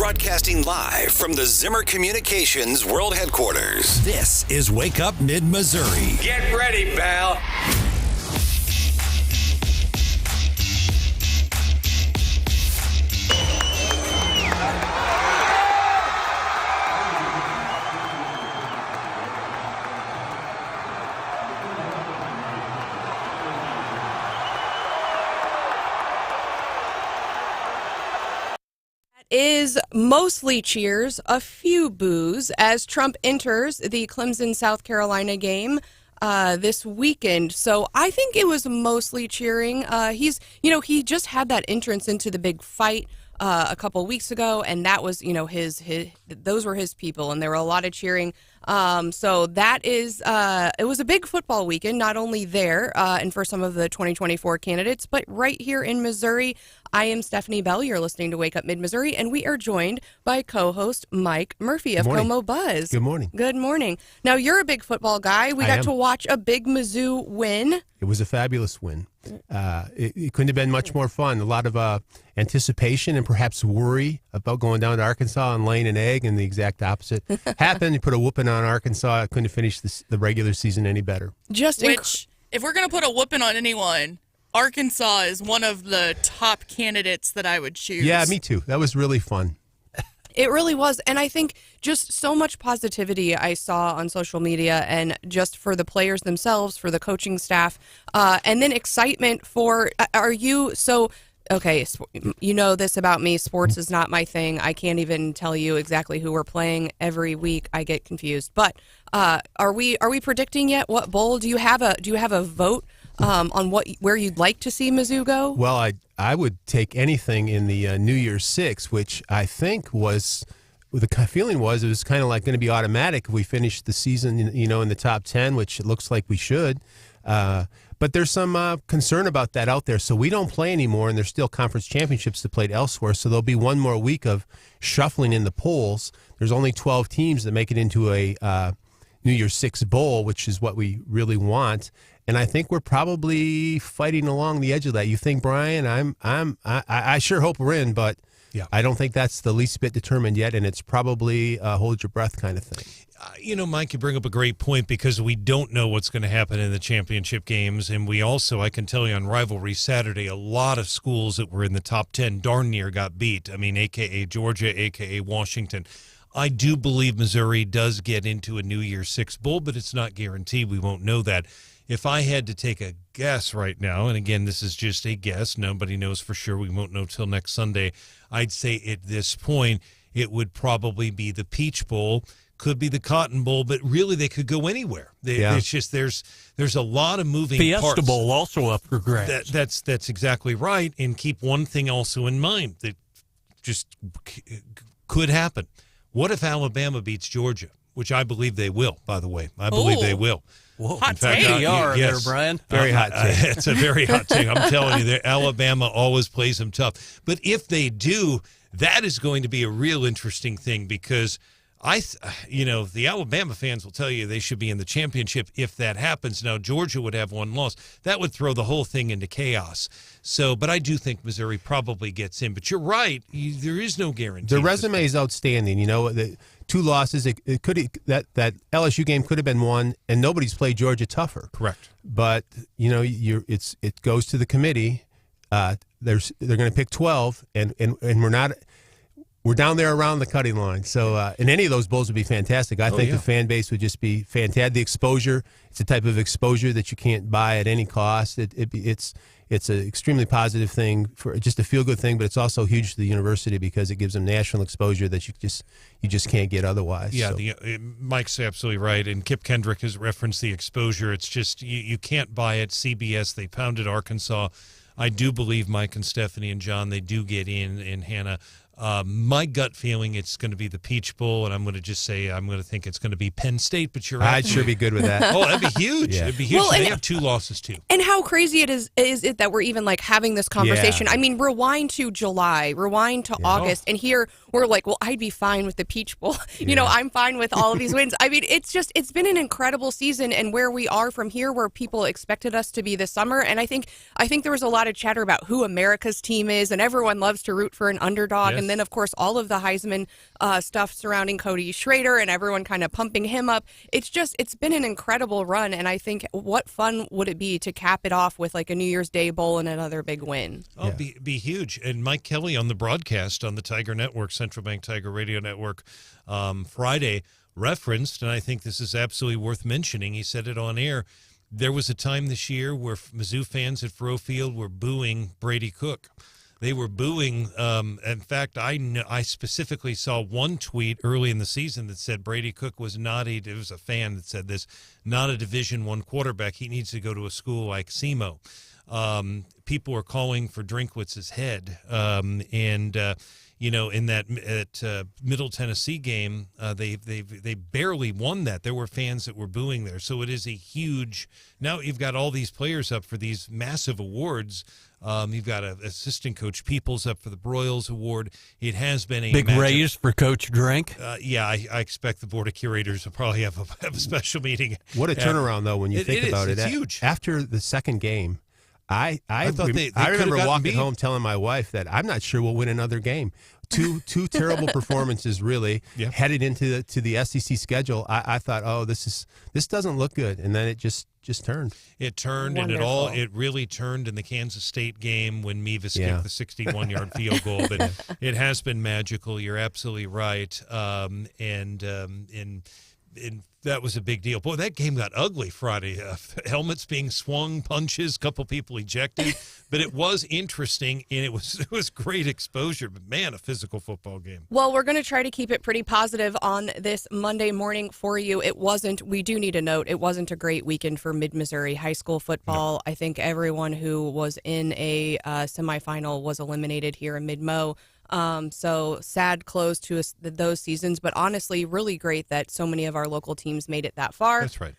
Broadcasting live from the Zimmer Communications World Headquarters. This is Wake Up Mid-Missouri. Get ready, pal. Is mostly cheers, a few boos, as Trump enters the Clemson-South Carolina game this weekend. So I think it was mostly cheering. He just had that entrance into the big fight a couple weeks ago, and that was, those were his people, and there were a lot of cheering. So that is, it was a big football weekend, not only there and for some of the 2024 candidates, but right here in Missouri. I am Stephanie Bell. You're listening to Wake Up Mid-Missouri, and we are joined by co-host Mike Murphy of Como Buzz. Good morning. Good morning. Now, you're a big football guy. We got to watch a big Mizzou win. It was a fabulous win. It couldn't have been much more fun. A lot of anticipation and perhaps worry about going down to Arkansas and laying an egg, and the exact opposite happened. You put a whooping on Arkansas. Couldn't have finished the regular season any better. If we're going to put a whooping on anyone, Arkansas is one of the top candidates that I would choose. Yeah, me too. That was really fun. It really was. And I think just so much positivity I saw on social media, and just for the players themselves, for the coaching staff, and then excitement for, okay, you know this about me. Sports is not my thing. I can't even tell you exactly who we're playing every week. I get confused. But are we predicting yet what bowl? Do you have a vote on where you'd like to see Mizzou go? Well, I would take anything in the New Year's Six, which I think was, the feeling was, it was kind of like going to be automatic if we finished the season, in the top 10, which it looks like we should. But there's some concern about that out there. So we don't play anymore, and there's still conference championships to play elsewhere. So there'll be one more week of shuffling in the polls. There's only 12 teams that make it into a New Year's Six bowl, which is what we really want. And I think we're probably fighting along the edge of that. You think, Brian? I sure hope we're in, but yeah, I don't think that's the least bit determined yet, and it's probably a hold your breath kind of thing. Mike, you bring up a great point, because we don't know what's going to happen in the championship games, and we also, I can tell you on Rivalry Saturday, a lot of schools that were in the top 10 darn near got beat. I mean, a.k.a. Georgia, a.k.a. Washington. I do believe Missouri does get into a New Year's Six bowl, but it's not guaranteed. We won't know that. If I had to take a guess right now, and again, this is just a guess, nobody knows for sure, we won't know till next Sunday, I'd say at this point it would probably be the Peach Bowl, could be the Cotton Bowl, but really they could go anywhere. It's just there's a lot of moving parts. Fiesta Bowl also up for grabs. That's exactly right, and keep one thing also in mind that just could happen. What if Alabama beats Georgia? Which I believe they will, by the way. I believe they will. Whoa. Hot take. There, Brian. Very hot take. It's a very hot take. I'm telling you, Alabama always plays them tough. But if they do, that is going to be a real interesting thing, because the Alabama fans will tell you they should be in the championship if that happens. Now, Georgia would have one loss. That would throw the whole thing into chaos. So, but I do think Missouri probably gets in. But you're right. There is no guarantee. The resume is outstanding. The 2 losses. It could that LSU game could have been won, and nobody's played Georgia tougher. Correct. But it goes to the committee. They're going to pick 12, and we're not. We're down there around the cutting line. So, and any of those bowls would be fantastic. I think the fan base would just be fantastic. The exposure, it's a type of exposure that you can't buy at any cost. It's an extremely positive thing, for just a feel-good thing, but it's also huge to the university because it gives them national exposure that you just can't get otherwise. Yeah, so. Mike's absolutely right, and Kip Kendrick has referenced the exposure. It's just you can't buy it. CBS, they pounded Arkansas. I do believe Mike and Stephanie and John, they do get in, and Hannah. My gut feeling, it's going to be the Peach Bowl, and I'm going to just say I'm going to think it's going to be Penn State, but you're right. I'd sure be good with that. Oh, that'd be huge. Yeah. It'd be huge. Well, they have 2 losses, too. And how crazy is it that we're even having this conversation? Yeah. I mean, rewind to July, rewind to August, and here we're like, well, I'd be fine with the Peach Bowl. I'm fine with all of these wins. I mean, it's been an incredible season, and where we are from here, where people expected us to be this summer. And I think there was a lot of chatter about who America's team is, and everyone loves to root for an underdog in And then, of course, all of the Heisman stuff surrounding Cody Schrader and everyone kind of pumping him up. It's been an incredible run. And I think what fun would it be to cap it off with like a New Year's Day bowl and another big win? Oh, be huge. And Mike Kelly on the broadcast on the Tiger Network, Central Bank Tiger Radio Network, Friday referenced, and I think this is absolutely worth mentioning, he said it on air, there was a time this year where Mizzou fans at Faurot Field were booing Brady Cook. They were booing. In fact, I specifically saw one tweet early in the season that said Brady Cook was not it was a fan that said this, not a Division I quarterback. He needs to go to a school like SEMO. People were calling for Drinkwitz's head. In that Middle Tennessee game, they barely won that. There were fans that were booing there. So it is a huge. Now you've got all these players up for these massive awards. You've got assistant coach Peoples up for the Broyles Award. It has been a big raise for Coach Drink. I expect the Board of Curators will probably have a special meeting. What a turnaround, though, when you think about it. It's huge. After the second game, I remember walking home telling my wife that I'm not sure we'll win another game. Two terrible performances, really, headed into the SEC schedule. I thought, oh, this doesn't look good, and then it just turned. It turned, Wonderful. and it really turned in the Kansas State game when Mevis kicked the 61-yard field goal. But it has been magical. You're absolutely right, and that was a big deal. Boy, that game got ugly Friday. Helmets being swung, punches, a couple people ejected. But it was interesting, and it was great exposure. But, man, a physical football game. Well, we're going to try to keep it pretty positive on this Monday morning for you. We do need to note, it wasn't a great weekend for Mid-Missouri high school football. No. I think everyone who was in a semifinal was eliminated here in Mid-Mo. So sad close to those seasons, but honestly, really great that so many of our local teams made it that far. That's right.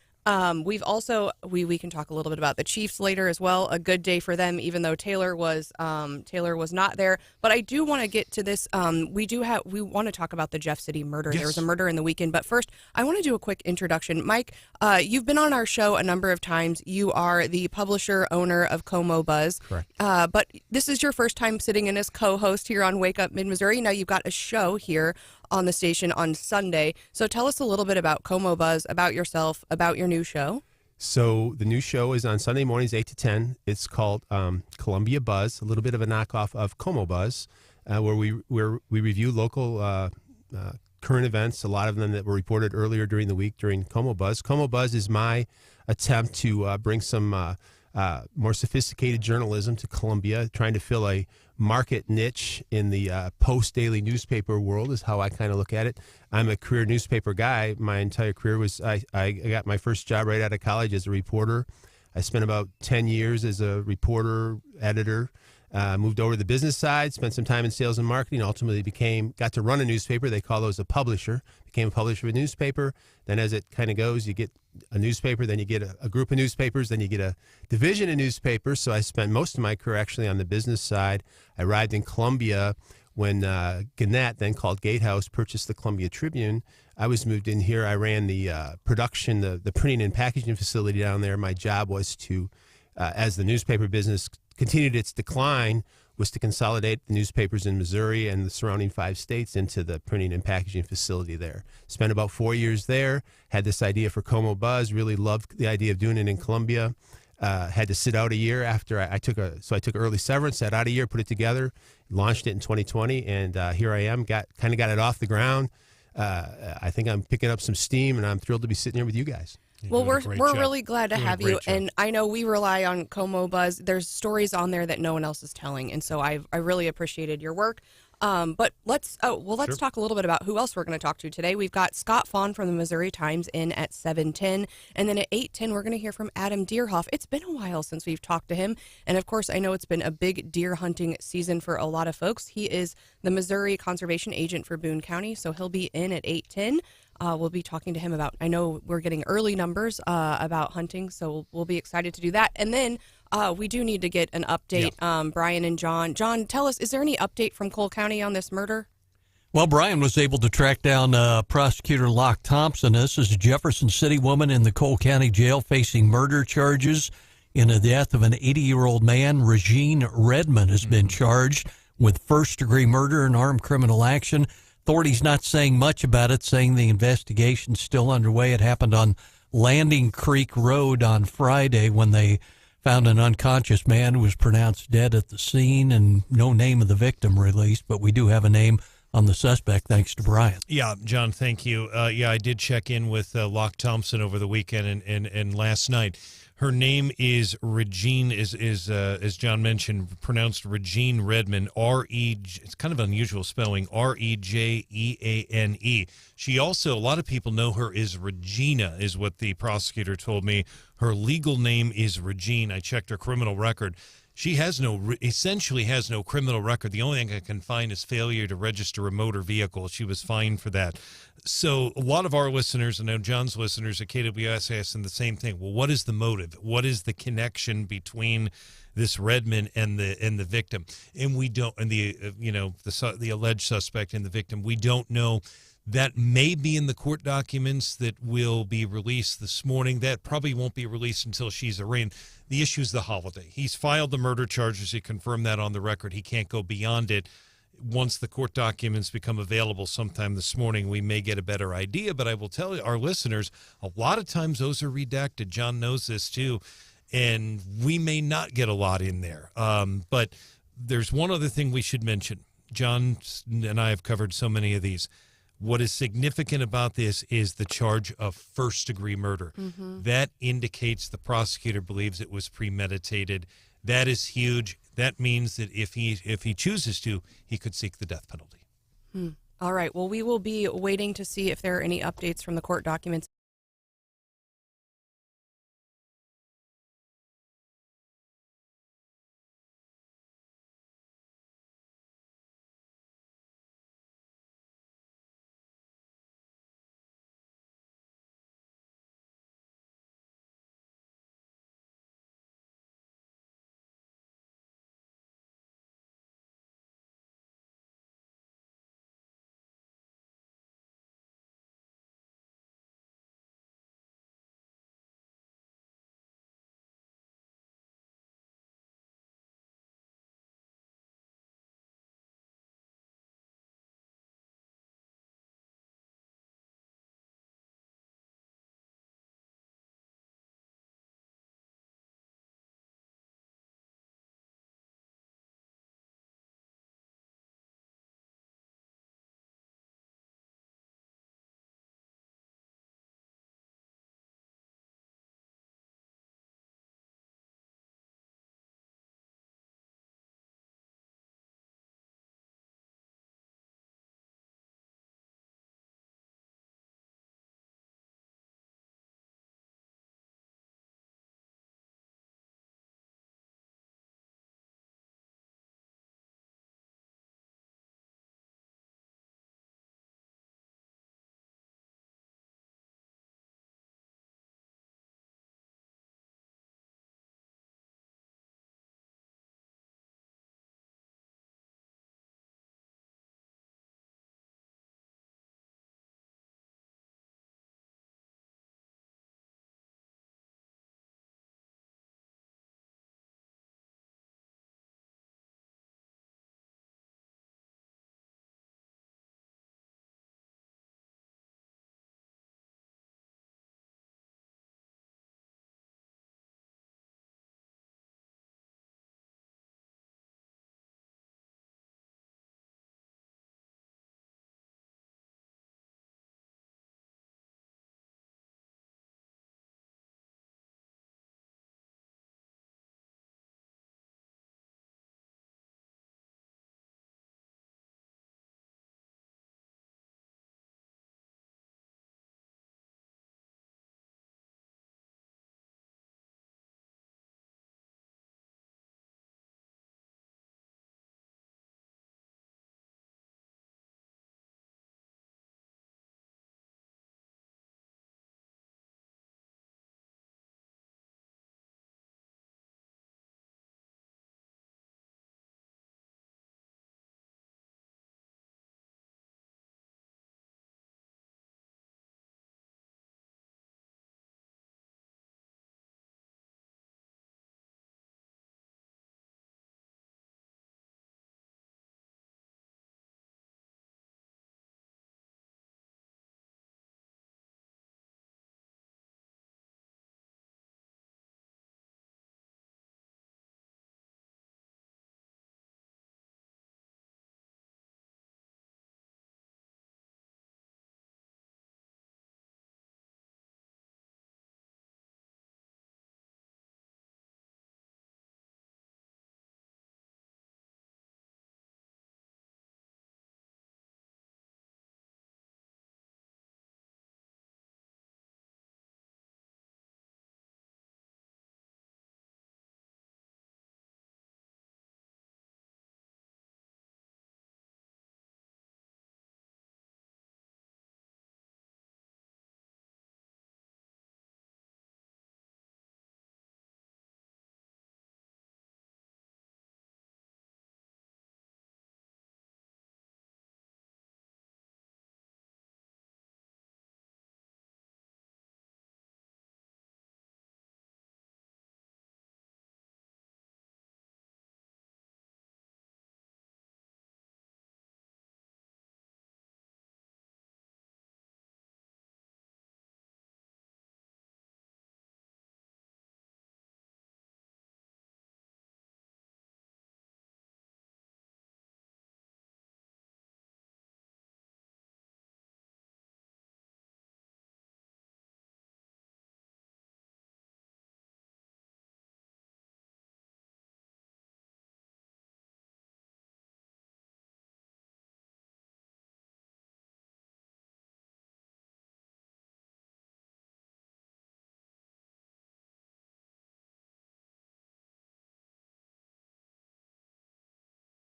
We've also we can talk a little bit about the Chiefs later as well. A good day for them, even though Taylor was not there. But I do want to get to this. We want to talk about the Jeff City murder. Yes. There was a murder in the weekend. But first, I want to do a quick introduction. Mike, you've been on our show a number of times. You are the publisher owner of Como Buzz. Correct. But this is your first time sitting in as co-host here on Wake Up Mid-Missouri. Now you've got a show here on the station on Sunday. So tell us a little bit about Como Buzz, about yourself, about your new show. So the new show is on Sunday mornings, 8 to 10. It's called Columbia Buzz, a little bit of a knockoff of Como Buzz, where we review local current events, a lot of them that were reported earlier during the week during Como Buzz. Como Buzz is my attempt to bring some more sophisticated journalism to Columbia, trying to fill a market niche in the post-daily newspaper world is how I kind of look at it. I'm a career newspaper guy. My entire career was I got my first job right out of college as a reporter. I spent about 10 years as a reporter, editor, moved over to the business side, spent some time in sales and marketing, ultimately got to run a newspaper. They call those a publisher. Became a publisher of a newspaper. Then as it kind of goes, you get a newspaper, then you get a group of newspapers, then you get a division of newspapers. So I spent most of my career actually on the business side. I arrived in Columbia when Gannett, then called Gatehouse, purchased the Columbia Tribune. I was moved in here. I ran the production, the printing and packaging facility down there. My job was to, as the newspaper business continued its decline, was to consolidate the newspapers in Missouri and the surrounding 5 states into the printing and packaging facility there. Spent about 4 years there, had this idea for Como Buzz, really loved the idea of doing it in Columbia. Had to sit out a year after I took early severance, sat out a year, put it together, launched it in 2020, and here I am, got it off the ground. I think I'm picking up some steam, and I'm thrilled to be sitting here with you guys. Well, we're really glad to have you, and I know we rely on Como Buzz. There's stories on there that no one else is telling, and so I really appreciated your work. But let's talk a little bit about who else we're going to talk to today. We've got Scott Faughn from the Missouri Times in at 7:10, and then at 8:10 we're going to hear from Adam Doerhoff. It's been a while since we've talked to him, and of course I know it's been a big deer hunting season for a lot of folks. He is the Missouri Conservation Agent for Boone County, so he'll be in at 8:10. We'll be talking to him about, I know we're getting early numbers about hunting, so we'll be excited to do that. And then we do need to get an update, Brian and John. John, tell us, is there any update from Cole County on this murder? Well, Brian was able to track down prosecutor Locke Thompson. This is a Jefferson City woman in the Cole County Jail facing murder charges in the death of an 80-year-old man. Regine Redmond has been charged with first-degree murder and armed criminal action. Authorities not saying much about it, saying the investigation's still underway. It happened on Landing Creek Road on Friday when they found an unconscious man who was pronounced dead at the scene, and no name of the victim released, but we do have a name on the suspect, thanks to Brian. Yeah, John, thank you. I did check in with Locke Thompson over the weekend and last night. Her name is Regine, as John mentioned, pronounced Regine Redmond, it's kind of unusual spelling, Rejeane. She also, a lot of people know her as Regina, is what the prosecutor told me. Her legal name is Regine. I checked her criminal record. She essentially has no criminal record. The only thing I can find is failure to register a motor vehicle. She was fined for that. So a lot of our listeners, I know John's listeners at KWS, asking the same thing. Well, what is the motive? What is the connection between this Redmond and the victim? And we don't, and the alleged suspect and the victim, we don't know. That may be in the court documents that will be released this morning. That probably won't be released until she's arraigned. The issue is the holiday. He's filed the murder charges. He confirmed that on the record. He can't go beyond it. Once the court documents become available sometime this morning, we may get a better idea. But I will tell our listeners, a lot of times those are redacted. John knows this too. And we may not get a lot in there. But there's one other thing we should mention. John and I have covered so many of these. What is significant about this is the charge of first-degree murder. Mm-hmm. That indicates the prosecutor believes it was premeditated. That is huge. That means that if he chooses to, he could seek the death penalty. All right. Well, we will be waiting to see if there are any updates from the court documents.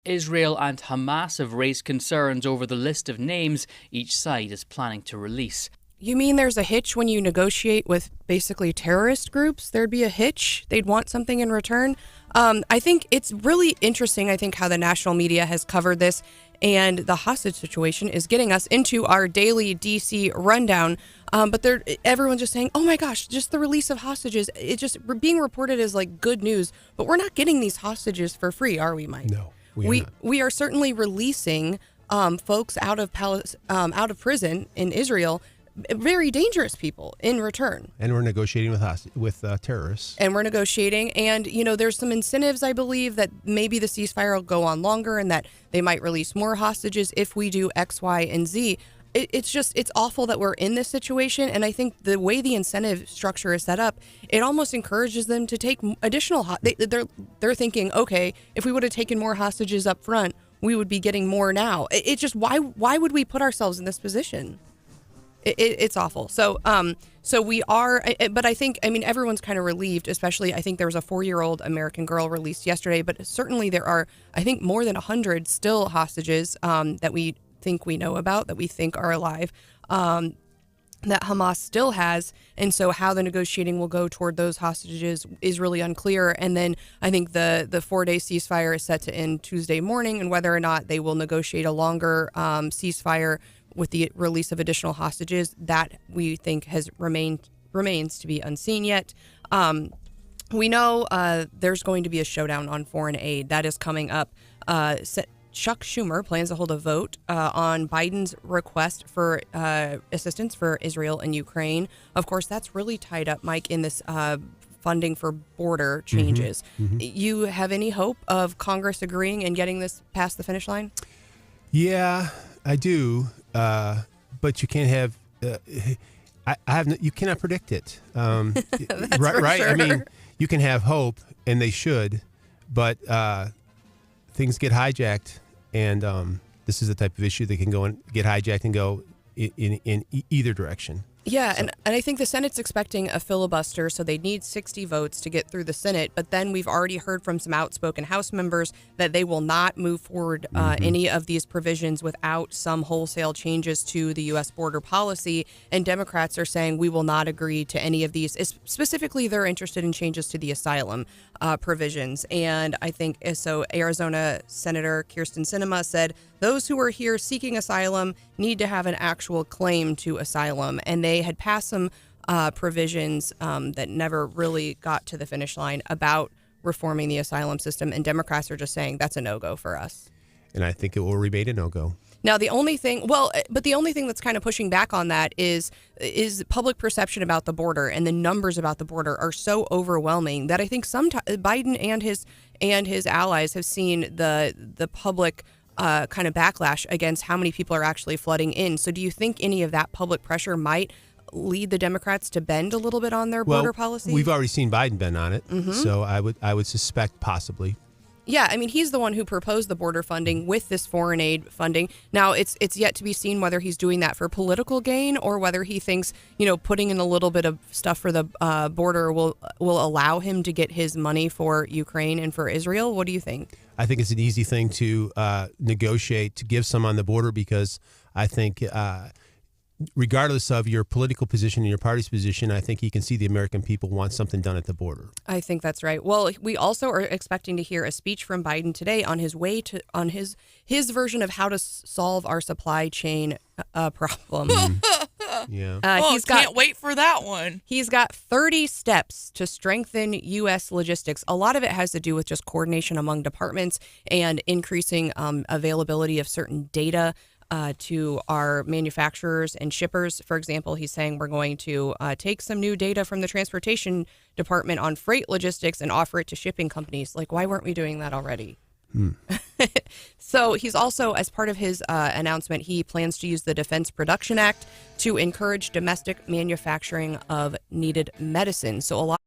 Israel and Hamas have raised concerns over the list of names each side is planning to release. You mean there's a hitch when you negotiate with basically terrorist groups? There'd be a hitch? They'd want something in return? I think it's really interesting, I think, how the national media has covered this, and the hostage situation is getting us into our daily DC rundown. But everyone's just saying, oh my gosh, just the release of hostages. It's just being reported as like good news, but we're not getting these hostages for free, are we, Mike? No, we are not. We are certainly releasing folks out of prison in Israel, very dangerous people in return. And we're negotiating with terrorists. And we're negotiating. And, there's some incentives, I believe, that maybe the ceasefire will go on longer and that they might release more hostages if we do X, Y, and Z. It's awful that we're in this situation. And I think the way the incentive structure is set up, it almost encourages them to take additional. They're thinking, okay, if we would have taken more hostages up front, we would be getting more now. It's just why would we put ourselves in this position? It's awful. So we are, but I think, everyone's kind of relieved, especially I think there was a 4-year-old American girl released yesterday, but certainly there are, I think, more than 100 still hostages that we think we know about, that we think are alive, that Hamas still has. And so how the negotiating will go toward those hostages is really unclear. And then I think the 4-day ceasefire is set to end Tuesday morning, and whether or not they will negotiate a longer ceasefire with the release of additional hostages, that we think remains to be unseen yet. We know there's going to be a showdown on foreign aid that is coming up. Chuck Schumer plans to hold a vote on Biden's request for assistance for Israel and Ukraine. Of course, that's really tied up, Mike, in this funding for border changes. You have any hope of Congress agreeing and getting this past the finish line? Yeah, I do. But you can't have. You cannot predict it. That's right? for Right. sure. You can have hope, and they should, but things get hijacked, and this is the type of issue that can go and get hijacked and go in either direction. Yeah, and I think the Senate's expecting a filibuster, so they need 60 votes to get through the Senate. But then we've already heard from some outspoken House members that they will not move forward any of these provisions without some wholesale changes to the U.S. border policy. And Democrats are saying we will not agree to any of these. Specifically, they're interested in changes to the asylum provisions. And I think so. Arizona Senator Kyrsten Sinema said those who are here seeking asylum need to have an actual claim to asylum. And they had passed some provisions that never really got to the finish line about reforming the asylum system. And Democrats are just saying that's a no-go for us. And I think it will remain a no-go. Now, the only thing that's kind of pushing back on that is public perception about the border, and the numbers about the border are so overwhelming that I think Biden and his allies have seen the public kind of backlash against how many people are actually flooding in. So do you think any of that public pressure might lead the Democrats to bend a little bit on their border policy? We've already seen Biden bend on it, so I would suspect possibly. Yeah, I mean, he's the one who proposed the border funding with this foreign aid funding. Now, it's yet to be seen whether he's doing that for political gain or whether he thinks, putting in a little bit of stuff for the border will allow him to get his money for Ukraine and for Israel. What do you think? I think it's an easy thing to negotiate, to give some on the border, because I think regardless of your political position and your party's position, I think you can see the American people want something done at the border. I think that's right. Well, we also are expecting to hear a speech from Biden today on his way to his version of how to solve our supply chain problem. Yeah. Can't wait for that one. He's got 30 steps to strengthen U.S. logistics. A lot of it has to do with just coordination among departments and increasing availability of certain data to our manufacturers and shippers. For example, he's saying we're going to take some new data from the transportation department on freight logistics and offer it to shipping companies. Like, why weren't we doing that already? So he's also, as part of his announcement, he plans to use the Defense Production Act to encourage domestic manufacturing of needed medicine. So a lot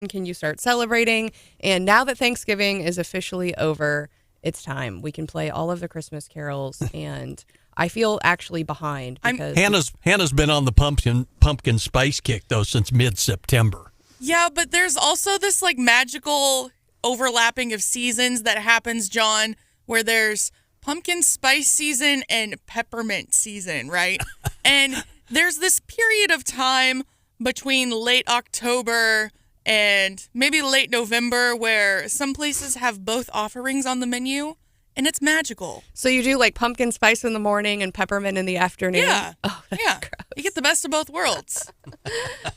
can you start celebrating? And now that Thanksgiving is officially over, it's time. We can play all of the Christmas carols, and I feel actually behind because Hannah's been on the pumpkin spice kick though since mid-September. Yeah, but there's also this like magical overlapping of seasons that happens, John, where there's pumpkin spice season and peppermint season, right? And there's this period of time between late October and maybe late November where some places have both offerings on the menu, and it's magical. So you do like pumpkin spice in the morning and peppermint in the afternoon? Yeah. Oh, that's Yeah. gross. You get the best of both worlds.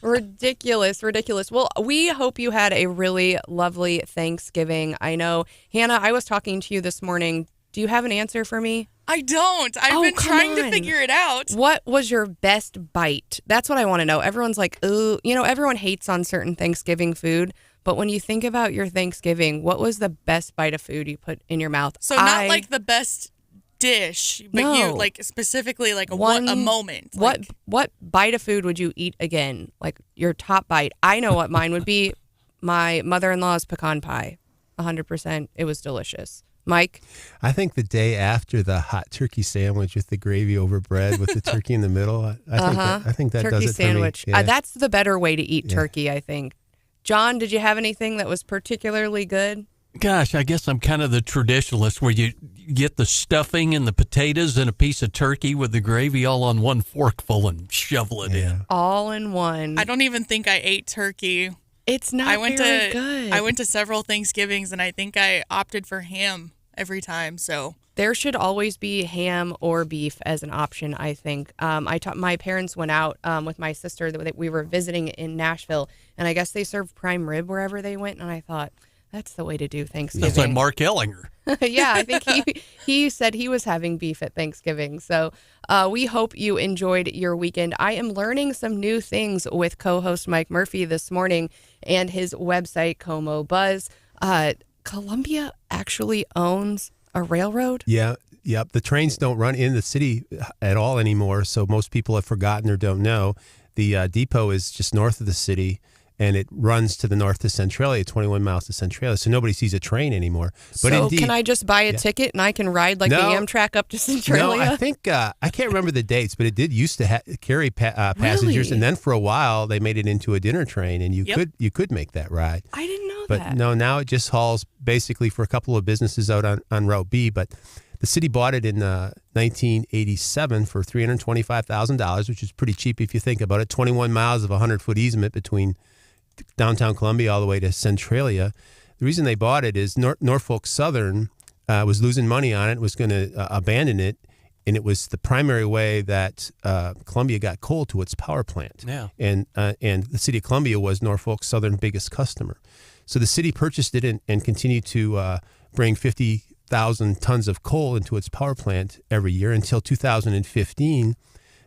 Ridiculous. Well, we hope you had a really lovely Thanksgiving. I know, Hannah, I was talking to you this morning. Do you have an answer for me? I don't. I've been trying to figure it out. What was your best bite? That's what I want to know. Everyone's like, ooh, everyone hates on certain Thanksgiving food. But when you think about your Thanksgiving, what was the best bite of food you put in your mouth? So not like the best dish, but you like specifically like a moment. What bite of food would you eat again? Like your top bite. I know what mine would be. My mother-in-law's pecan pie. 100%. It was delicious. Mike? I think the day after the hot turkey sandwich with the gravy over bread with the turkey in the middle. I think that turkey does it sandwich. for me. Yeah. That's the better way to eat turkey, I think. John, did you have anything that was particularly good? Gosh, I guess I'm kind of the traditionalist where you get the stuffing and the potatoes and a piece of turkey with the gravy all on one forkful and shovel it in. All in one. I don't even think I ate turkey. It's not very good. I went to several Thanksgivings, and I think I opted for ham every time. So there should always be ham or beef as an option, I think. My parents went out with my sister that we were visiting in Nashville, and I guess they served prime rib wherever they went, and I thought, that's the way to do Thanksgiving. That's like Mark Ellinger. Yeah, I think he said he was having beef at Thanksgiving. So we hope you enjoyed your weekend. I am learning some new things with co-host Mike Murphy this morning and his website, Como Buzz. Columbia actually owns a railroad? Yeah. Yep. The trains don't run in the city at all anymore, so most people have forgotten or don't know. The depot is just north of the city, and it runs to the north to Centralia, 21 miles to Centralia, so nobody sees a train anymore. But so indeed, can I just buy a ticket and I can ride like the Amtrak up to Centralia? No, I think, I can't remember the dates, but it did used to carry passengers, Really? and then for a while they made it into a dinner train, and you could make that ride. I didn't know But that. no, now it just hauls basically for a couple of businesses out on Route B, but the city bought it in 1987 for $325,000, which is pretty cheap if you think about it. 21 miles of 100-foot easement between downtown Columbia all the way to Centralia. The reason they bought it is Norfolk Southern was losing money on it, was going to abandon it, and it was the primary way that Columbia got coal to its power plant. Yeah. And the city of Columbia was Norfolk Southern's biggest customer. So the city purchased it and continued to bring 50,000 tons of coal into its power plant every year until 2015.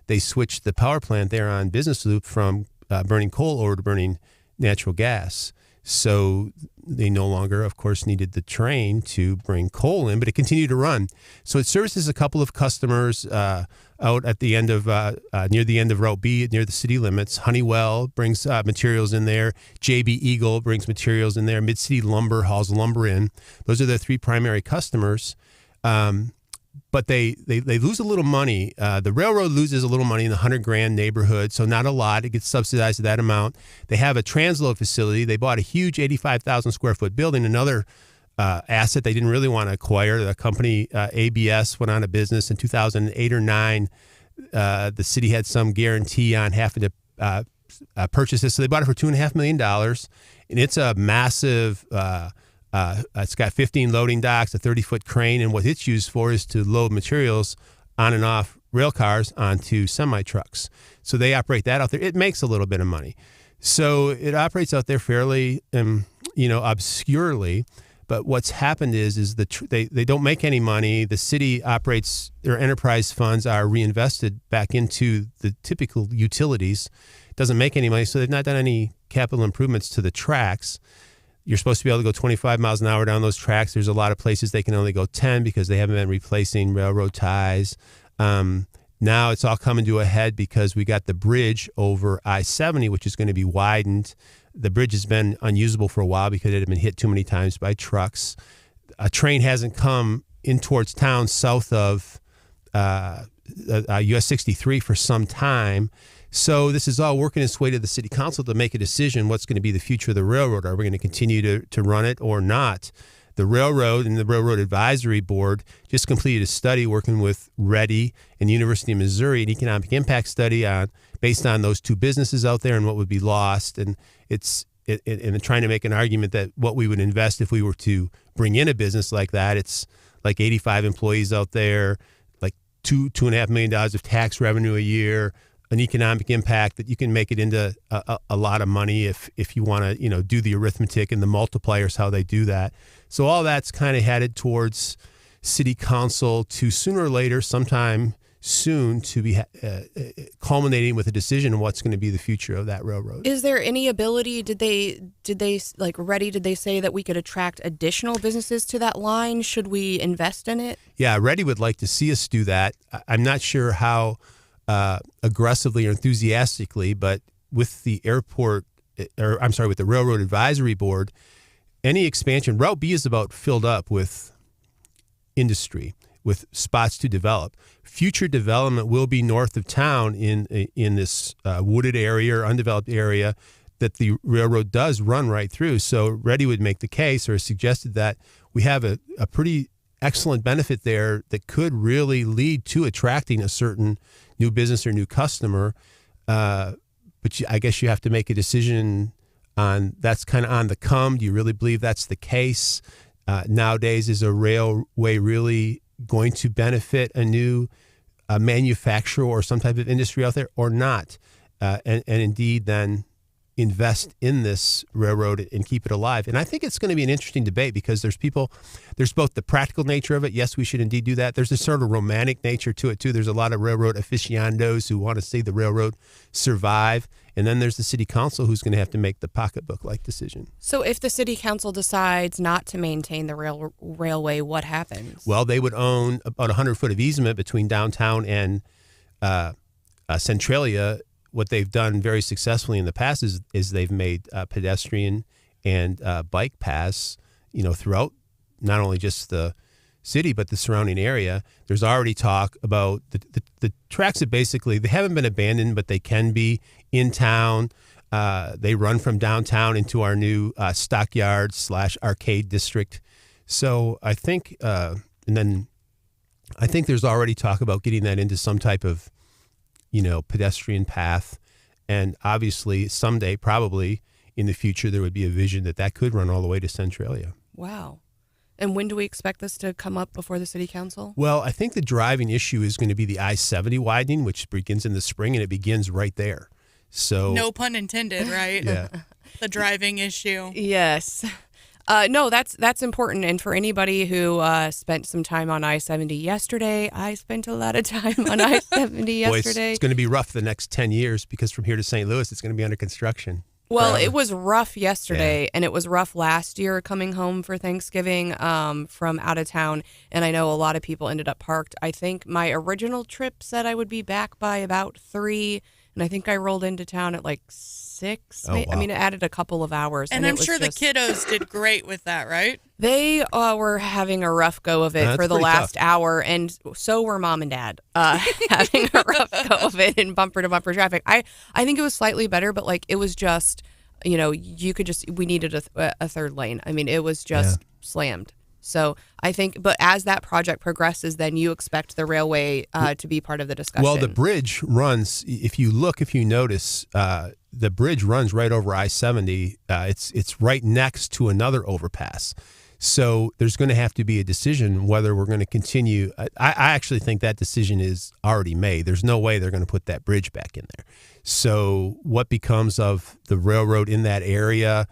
They switched the power plant there on Business Loop from burning coal over to burning natural gas. So they no longer, of course, needed the train to bring coal in, but it continued to run. So it services a couple of customers out at the end of near the end of Route B, near the city limits. Honeywell brings materials in there. JB Eagle brings materials in there. Mid-City Lumber hauls lumber in. Those are their three primary customers. But they lose a little money. The railroad loses a little money in the $100,000 neighborhood, so not a lot. It gets subsidized to that amount. They have a transload facility. They bought a huge 85,000 square foot building, another asset they didn't really want to acquire. The company ABS went out of business in 2008 or 9. The city had some guarantee on having to purchase this, so they bought it for $2.5 million, and it's a massive. It's got 15 loading docks, a 30-foot crane, and what it's used for is to load materials on and off rail cars onto semi-trucks. So they operate that out there. It makes a little bit of money. So it operates out there fairly, obscurely. But what's happened is they don't make any money. The city operates, their enterprise funds are reinvested back into the typical utilities. It doesn't make any money, so they've not done any capital improvements to the tracks. You're supposed to be able to go 25 miles an hour down those tracks. There's a lot of places they can only go 10 because they haven't been replacing railroad ties. Now it's all coming to a head because we got the bridge over I-70, which is going to be widened The bridge has been unusable for a while because it had been hit too many times by trucks. A train hasn't come in towards town south of US 63 for some time. So this is all working its way to the city council to make a decision what's going to be the future of the railroad. Are we going to continue to run it or not? The railroad and the Railroad Advisory Board just completed a study working with Ready and the University of Missouri, an economic impact study based on those two businesses out there and what would be lost. And and trying to make an argument that what we would invest if we were to bring in a business like that. It's like 85 employees out there, like $2.5 million of tax revenue a year, an economic impact that you can make it into a lot of money if you want to do the arithmetic and the multipliers, how they do that. So all that's kind of headed towards city council to sooner or later, sometime soon, to be culminating with a decision on what's going to be the future of that railroad. Is there any ability? Did they like Ready? Did they say that we could attract additional businesses to that line? Should we invest in it? Yeah, Ready would like to see us do that. I'm not sure how aggressively or enthusiastically, but with the with the Railroad Advisory Board, any expansion, Route B is about filled up with industry, with spots to develop. Future development will be north of town in this wooded area or undeveloped area that the railroad does run right through. So Ready would make the case or suggested that we have a pretty excellent benefit there that could really lead to attracting a certain new business or new customer. But I guess you have to make a decision on that's kind of on the come. Do you really believe that's the case? Nowadays, is a railway really going to benefit a new manufacturer or some type of industry out there or not? And indeed, then invest in this railroad and keep it alive. And I think it's going to be an interesting debate because there's both the practical nature of it. Yes, we should indeed do that. There's a sort of romantic nature to it too. There's a lot of railroad aficionados who want to see the railroad survive. And then there's the city council who's going to have to make the pocketbook-like decision. So if the city council decides not to maintain the railway, what happens? Well, they would own about 100 foot of easement between downtown and Centralia. What they've done very successfully in the past is they've made pedestrian and bike paths, throughout not only just the city but the surrounding area. There's already talk about the tracks that basically they haven't been abandoned, but they can be in town. They run from downtown into our new stockyard / arcade district. So I think, and then I think there's already talk about getting that into some type of pedestrian path. And obviously someday, probably in the future, there would be a vision that could run all the way to Centralia. Wow. And when do we expect this to come up before the city council? Well, I think the driving issue is going to be the I-70 widening, which begins in the spring, and it begins right there. So no pun intended, right? Yeah. The driving issue. Yes. No, that's important. And for anybody who spent some time on I-70 yesterday, I spent a lot of time on I-70 yesterday. It's going to be rough the next 10 years because from here to St. Louis, it's going to be under construction. Well, it was rough yesterday, and it was rough last year coming home for Thanksgiving from out of town. And I know a lot of people ended up parked. I think my original trip said I would be back by about 3, and I think I rolled into town at like 6. Oh, wow. I mean, it added a couple of hours. And I'm sure the kiddos did great with that, right? They were having a rough go of it for the last hour, and so were Mom and Dad having a rough go of it in bumper-to-bumper traffic. I think it was slightly better, but it was just, we needed a third lane. I mean, it was just slammed. So I think, but as that project progresses, then you expect the railway to be part of the discussion. Well, the bridge runs, if you notice, the bridge runs right over I-70. It's right next to another overpass. So there's going to have to be a decision whether we're going to continue. I actually think that decision is already made. There's no way they're going to put that bridge back in there. So what becomes of the railroad in that area?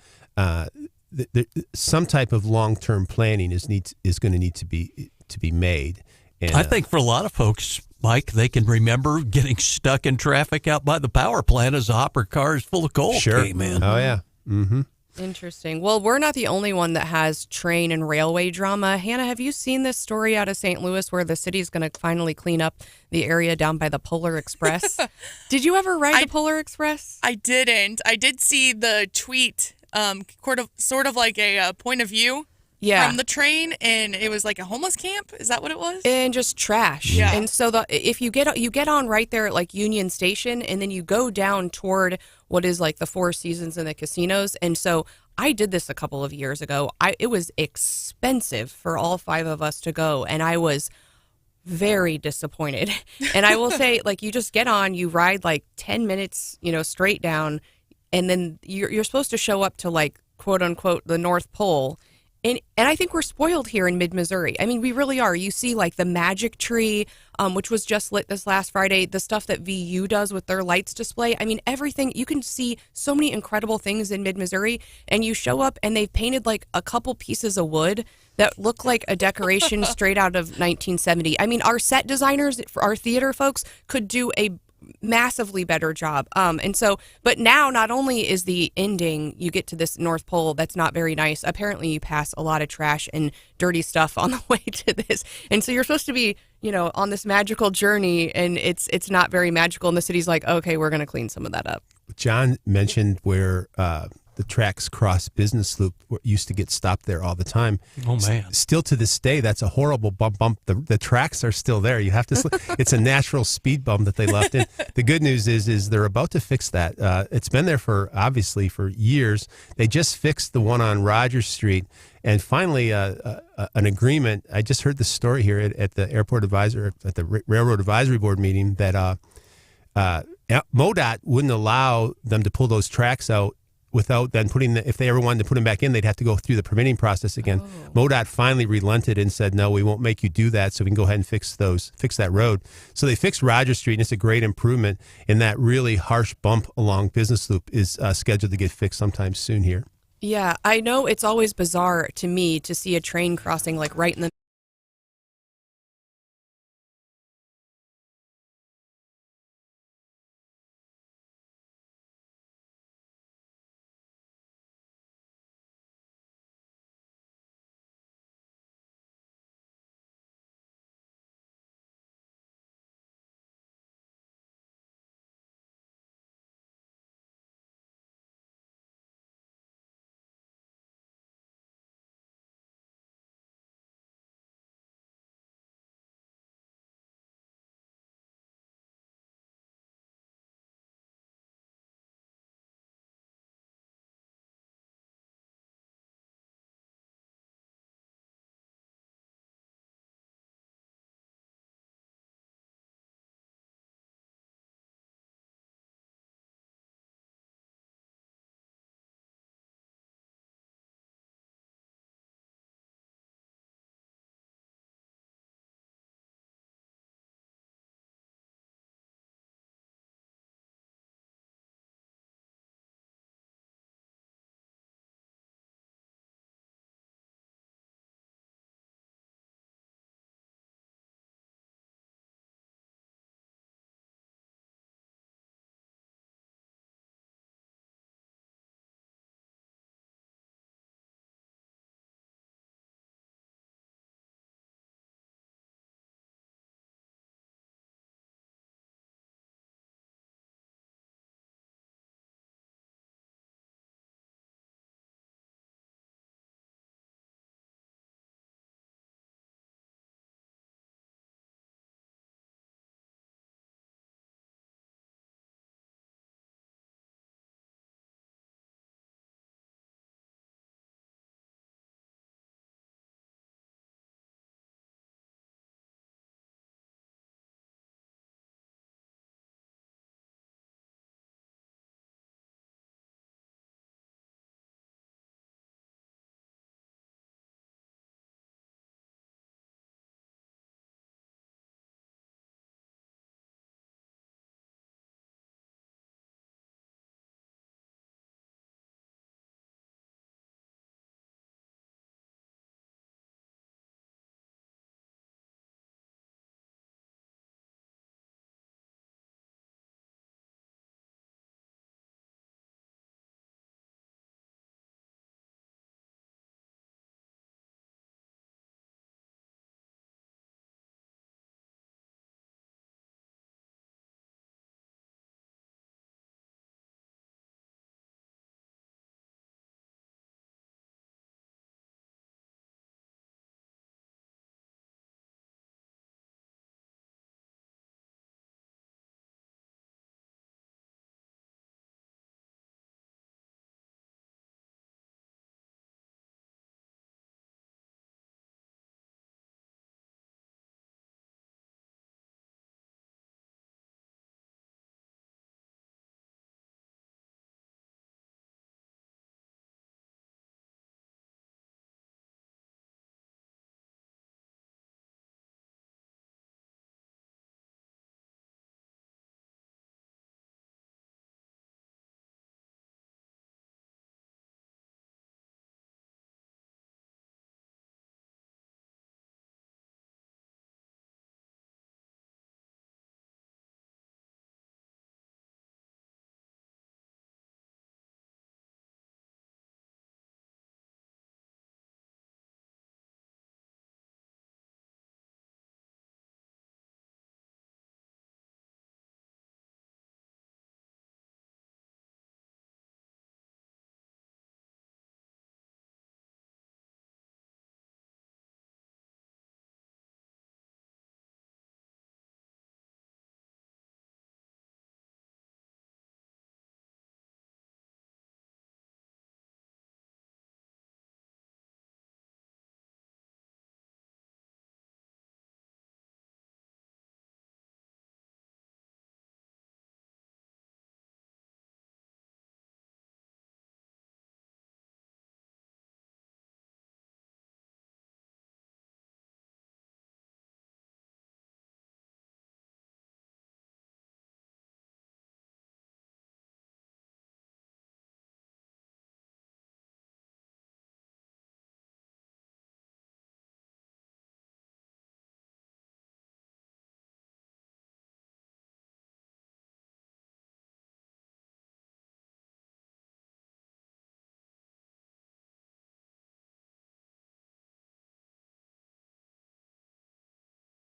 Some type of long-term planning is going to need to be made. And, I think for a lot of folks, Mike, they can remember getting stuck in traffic out by the power plant as the hopper cars full of coal came in. Oh yeah. Mm-hmm. Interesting. Well, we're not the only one that has train and railway drama. Hannah, have you seen this story out of St. Louis where the city's going to finally clean up the area down by the Polar Express? Did you ever ride the Polar Express? I didn't. I did see the tweet, sort of like a point of view from the train, and it was like a homeless camp. Is that what it was? And just trash. Yeah. And so if you get on right there at like Union Station, and then you go down toward what is like the Four Seasons and the casinos. And so I did this a couple of years ago. It was expensive for all 5 of us to go, and I was very disappointed. And I will say, like, you just get on, you ride like 10 minutes, straight down, and then you're supposed to show up to like quote unquote the North Pole. And I think we're spoiled here in mid-Missouri. I mean, we really are. You see, like, the Magic Tree, which was just lit this last Friday, the stuff that VU does with their lights display. I mean, everything. You can see so many incredible things in mid-Missouri, and you show up, and they've painted, like, a couple pieces of wood that look like a decoration straight out of 1970. I mean, our set designers, our theater folks, could do a massively better job. But now not only is the ending, you get to this North Pole that's not very nice. Apparently you pass a lot of trash and dirty stuff on the way to this. And so you're supposed to be, on this magical journey, and it's not very magical. And the city's like, okay, we're going to clean some of that up. John mentioned where the tracks cross Business Loop used to get stopped there all the time. Oh, man. Still to this day, that's a horrible bump. The tracks are still there. You have to. It's a natural speed bump that they left in. The good news is they're about to fix that. It's been there for years. They just fixed the one on Rogers Street, and finally an agreement. I just heard the story here at the Railroad Advisory Board meeting that MoDOT wouldn't allow them to pull those tracks out without then if they ever wanted to put them back in, they'd have to go through the permitting process again. MoDOT finally relented and said, no, we won't make you do that, so we can go ahead and fix that road. So they fixed Rogers Street, and it's a great improvement. And that really harsh bump along Business Loop is scheduled to get fixed sometime soon here. Yeah, I know it's always bizarre to me to see a train crossing like right in the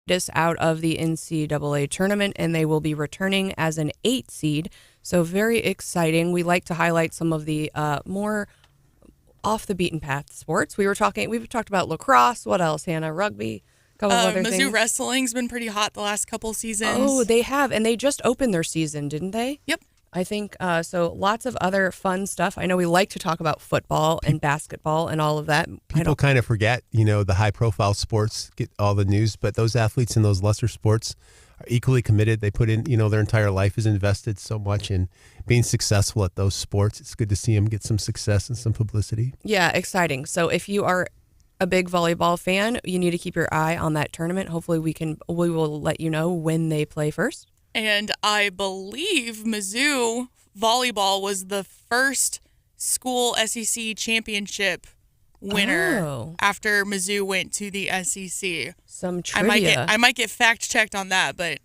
hiatus out of the NCAA tournament, and they will be returning as an 8 seed. So very exciting. We like to highlight some of the more off the beaten path sports. We've talked about lacrosse. What else, Hannah? Rugby. A couple of other Mizzou things. wrestling's been pretty hot the last couple seasons. Oh, they have, and they just opened their season, didn't they? Yep. I think so. Lots of other fun stuff. I know we like to talk about football and basketball and all of that. People kind of forget, the high-profile sports get all the news, but those athletes in those lesser sports are equally committed. They put in, their entire life is invested so much in being successful at those sports. It's good to see them get some success and some publicity. Yeah, exciting. So if you are a big volleyball fan, you need to keep your eye on that tournament. Hopefully we will let you know when they play first. And I believe Mizzou volleyball was the first school SEC championship winner after Mizzou went to the SEC. Some trivia. I might get fact checked on that, but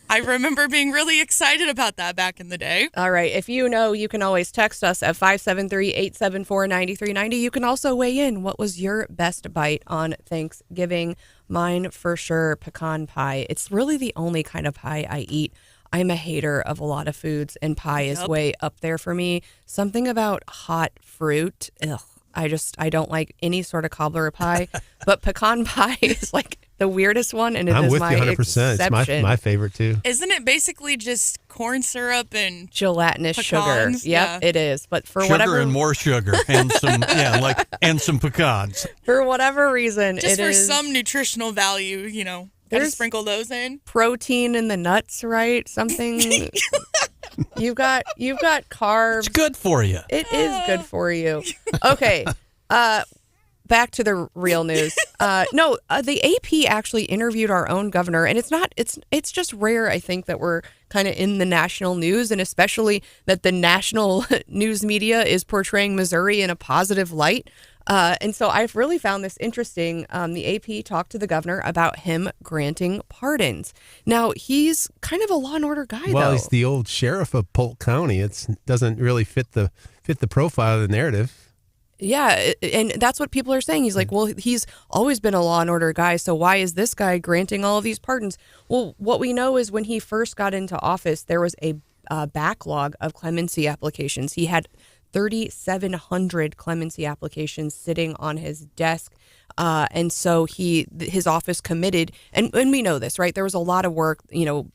I remember being really excited about that back in the day. All right. If you know, you can always text us at 573-874-9390. You can also weigh in. What was your best bite on Thanksgiving? Mine, for sure, pecan pie. It's really the only kind of pie I eat. I'm a hater of a lot of foods, and pie is way up there for me. Something about hot fruit. Ugh. I don't like any sort of cobbler pie, but pecan pie is like the weirdest one, and I'm is with my you 100%. exception. It's my favorite too. Isn't it basically just corn syrup and gelatinous pecans? sugar? Yep, it is. But for sugar whatever and more sugar and some and some pecans. For whatever reason, just it for is some nutritional value, gotta There's sprinkle those in. protein in the nuts, right? Something. You've got carbs. It's good for you. It is good for you. Okay. Back to the real news. The AP actually interviewed our own governor, and it's just rare, I think, that we're kind of in the national news, and especially that the national news media is portraying Missouri in a positive light. And so I've really found this interesting. The AP talked to the governor about him granting pardons. Now, he's kind of a law and order guy, Well, though. he's the old sheriff of Polk County. It doesn't really fit the profile of the narrative. Yeah, and that's what people are saying. He's like, well, he's always been a law and order guy, so why is this guy granting all of these pardons? Well, what we know is when he first got into office, there was a backlog of clemency applications. He had 3,700 clemency applications sitting on his desk. And so his office committed, and we know this, right? There was a lot of work,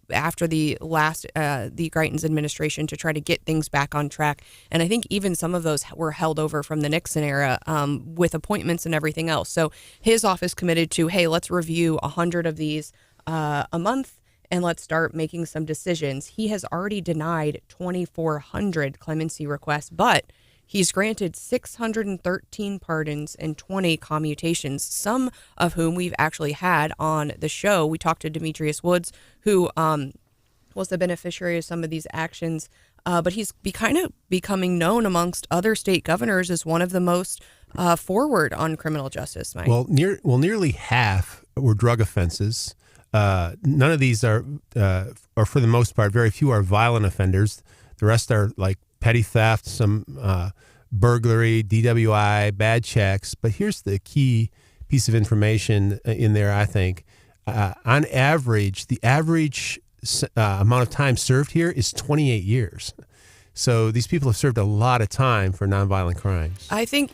after the last, the Greitens administration to try to get things back on track. And I think even some of those were held over from the Nixon era, with appointments and everything else. So his office committed to, hey, let's review 100 of these a month, and let's start making some decisions. He has already denied 2,400 clemency requests, but he's granted 613 pardons and 20 commutations, some of whom we've actually had on the show. We talked to Demetrius Woods, who was the beneficiary of some of these actions, but he's kind of becoming known amongst other state governors as one of the most forward on criminal justice, Mike. Well, nearly half were drug offenses. None of these are, or for the most part, very few are violent offenders. The rest are like petty theft, some burglary, DWI, bad checks. But here's the key piece of information in there, I think. On average, the average amount of time served here is 28 years. So these people have served a lot of time for nonviolent crimes. I think,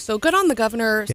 so good on the governor.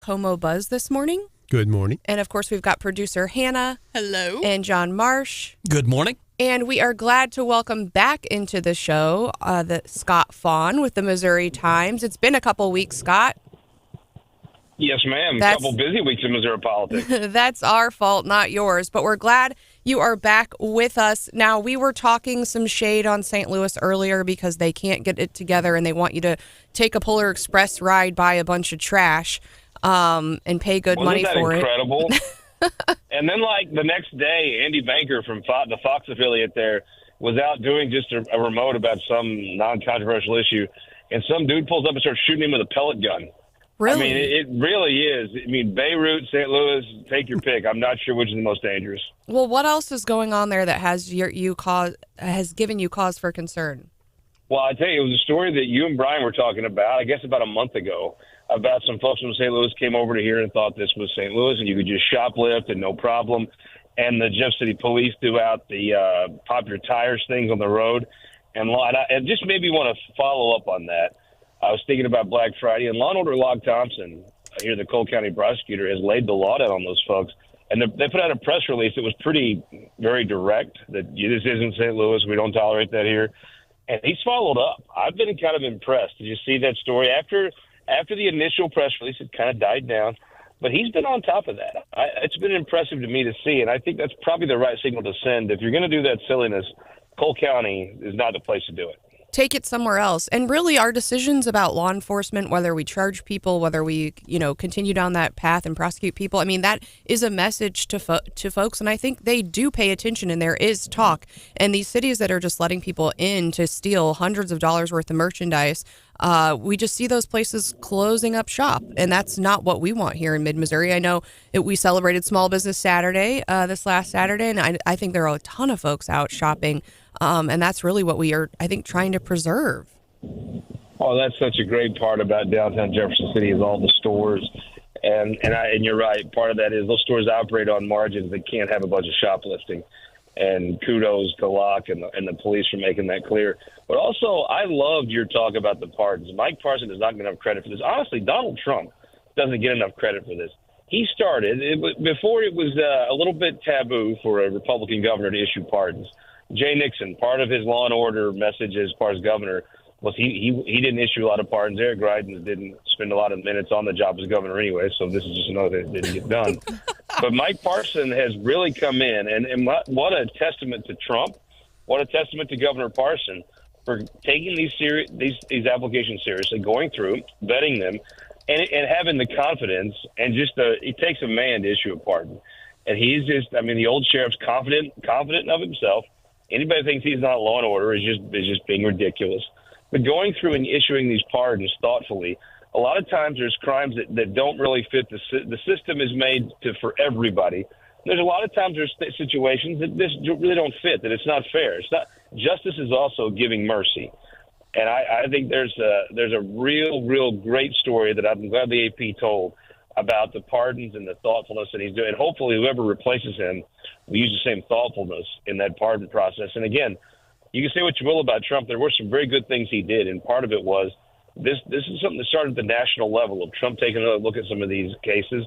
Como Buzz this morning. Good morning. And, of course, we've got producer Hannah. Hello. And John Marsh. Good morning. And we are glad to welcome back into the show the Scott Faughn with the Missouri Times. It's been a couple weeks, Scott. Yes, ma'am. A couple busy weeks in Missouri politics. That's our fault, not yours. But we're glad you are back with us. Now, we were talking some shade on St. Louis earlier because they can't get it together and they want you to take a Polar Express ride by a bunch of trash and pay good money for it. Wasn't that incredible? And then, like, the next day, Andy Banker from the Fox affiliate there was out doing just a remote about some non-controversial issue, and some dude pulls up and starts shooting him with a pellet gun. Really? I mean, it really is. I mean, Beirut, St. Louis, take your pick. I'm not sure which is the most dangerous. Well, what else is going on there that has given you cause for concern? Well, I tell you, it was a story that you and Brian were talking about, I guess about a month ago, about some folks from St. Louis came over to here and thought this was St. Louis and you could just shoplift and no problem. And the Jeff City police threw out the popular tires things on the road. And just maybe want to follow up on that. I was thinking about Black Friday, and Law & Order Log Thompson, here the Cole County prosecutor, has laid the law down on those folks. And they put out a press release that was very direct, that this isn't St. Louis, we don't tolerate that here. And he's followed up. I've been kind of impressed. Did you see that story? After the initial press release, it kind of died down. But he's been on top of that. It's been impressive to me to see, and I think that's probably the right signal to send. If you're going to do that silliness, Cole County is not the place to do it. Take it somewhere else. And really, our decisions about law enforcement, whether we charge people, whether we, continue down that path and prosecute people, I mean, that is a message to folks. And I think they do pay attention, and there is talk. And these cities that are just letting people in to steal hundreds of dollars worth of merchandise, we just see those places closing up shop. And that's not what we want here in mid-Missouri. I know we celebrated Small Business Saturday this last Saturday, and I think there are a ton of folks out shopping. And that's really what we are, I think, trying to preserve. Oh, that's such a great part about downtown Jefferson City is all the stores. And you're right. Part of that is those stores operate on margins that can't have a bunch of shoplifting. And kudos to Locke and the police for making that clear. But also, I loved your talk about the pardons. Mike Parson does not get enough credit for this. Honestly, Donald Trump doesn't get enough credit for this. He started, before it was a little bit taboo for a Republican governor to issue pardons. Jay Nixon, part of his law and order message as far as governor was he didn't issue a lot of pardons. Eric Greitens didn't spend a lot of minutes on the job as governor anyway, so this is just another that didn't get done. But Mike Parson has really come in, and what a testament to Trump, what a testament to Governor Parson for taking these applications seriously, going through, vetting them, and having the confidence, and it takes a man to issue a pardon. And he's just, the old sheriff's confident of himself. Anybody who thinks he's not law and order is just being ridiculous. But going through and issuing these pardons thoughtfully, a lot of times there's crimes that don't really fit the system is made for everybody. There's a lot of times there's situations that this really don't fit, that it's not fair. It's not justice is also giving mercy. And I think there's a real great story that I'm glad the AP told about the pardons and the thoughtfulness that he's doing. And hopefully whoever replaces him will use the same thoughtfulness in that pardon process. And again, you can say what you will about Trump. There were some very good things he did, and part of it was this is something that started at the national level of Trump taking another look at some of these cases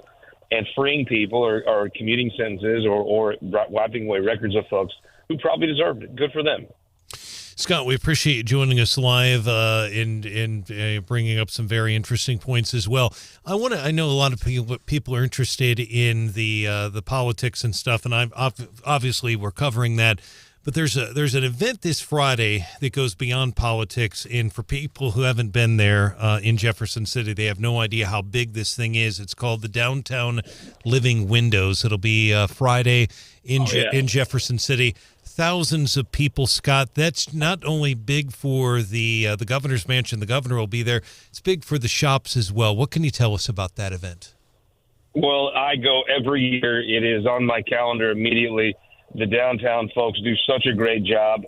and freeing people or commuting sentences or wiping away records of folks who probably deserved it. Good for them. Scott, we appreciate you joining us live and bringing up some very interesting points as well. I know a lot of people are interested in the politics and stuff, and obviously we're covering that. But there's an event this Friday that goes beyond politics, and for people who haven't been there in Jefferson City, they have no idea how big this thing is. It's called the Downtown Living Windows. It'll be Friday in Jefferson City. Thousands of people, Scott. That's not only big for the governor's mansion. The governor will be there. It's big for the shops as well. What can you tell us about that event? Well, I go every year. It is on my calendar immediately. The downtown folks do such a great job.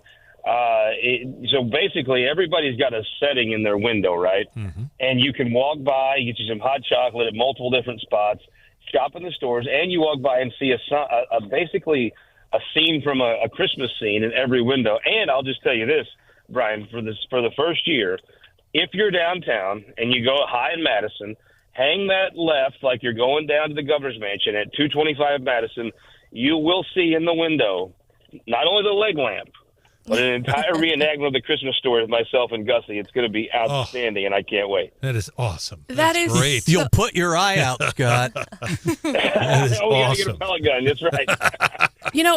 So basically, everybody's got a setting in their window, right? Mm-hmm. And you can walk by, get you some hot chocolate at multiple different spots, shop in the stores, and you walk by and see basically a scene from a Christmas scene in every window. And I'll just tell you this, Brian, for the first year, if you're downtown and you go high in Madison, hang that left like you're going down to the governor's mansion at 225 Madison. You will see in the window not only the leg lamp, but an entire reenactment of the Christmas story with myself and Gussie. It's going to be outstanding, and I can't wait. That is awesome. That is great. You'll put your eye out, Scott. That is We got to awesome. get a pellet gun. That's right.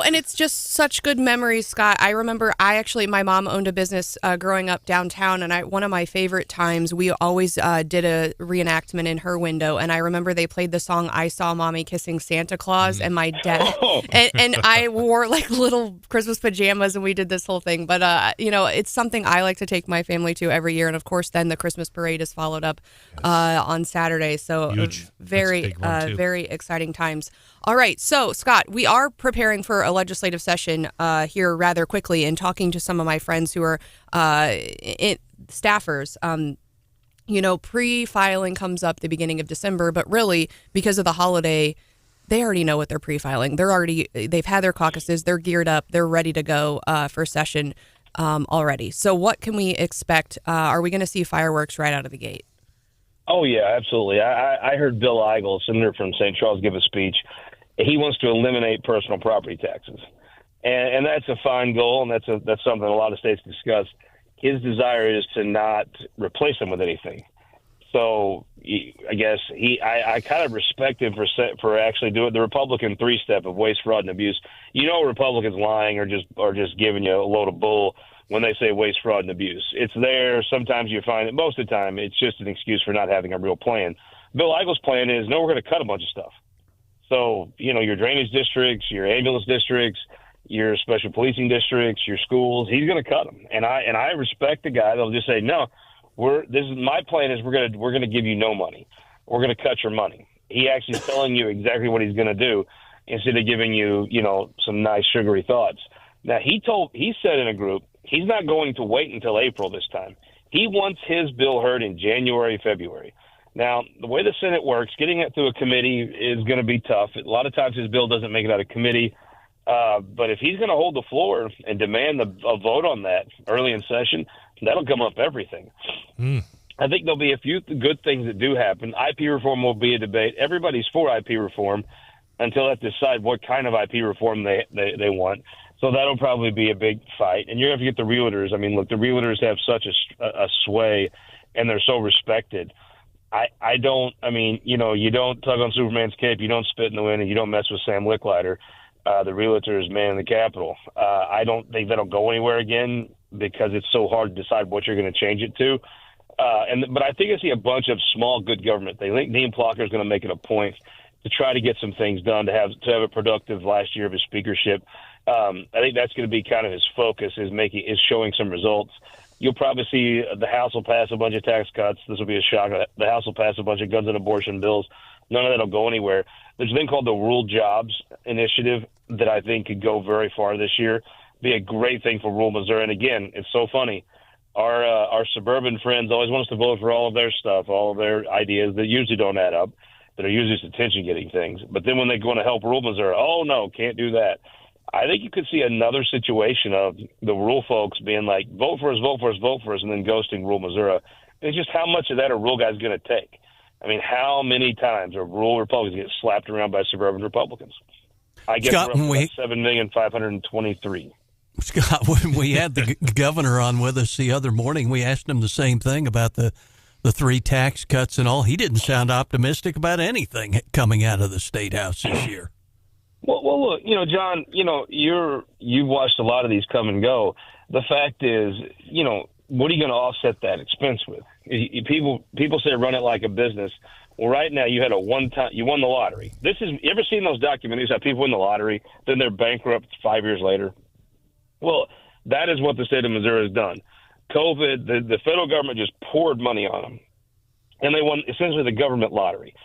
And it's just such good memories, Scott. I remember my mom owned a business growing up downtown, and one of my favorite times, we always did a reenactment in her window, and I remember they played the song "I Saw Mommy Kissing Santa Claus," and my dad, and I wore like little Christmas pajamas, and we did this whole thing. But, it's something I like to take my family to every year, and of course, then the Christmas parade is followed up on Saturday, so Huge. very, That's a big one, too. very exciting times. All right, so Scott, we are preparing for a legislative session here rather quickly, and talking to some of my friends who are staffers. Pre-filing comes up the beginning of December, but really because of the holiday, they already know what they're pre-filing. They've had their caucuses, they're geared up, they're ready to go for session already. So what can we expect? Are we going to see fireworks right out of the gate? Oh, yeah, absolutely. I heard Bill Eigel, senator from St. Charles, give a speech. He wants to eliminate personal property taxes. And that's a fine goal, and that's something a lot of states discuss. His desire is to not replace them with anything. So I guess I kind of respect him for actually doing the Republican three-step of waste, fraud, and abuse. Republicans lying or just giving you a load of bull when they say waste, fraud, and abuse. It's there. Sometimes you find it. Most of the time, it's just an excuse for not having a real plan. Bill Eigel's plan is, no, we're going to cut a bunch of stuff. So, your drainage districts, your ambulance districts, your special policing districts, your schools, he's going to cut them. And I respect the guy that'll just say, no, my plan is we're going to give you no money. We're going to cut your money. He actually is telling you exactly what he's going to do instead of giving you, some nice sugary thoughts. Now, he said in a group, he's not going to wait until April this time. He wants his bill heard in January, February. Now, the way the Senate works, getting it through a committee is going to be tough. A lot of times his bill doesn't make it out of committee. But if he's going to hold the floor and demand a vote on that early in session, that'll come up everything. I think there'll be a few good things that do happen. IP reform will be a debate. Everybody's for IP reform until they have to decide what kind of IP reform they want. So that'll probably be a big fight. And you're going to have to get the realtors. I mean, look, the realtors have such a sway, and they're so respected. You don't tug on Superman's cape, you don't spit in the wind, and you don't mess with Sam Licklider, the realtor's man in the Capitol. I don't think that'll go anywhere again because it's so hard to decide what you're going to change it to. But I think I see a bunch of small good government things. I think Dean Plocker is going to make it a point to try to get some things done, to have a productive last year of his speakership. I think that's going to be kind of his focus, is showing some results. You'll probably see the House will pass a bunch of tax cuts. This will be a shock. The House will pass a bunch of guns and abortion bills. None of that will go anywhere. There's a thing called the Rural Jobs Initiative that I think could go very far this year. Be a great thing for rural Missouri. And again, it's so funny. Our suburban friends always want us to vote for all of their stuff, all of their ideas that usually don't add up, that are usually just attention-getting things. But then when they go to help rural Missouri, oh, no, can't do that. I think you could see another situation of the rural folks being like, vote for us, vote for us, vote for us, and then ghosting rural Missouri. And it's just how much of that are rural guys going to take? I mean, how many times are rural Republicans get slapped around by suburban Republicans? I guess Scott, we're up to 7,523,000. Scott, when we had the governor on with us the other morning, we asked him the same thing about the three tax cuts and all. He didn't sound optimistic about anything coming out of the State House this year. Well, look, John, you've watched a lot of these come and go. The fact is, what are you going to offset that expense with? People say run it like a business. Well, right now you had you won the lottery. You ever seen those documentaries how people win the lottery, then they're bankrupt 5 years later? Well, that is what the state of Missouri has done. COVID, the federal government just poured money on them, and they won essentially the government lottery.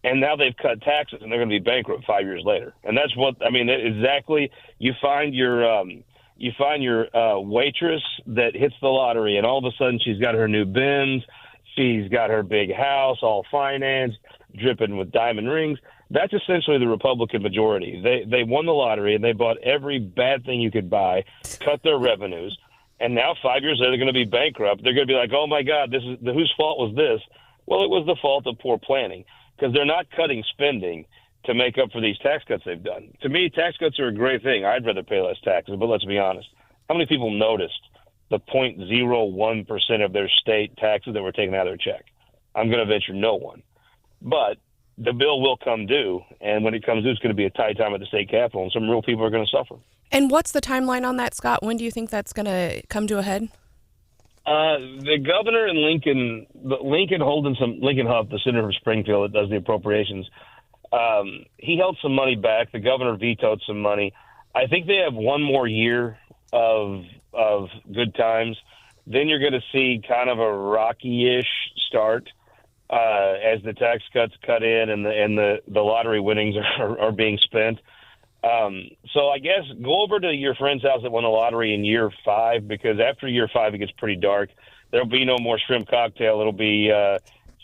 And now they've cut taxes, and they're going to be bankrupt 5 years later. And that's exactly. You find your waitress that hits the lottery, and all of a sudden she's got her new Benz, she's got her big house, all financed, dripping with diamond rings. That's essentially the Republican majority. They won the lottery, and they bought every bad thing you could buy, cut their revenues, and now 5 years later they're going to be bankrupt. They're going to be like, oh my God, whose fault was this? Well, it was the fault of poor planning because they're not cutting spending to make up for these tax cuts they've done. To me, tax cuts are a great thing. I'd rather pay less taxes, but let's be honest. How many people noticed the 0.01% of their state taxes that were taken out of their check? I'm going to venture no one. But the bill will come due, and when it comes due, it's going to be a tight time at the state capitol, and some real people are going to suffer. And what's the timeline on that, Scott? When do you think that's going to come to a head? The governor in Lincoln Huff, the senator from Springfield that does the appropriations, he held some money back. The governor vetoed some money. I think they have one more year of good times. Then you're going to see kind of a rocky-ish start as the tax cuts cut in and the lottery winnings are being spent. So I guess go over to your friend's house that won the lottery in year 5, because after year 5 it gets pretty dark. There'll be no more shrimp cocktail. It'll be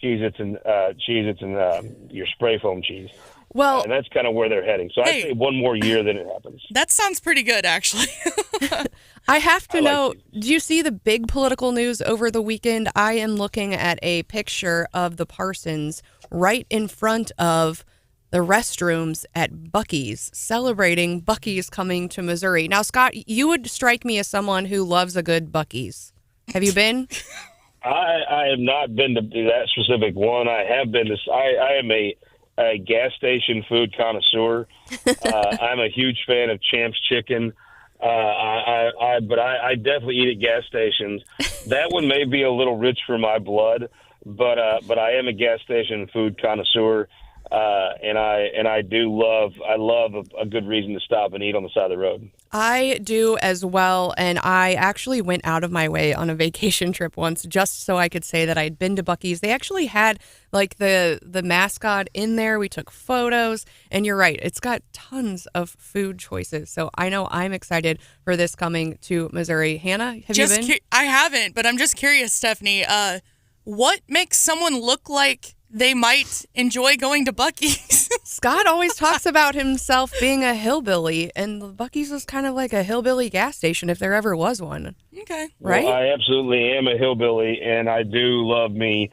Cheez-Its and your spray foam cheese. Well, and that's kind of where they're heading. So I'd say one more year, then it happens. That sounds pretty good, actually. I have to know, do you see the big political news over the weekend? I am looking at a picture of the Parsons right in front of the restrooms at Buc-ee's, celebrating Buc-ee's coming to Missouri. Now, Scott, you would strike me as someone who loves a good Buc-ee's. Have you been? I have not been to that specific one. I have been to. I am a gas station food connoisseur. I'm a huge fan of Champ's Chicken. But I definitely eat at gas stations. That one may be a little rich for my blood, but I am a gas station food connoisseur. And I love a good reason to stop and eat on the side of the road. I do as well, and I actually went out of my way on a vacation trip once just so I could say that I'd been to Buc-ee's. They actually had like the mascot in there. We took photos, and you're right, it's got tons of food choices. So I know I'm excited for this coming to Missouri. Hannah, have you been? I haven't, but I'm just curious, Stephanie. What makes someone look like they might enjoy going to Buc-ee's? Scott always talks about himself being a hillbilly, and the Buc-ee's was kind of like a hillbilly gas station if there ever was one. Okay. Right? Well, I absolutely am a hillbilly, and I do love me.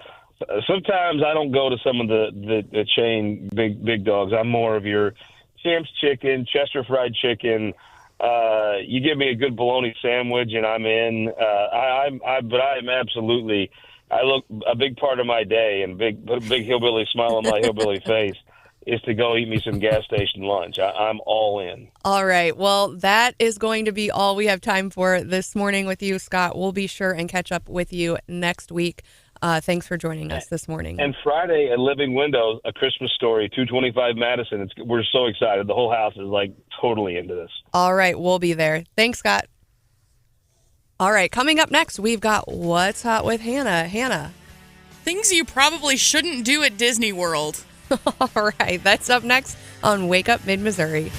Sometimes I don't go to some of the chain big dogs. I'm more of your Champ's Chicken, Chester Fried Chicken. You give me a good bologna sandwich, and I'm in. But I am absolutely. I look a big part of my day and put a big hillbilly smile on my hillbilly face is to go eat me some gas station lunch. I'm all in. All right. Well, that is going to be all we have time for this morning with you, Scott. We'll be sure and catch up with you next week. Thanks for joining us this morning. And Friday at Living Windows, A Christmas Story, 225 Madison. We're so excited. The whole house is like totally into this. All right. We'll be there. Thanks, Scott. All right, coming up next, we've got What's Hot with Hannah. Hannah. Things you probably shouldn't do at Disney World. All right, that's up next on Wake Up Mid-Missouri.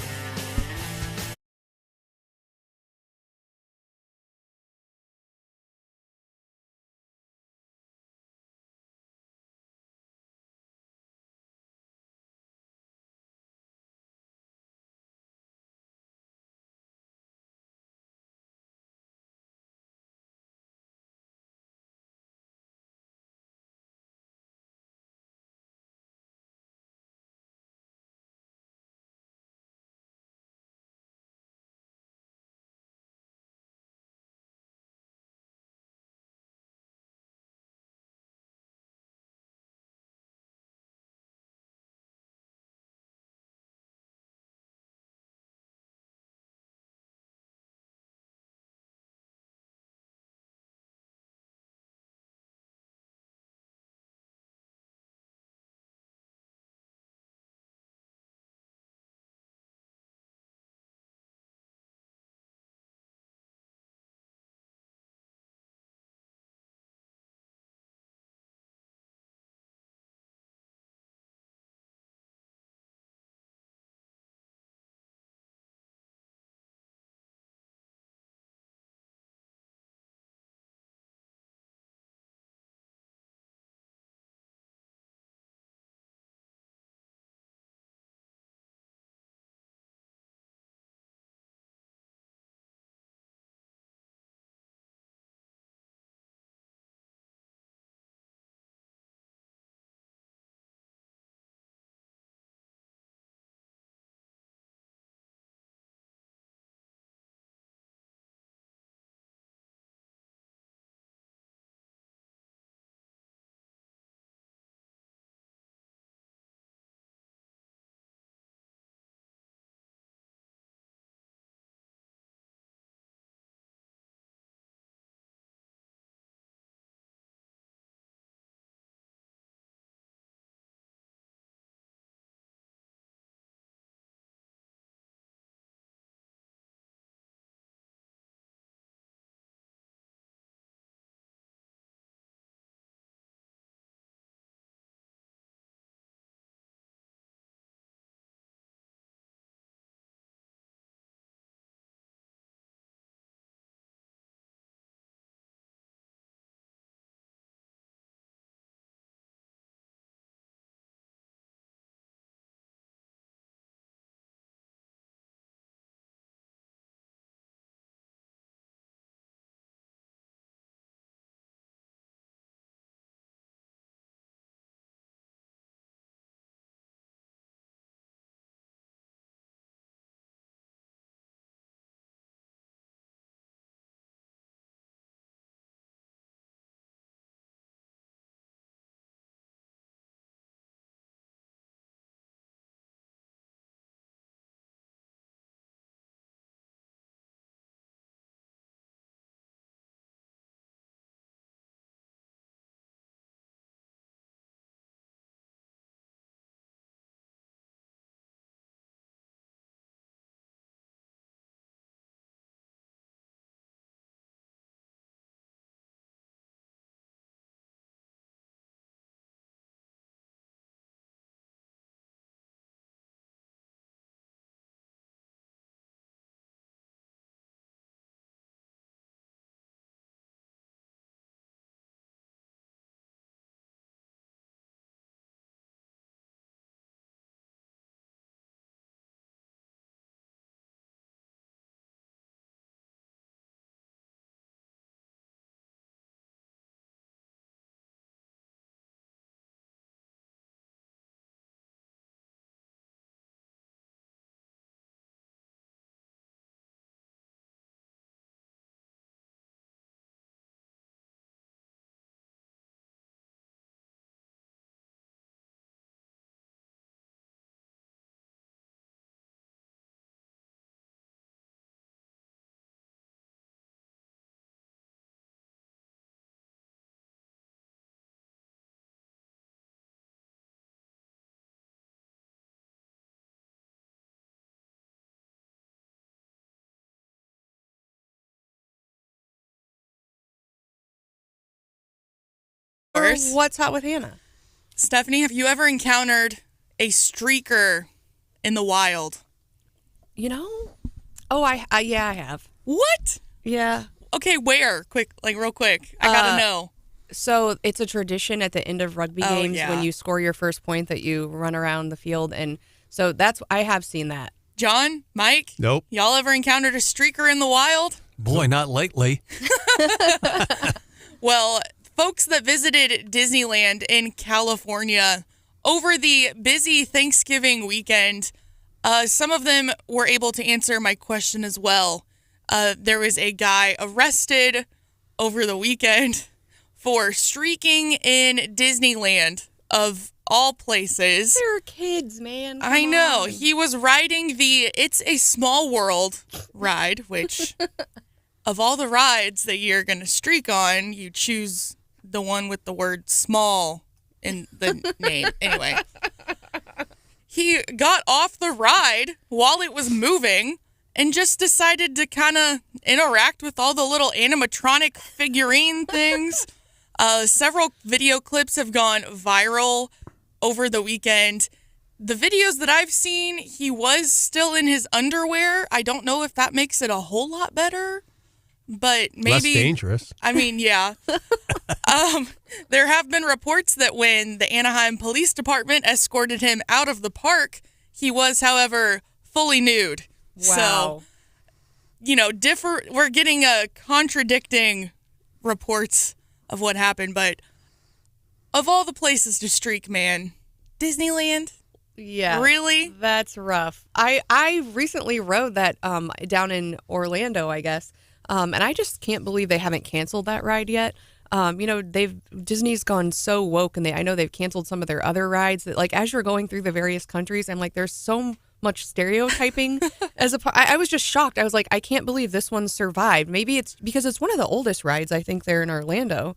What's Hot with Hannah? Stephanie, have you ever encountered a streaker in the wild? You know? Oh, yeah, I have. What? Yeah. Okay, where? Real quick. I gotta know. So it's a tradition at the end of rugby games when you score your first point that you run around the field. And so I have seen that. John, Mike? Nope. Y'all ever encountered a streaker in the wild? Boy, not lately. Well, folks that visited Disneyland in California over the busy Thanksgiving weekend, some of them were able to answer my question as well. There was a guy arrested over the weekend for streaking in Disneyland, of all places. They're kids, man. Come I know. on. He was riding the It's a Small World ride, which of all the rides that you're going to streak on, you choose the one with the word small in the name. Anyway, he got off the ride while it was moving and just decided to kind of interact with all the little animatronic figurine things. Several video clips have gone viral over the weekend. The videos that I've seen, he was still in his underwear. I don't know if that makes it a whole lot better, but maybe Less dangerous. I mean, yeah. There have been reports that when the Anaheim Police Department escorted him out of the park, he was, however, fully nude. Wow. So, we're getting contradicting reports of what happened, but of all the places to streak, man, Disneyland? Yeah. Really? That's rough. I recently rode that down in Orlando, I guess. And I just can't believe they haven't canceled that ride yet. Disney's gone so woke, and I know they've canceled some of their other rides that, like, as you're going through the various countries, I'm like, there's so much stereotyping I was just shocked. I was like, I can't believe this one survived. Maybe it's because it's one of the oldest rides, I think, there in Orlando.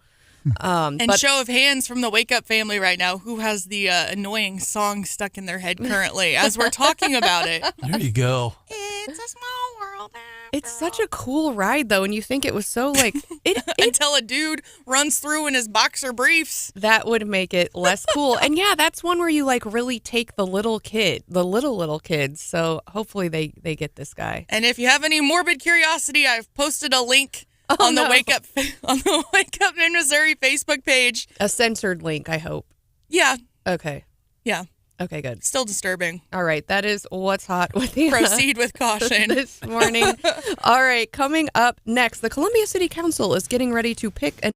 But show of hands from the Wake Up family right now, who has the annoying song stuck in their head currently as we're talking about it. There you go. It's a small world. It's such a cool ride, though, and you think it was so, like... Until a dude runs through in his boxer briefs. That would make it less cool. And yeah, that's one where you, like, really take the little kids. So hopefully they get this guy. And if you have any morbid curiosity, I've posted a link on the Wake Up in Missouri Facebook page. A censored link, I hope. Yeah. Okay. Yeah. Okay, good. Still disturbing. All right, that is What's Hot with Hannah. Proceed with caution. This morning. All right, coming up next, the Columbia City Council is getting ready to pick a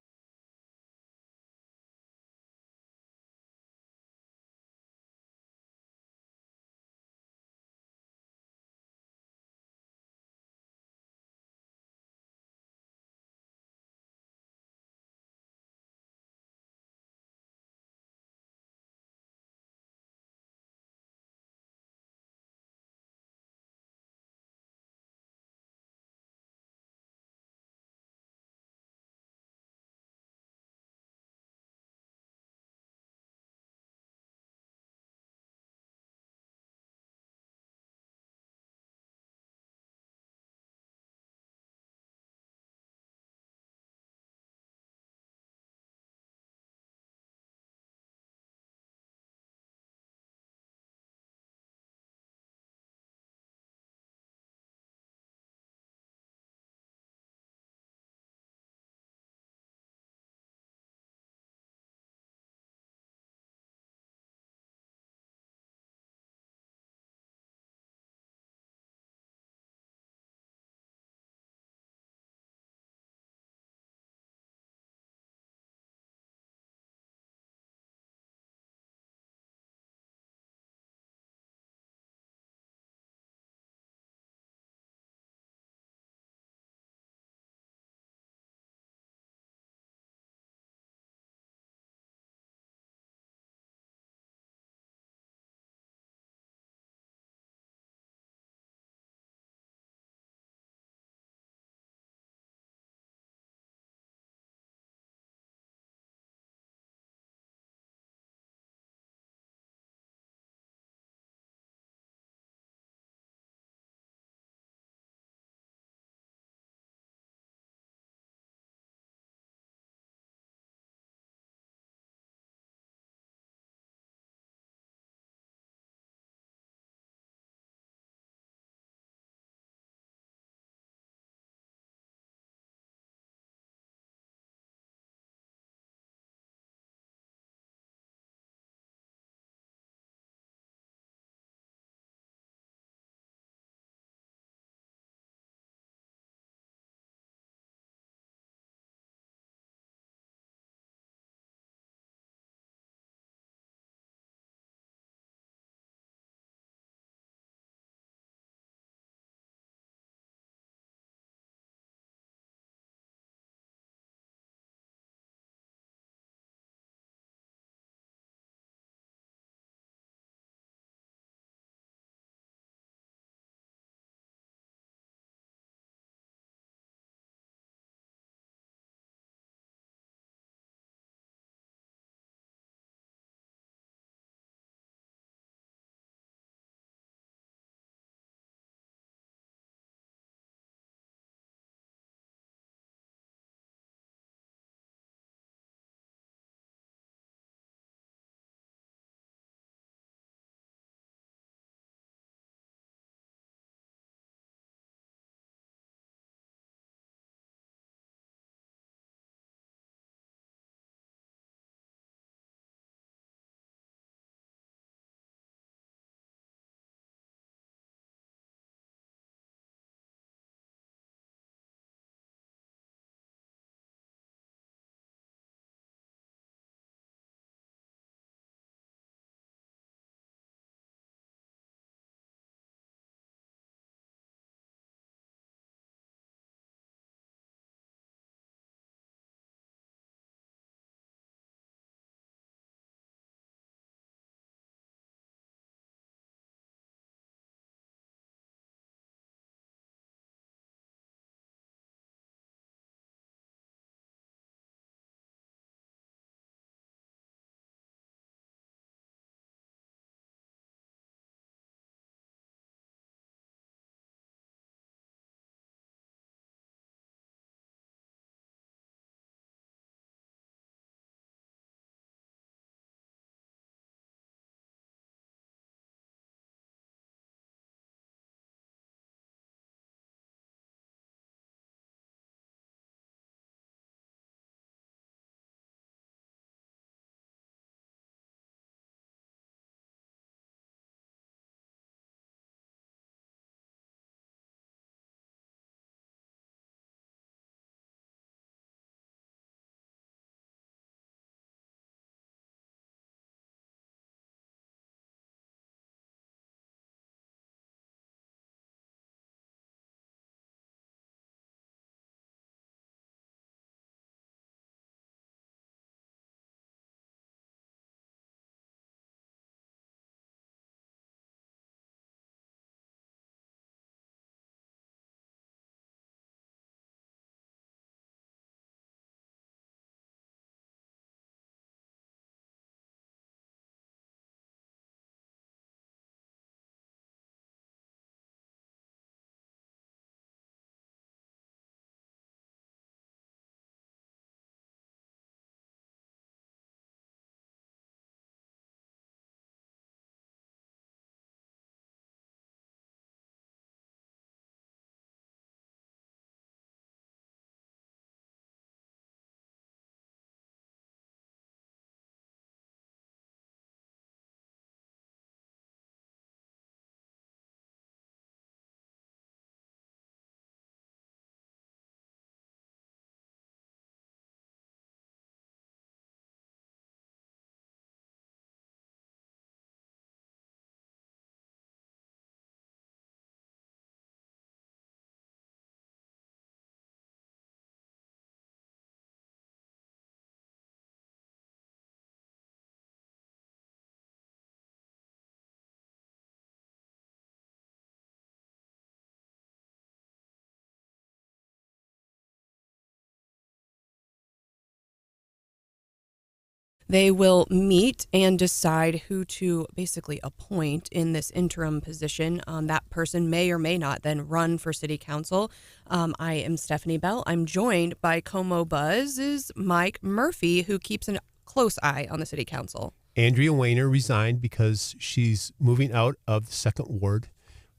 They will meet and decide who to basically appoint in this interim position. That person may or may not then run for city council. I am Stephanie Bell. I'm joined by Como Buzz's Mike Murphy, who keeps a close eye on the city council. Andrea Weiner resigned because she's moving out of the second ward.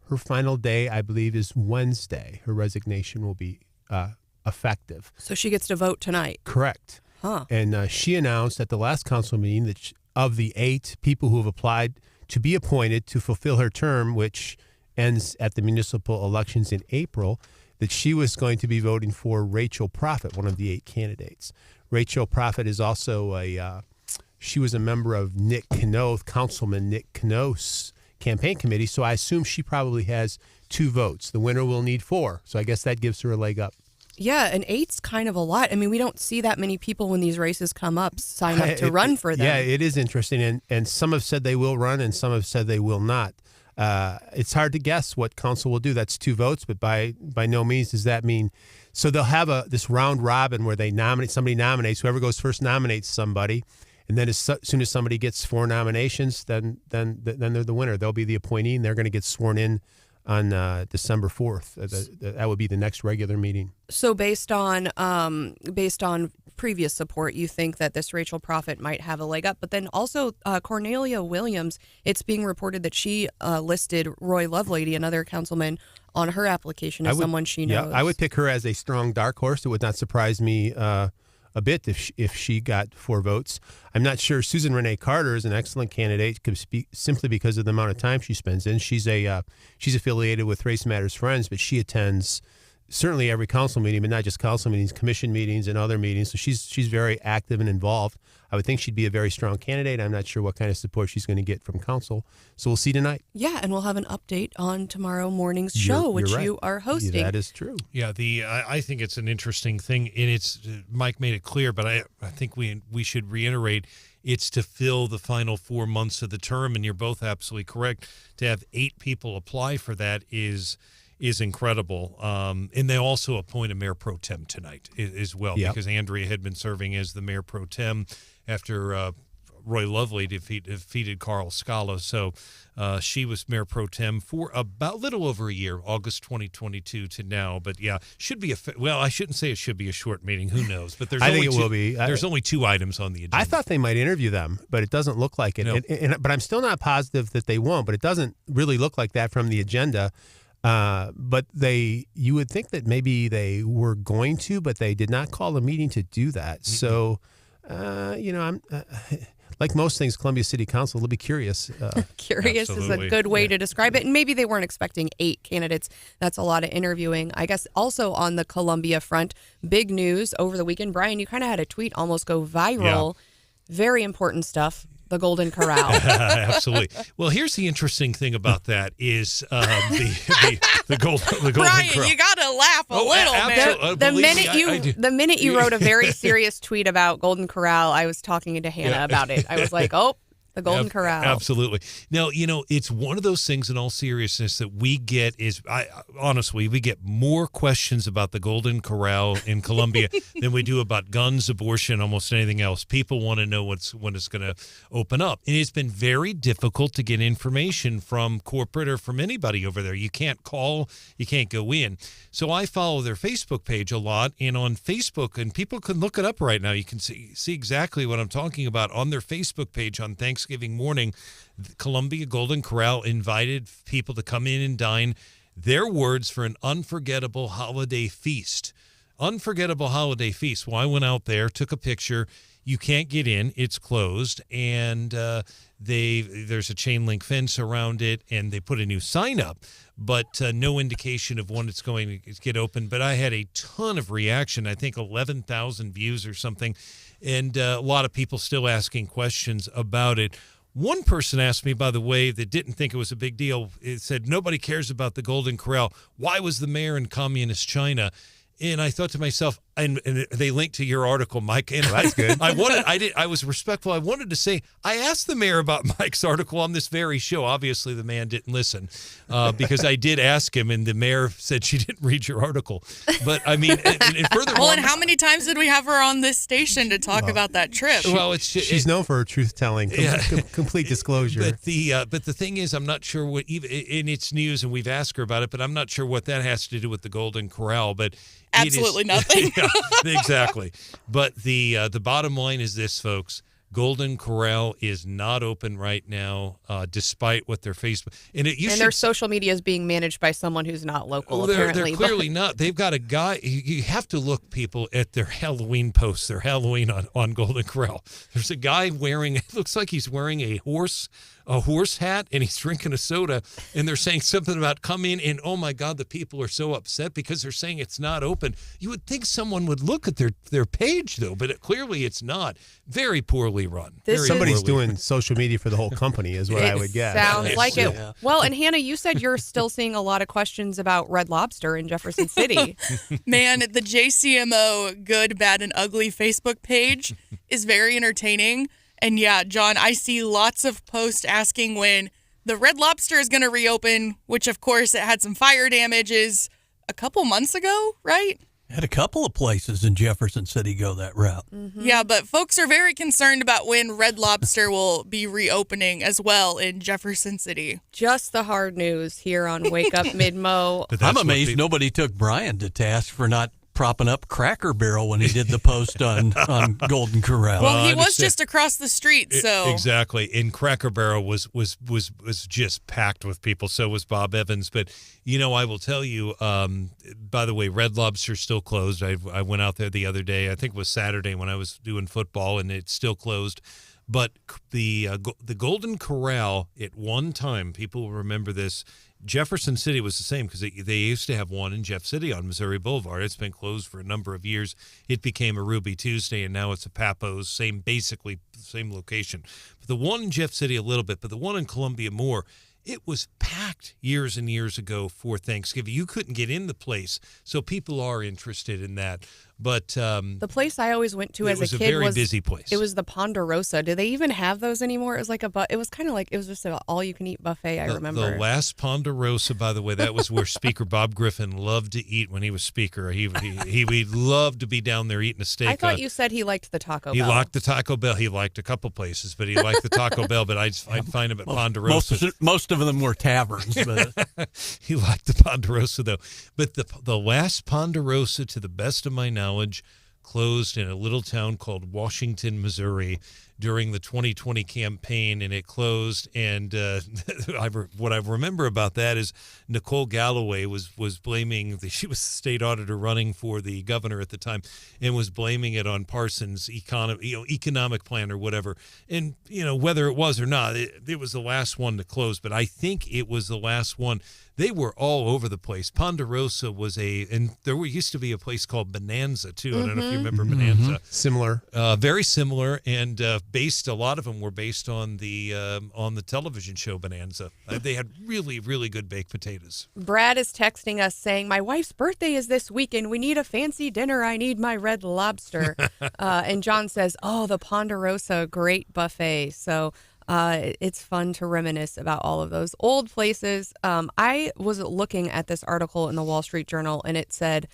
Her final day, I believe, is Wednesday. Her resignation will be effective. So she gets to vote tonight. Correct. Huh. And she announced at the last council meeting that of the 8 people who have applied to be appointed to fulfill her term, which ends at the municipal elections in April, that she was going to be voting for Rachel Proffitt, one of the 8 candidates. Rachel Proffitt is also she was a member of Nick Canoe, Councilman Nick Canoe's campaign committee, so I assume she probably has 2 votes. The winner will need 4, so I guess that gives her a leg up. Yeah, and 8's kind of a lot. I mean, we don't see that many people when these races come up sign up to run for them. Yeah, it is interesting, and some have said they will run, and some have said they will not. It's hard to guess what council will do. That's 2 votes, but by no means does that mean. So they'll have this round robin where they nominate, somebody nominates, whoever goes first nominates somebody, and then as soon as somebody gets 4 nominations, then they're the winner. They'll be the appointee, and they're going to get sworn in on December 4th. That would be the next regular meeting. So based on previous support, you think that this Rachel Proffitt might have a leg up, but then also Cornelia Williams, it's being reported that she listed Roy Lovelady, another councilman, on her application as someone she knows. Yeah, I would pick her as a strong dark horse. It would not surprise me a bit if she got 4 votes. I'm not sure. Susan Renee Carter is an excellent candidate simply because of the amount of time she spends in. She's affiliated with Race Matters Friends, but she attends certainly every council meeting, but not just council meetings, commission meetings and other meetings. So she's very active and involved. I would think she'd be a very strong candidate. I'm not sure what kind of support she's going to get from council. So we'll see tonight. Yeah, and we'll have an update on tomorrow morning's show, which right. you are hosting. Yeah, that is true. Yeah, I think it's an interesting thing, and it's Mike made it clear, but I think we should reiterate it's to fill the final 4 months of the term, and you're both absolutely correct. To have 8 people apply for that is incredible. And they also appoint a mayor pro tem tonight as well, because Andrea had been serving as the mayor pro tem after Roy Lovely defeated Carl Scala. So she was mayor pro tem for about little over a year, August 2022 to now. But yeah, should be I shouldn't say it should be a short meeting. Who knows? But I think it will be. There's only 2 items on the agenda. I thought they might interview them, but it doesn't look like it. Nope. But I'm still not positive that they won't. But it doesn't really look like that from the agenda. But you would think that maybe they were going to, but they did not call a meeting to do that. Mm-hmm. So, I'm like most things, Columbia City Council, they'll be curious. Curious Absolutely. is a good way to describe it. And maybe they weren't expecting 8 candidates. That's a lot of interviewing. I guess also on the Columbia front, big news over the weekend. Brian, you kind of had a tweet almost go viral. Yeah. Very important stuff. The Golden Corral. Absolutely. Well, here's the interesting thing about that is the Golden Brian, Corral. you got to laugh a little bit. The minute you wrote a very serious tweet about Golden Corral, I was talking to Hannah about it. I was like, oh, the Golden Corral. Absolutely. Now, it's one of those things in all seriousness that we get honestly, we get more questions about the Golden Corral in Columbia than we do about guns, abortion, almost anything else. People want to know when it's going to open up. And it's been very difficult to get information from corporate or from anybody over there. You can't call, you can't go in. So I follow their Facebook page a lot, and on Facebook, and people can look it up right now. You can see exactly what I'm talking about on their Facebook page on Thanksgiving morning. The Columbia Golden Corral invited people to come in and dine. Their words for an unforgettable holiday feast. Unforgettable holiday feast. Well, I went out there, took a picture. You can't get in. It's closed. And there's a chain link fence around it, and they put a new sign up, but no indication of when it's going to get open. But I had a ton of reaction. I think 11,000 views or something, and a lot of people still asking questions about it. One person asked me, by the way, that didn't think it was a big deal. It said, nobody cares about the Golden Corral. Why was the mayor in communist China? And I thought to myself, And they linked to your article, Mike. And that's good. I was respectful. I wanted to say, I asked the mayor about Mike's article on this very show. Obviously, the man didn't listen because I did ask him, and the mayor said she didn't read your article. But I mean, and furthermore, well, and how many times did we have her on this station to talk about that trip? Well, she's known for her truth telling, complete disclosure. But the thing is, I'm not sure what even in its news, and we've asked her about it, but I'm not sure what that has to do with the Golden Corral. But absolutely nothing. Yeah, exactly. But the bottom line is this, folks. Golden Corral is not open right now, despite what their Facebook and their social media is being managed by someone who's not local. Apparently, they're clearly not. They've got a guy. You have to look, people, at their Halloween posts. Their Halloween on Golden Corral. There's a guy wearing. It looks like he's wearing a horse hat, and he's drinking a soda, and they're saying something about come in, and oh my God, the people are so upset because they're saying it's not open. You would think someone would look at their page, though, but clearly it's not. Very poorly run. Somebody's doing social media for the whole company is what I would guess. Sounds like it. Yeah. Well, and Hannah, you said you're still seeing a lot of questions about Red Lobster in Jefferson City. Man, the JCMO Good, Bad, and Ugly Facebook page is very entertaining. And yeah, John, I see lots of posts asking when the Red Lobster is going to reopen, which of course it had some fire damages a couple months ago, right? Had a couple of places in Jefferson City go that route. Mm-hmm. Yeah, but folks are very concerned about when Red Lobster will be reopening as well in Jefferson City. Just the hard news here on Wake Up Mid-Mo. I'm amazed nobody took Brian to task for not propping up Cracker Barrel when he did the post on Golden Corral. Well, he was just across the street, so exactly. And Cracker Barrel was just packed with people. So was Bob Evans. But I will tell you. By the way, Red Lobster's still closed. I went out there the other day. I think it was Saturday when I was doing football, and it's still closed. But the Golden Corral at one time, people will remember this. Jefferson City was the same because they used to have one in Jeff City on Missouri Boulevard. It's been closed for a number of years. It became a Ruby Tuesday, and now it's a Papo's, basically same location. But the one in Jeff City a little bit, but the one in Columbia more, it was packed years and years ago for Thanksgiving. You couldn't get in the place, so people are interested in that. But the place I always went to as a kid was a very busy place. It was the Ponderosa. Do they even have those anymore? It was like it was kind of like it was just an all-you-can-eat buffet. I remember the last Ponderosa. By the way, that was where Speaker Bob Griffin loved to eat when he was Speaker. He loved to be down there eating a steak. I thought you said he liked the Taco Bell. He liked the Taco Bell. He liked a couple places, but he liked the Taco Bell. But I'd find him at Ponderosa. Most of them were taverns. But he liked the Ponderosa though. But the last Ponderosa, to the best of my knowledge, closed in a little town called Washington, Missouri during the 2020 campaign, and it closed. And what I remember about that is Nicole Galloway was blaming she was the state auditor running for the governor at the time, and was blaming it on Parsons' economic plan or whatever. And whether it was or not, it was the last one to close. But I think it was the last one. They were all over the place. Ponderosa was and there used to be a place called Bonanza too. I don't know if you remember Bonanza. Similar, very similar, and a lot of them were based on the television show Bonanza. They had really, really good baked potatoes. Brad is texting us saying, "My wife's birthday is this weekend. We need a fancy dinner. I need my Red Lobster." And John says, "Oh, the Ponderosa, great buffet." So. It's fun to reminisce about all of those old places. I was looking at this article in the Wall Street Journal, and it said,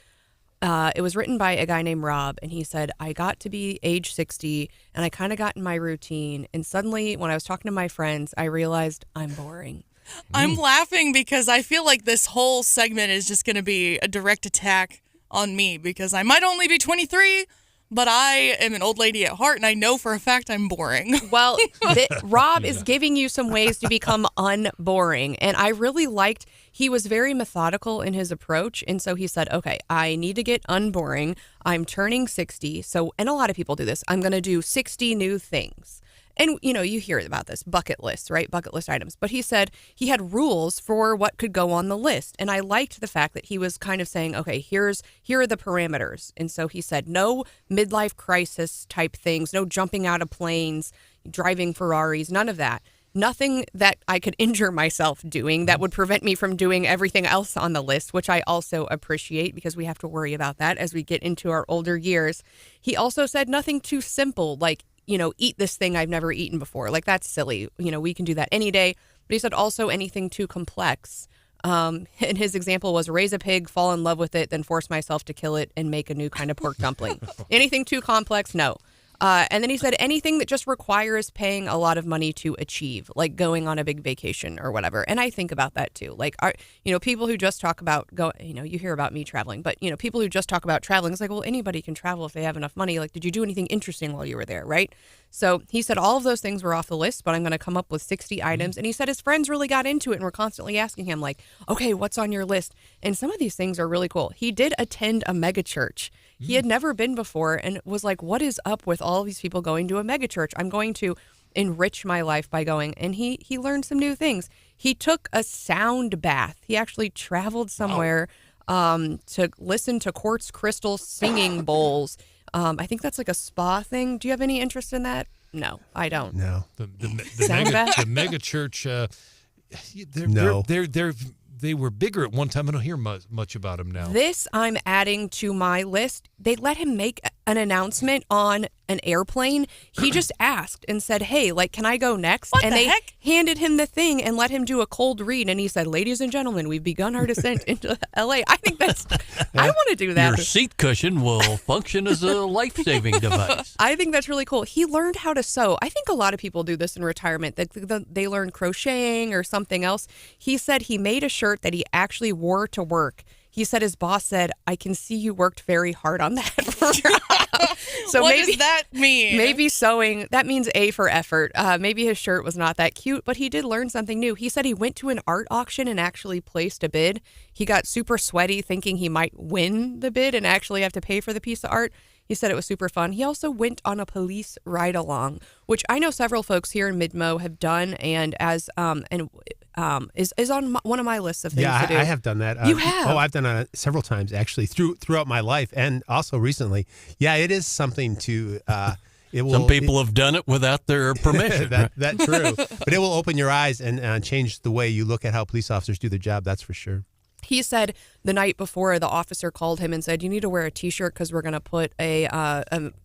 it was written by a guy named Rob, and he said, I got to be age 60, and I kind of got in my routine, and suddenly when I was talking to my friends, I realized I'm boring. I'm laughing because I feel like this whole segment is just going to be a direct attack on me because I might only be 23, but I am an old lady at heart, and I know for a fact I'm boring. Well, Rob is giving you some ways to become unboring, and I really liked, he was very methodical in his approach, and so he said, okay, I need to get unboring. I'm turning 60, and a lot of people do this. I'm going to do 60 new things. And, you hear about this, bucket lists, right? Bucket list items. But he said he had rules for what could go on the list. And I liked the fact that he was kind of saying, okay, here are the parameters. And so he said no midlife crisis type things, no jumping out of planes, driving Ferraris, none of that. nothing that I could injure myself doing that would prevent me from doing everything else on the list, which I also appreciate because we have to worry about that as we get into our older years. He also said nothing too simple, like, eat this thing I've never eaten before. Like, that's silly. We can do that any day. But he said also anything too complex. And his example was raise a pig, fall in love with it, then force myself to kill it and make a new kind of pork dumpling. Anything too complex? No. And then he said anything that just requires paying a lot of money to achieve, like going on a big vacation or whatever. And I think about that too. Like, people who just talk about you hear about me traveling, but people who just talk about traveling, it's like, well, anybody can travel if they have enough money. Like, did you do anything interesting while you were there? Right. So he said all of those things were off the list, but I'm going to come up with 60 items. And he said his friends really got into it and were constantly asking him, like, okay, what's on your list? And some of these things are really cool. He did attend a mega church. He had never been before and was like, what is up with all these people going to a mega church? I'm going to enrich my life by going. And he learned some new things. He took a sound bath. He actually traveled somewhere to listen to quartz crystal singing bowls. I think that's like a spa thing. Do you have any interest in that? No, I don't. No. The mega church, they were bigger at one time. I don't hear much about them now. This I'm adding to my list. They let him make an announcement on an airplane. He just asked and said, hey, like, can I go next? What and the they heck? handed him the thing and let him do a cold read. And he said, ladies and gentlemen, we've begun our descent into LA. I think I want to do that. Your seat cushion will function as a life-saving device. I think that's really cool. He learned how to sew. I think a lot of people do this in retirement. They learn crocheting or something else. He said he made a shirt that he actually wore to work. He said his boss said, I can see you worked very hard on that. So what maybe, does that mean? Maybe sewing, that means A for effort. Maybe his shirt was not that cute, but he did learn something new. He said he went to an art auction and actually placed a bid. He got super sweaty thinking he might win the bid and actually have to pay for the piece of art. He said it was super fun. He also went on a police ride-along, which I know several folks here in Midmo have done, and is on one of my lists of things to do. Yeah, I have done that. You have? Oh, I've done it several times, actually, throughout my life, and also recently. Yeah, it is something to... Some people have done it without their permission. That's true. But it will open your eyes and change the way you look at how police officers do their job, that's for sure. He said the night before, the officer called him and said, you need to wear a T-shirt because we're going to put a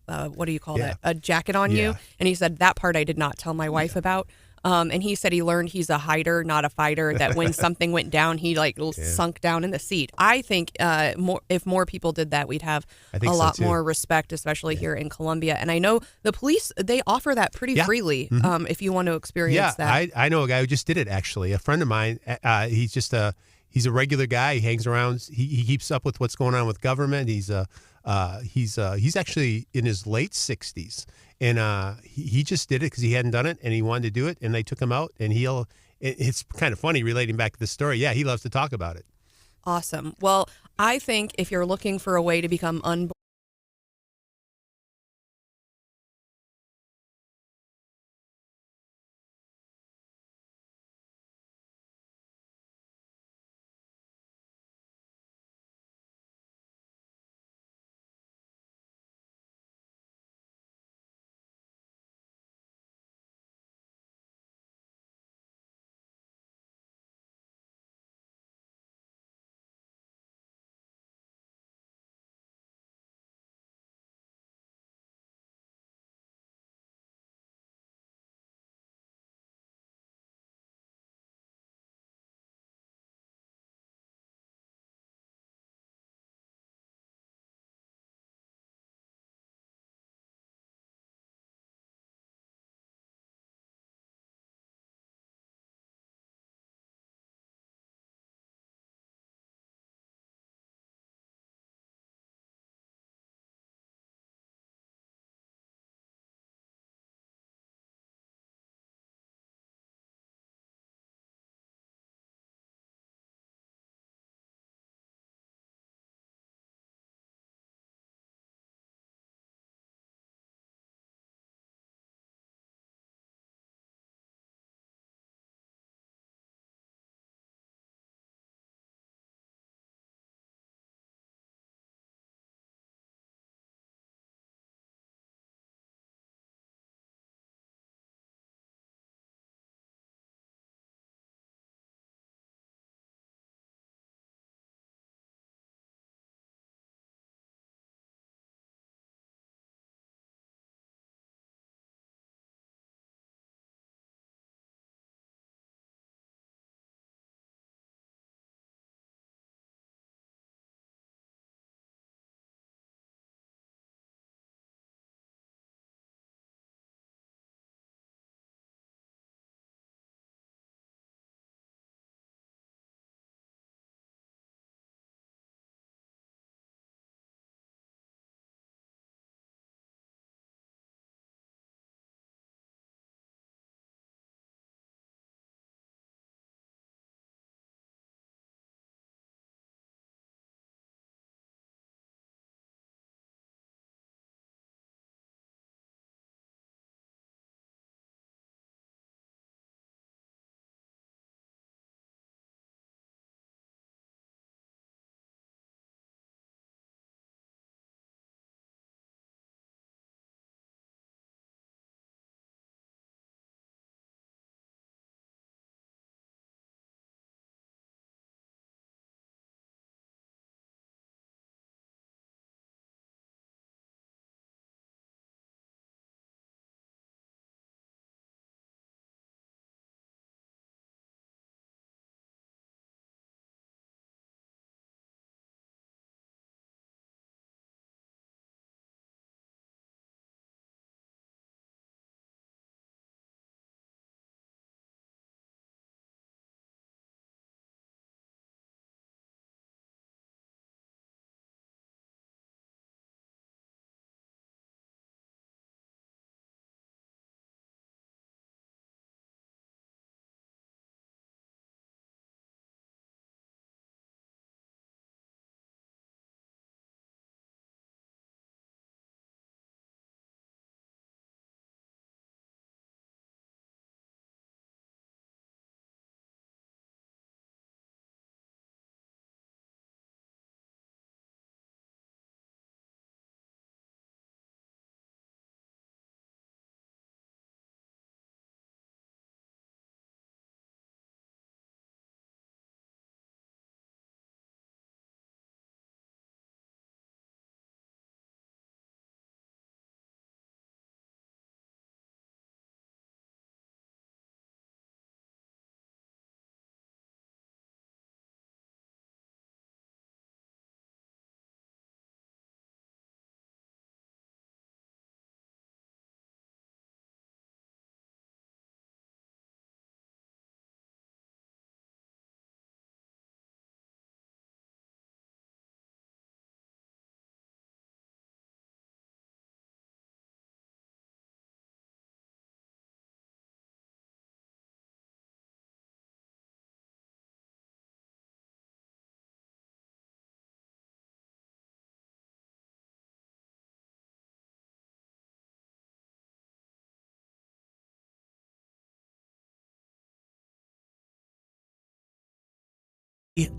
what do you call that? A jacket on you. And he said, that part I did not tell my wife about. And he said he learned he's a hider, not a fighter, that when something went down, he sunk down in the seat. I think if more people did that, we'd have a lot more respect, especially here in Columbia. And I know the police, they offer that pretty freely if you want to experience that. I know a guy who just did it, actually. A friend of mine, he's a regular guy. He hangs around. He keeps up with what's going on with government. He's actually in his late 60s. And he just did it because he hadn't done it, and he wanted to do it, and they took him out. And it's kind of funny relating back to the story. Yeah, he loves to talk about it. Awesome. Well, I think if you're looking for a way to become unbored,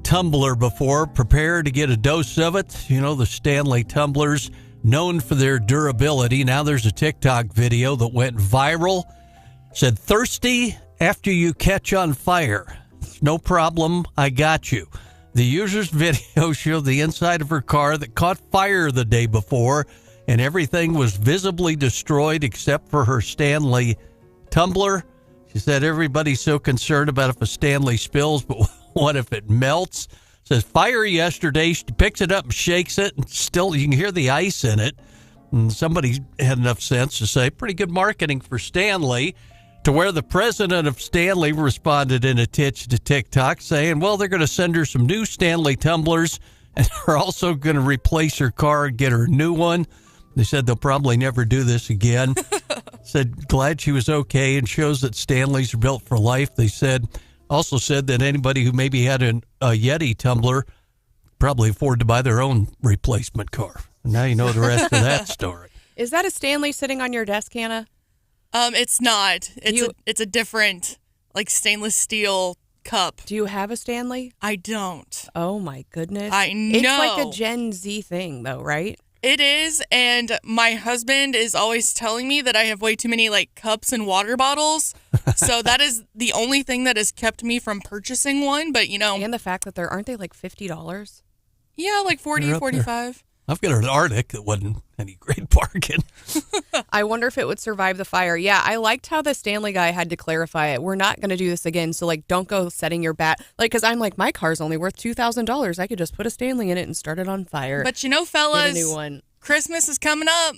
tumbler before. Prepare to get a dose of it. You know, the Stanley tumblers, known for their durability. Now there's a TikTok video that went viral. Said, thirsty after you catch on fire. No problem, I got you. The user's video showed the inside of her car that caught fire the day before, and everything was visibly destroyed except for her Stanley tumbler. She said everybody's so concerned about if a Stanley spills, but what if it melts? Says fire yesterday. She picks it up and shakes it, and still you can hear the ice in it. And somebody had enough sense to say, pretty good marketing for Stanley, to where the president of Stanley responded in a titch to TikTok saying, well, they're going to send her some new Stanley tumblers, and they're also going to replace her car and get her a new one. They said they'll probably never do this again. Said glad she was okay, and shows that Stanleys are built for life. They also said that anybody who maybe had a Yeti tumbler probably afford to buy their own replacement car. And now you know the rest of that story. Is that a Stanley sitting on your desk, Hannah? It's not. It's a different, like, stainless steel cup. Do you have a Stanley? I don't. Oh, my goodness. I know. It's like a Gen Z thing, though, right? It is, and my husband is always telling me that I have way too many, like, cups and water bottles. So that is the only thing that has kept me from purchasing one, but, you know. And the fact that aren't they like $50? Yeah, like 40, 45. I've got an Arctic that wasn't any great bargain. I wonder if it would survive the fire. Yeah, I liked how the Stanley guy had to clarify it. We're not going to do this again, so, like, don't go setting your bat. Like, because I'm like, my car's only worth $2,000. I could just put a Stanley in it and start it on fire. But, you know, fellas, get a new one. Christmas is coming up,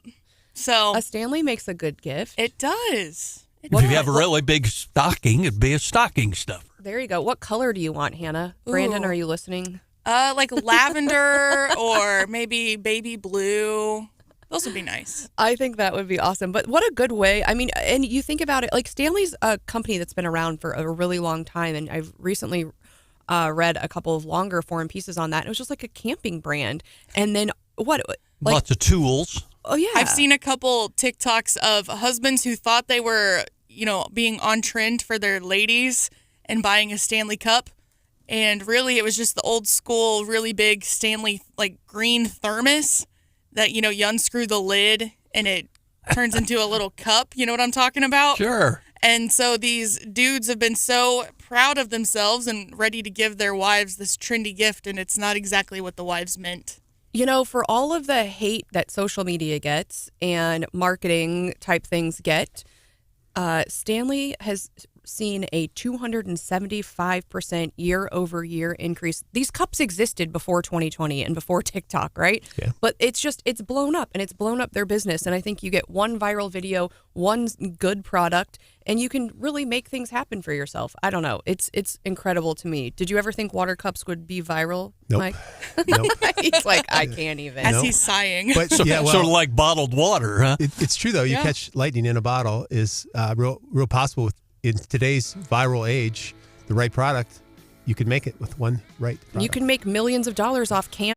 so. A Stanley makes a good gift. It does. If you have a really big stocking, it'd be a stocking stuffer. There you go. What color do you want, Hannah? Brandon, are you listening? Like lavender or maybe baby blue. Those would be nice. I think that would be awesome. But what a good way. I mean, and you think about it, like Stanley's a company that's been around for a really long time. And I've recently read a couple of longer form pieces on that. It was just like a camping brand. And then what? Like, lots of tools. Oh, yeah. I've seen a couple TikToks of husbands who thought they were, you know, being on trend for their ladies and buying a Stanley cup. And really, it was just the old school, really big Stanley, like, green thermos that, you know, you unscrew the lid and it turns into a little cup. You know what I'm talking about? Sure. And so these dudes have been so proud of themselves and ready to give their wives this trendy gift, and it's not exactly what the wives meant. You know, for all of the hate that social media gets and marketing type things get, Stanley has seen a 275% year-over-year increase. These cups existed before 2020 and before TikTok, right? Yeah. But it's blown up, and it's blown up their business. And I think you get one viral video, one good product, and you can really make things happen for yourself. I don't know. It's incredible to me. Did you ever think water cups would be viral, Nope. Mike? Nope. He's like, I can't even. As he's sighing. But So, yeah, well, sort of like bottled water, huh? it's true though. You catch lightning in a bottle is real possible with in today's viral age. The right product, you can make it with one right product. You can make millions of dollars off canned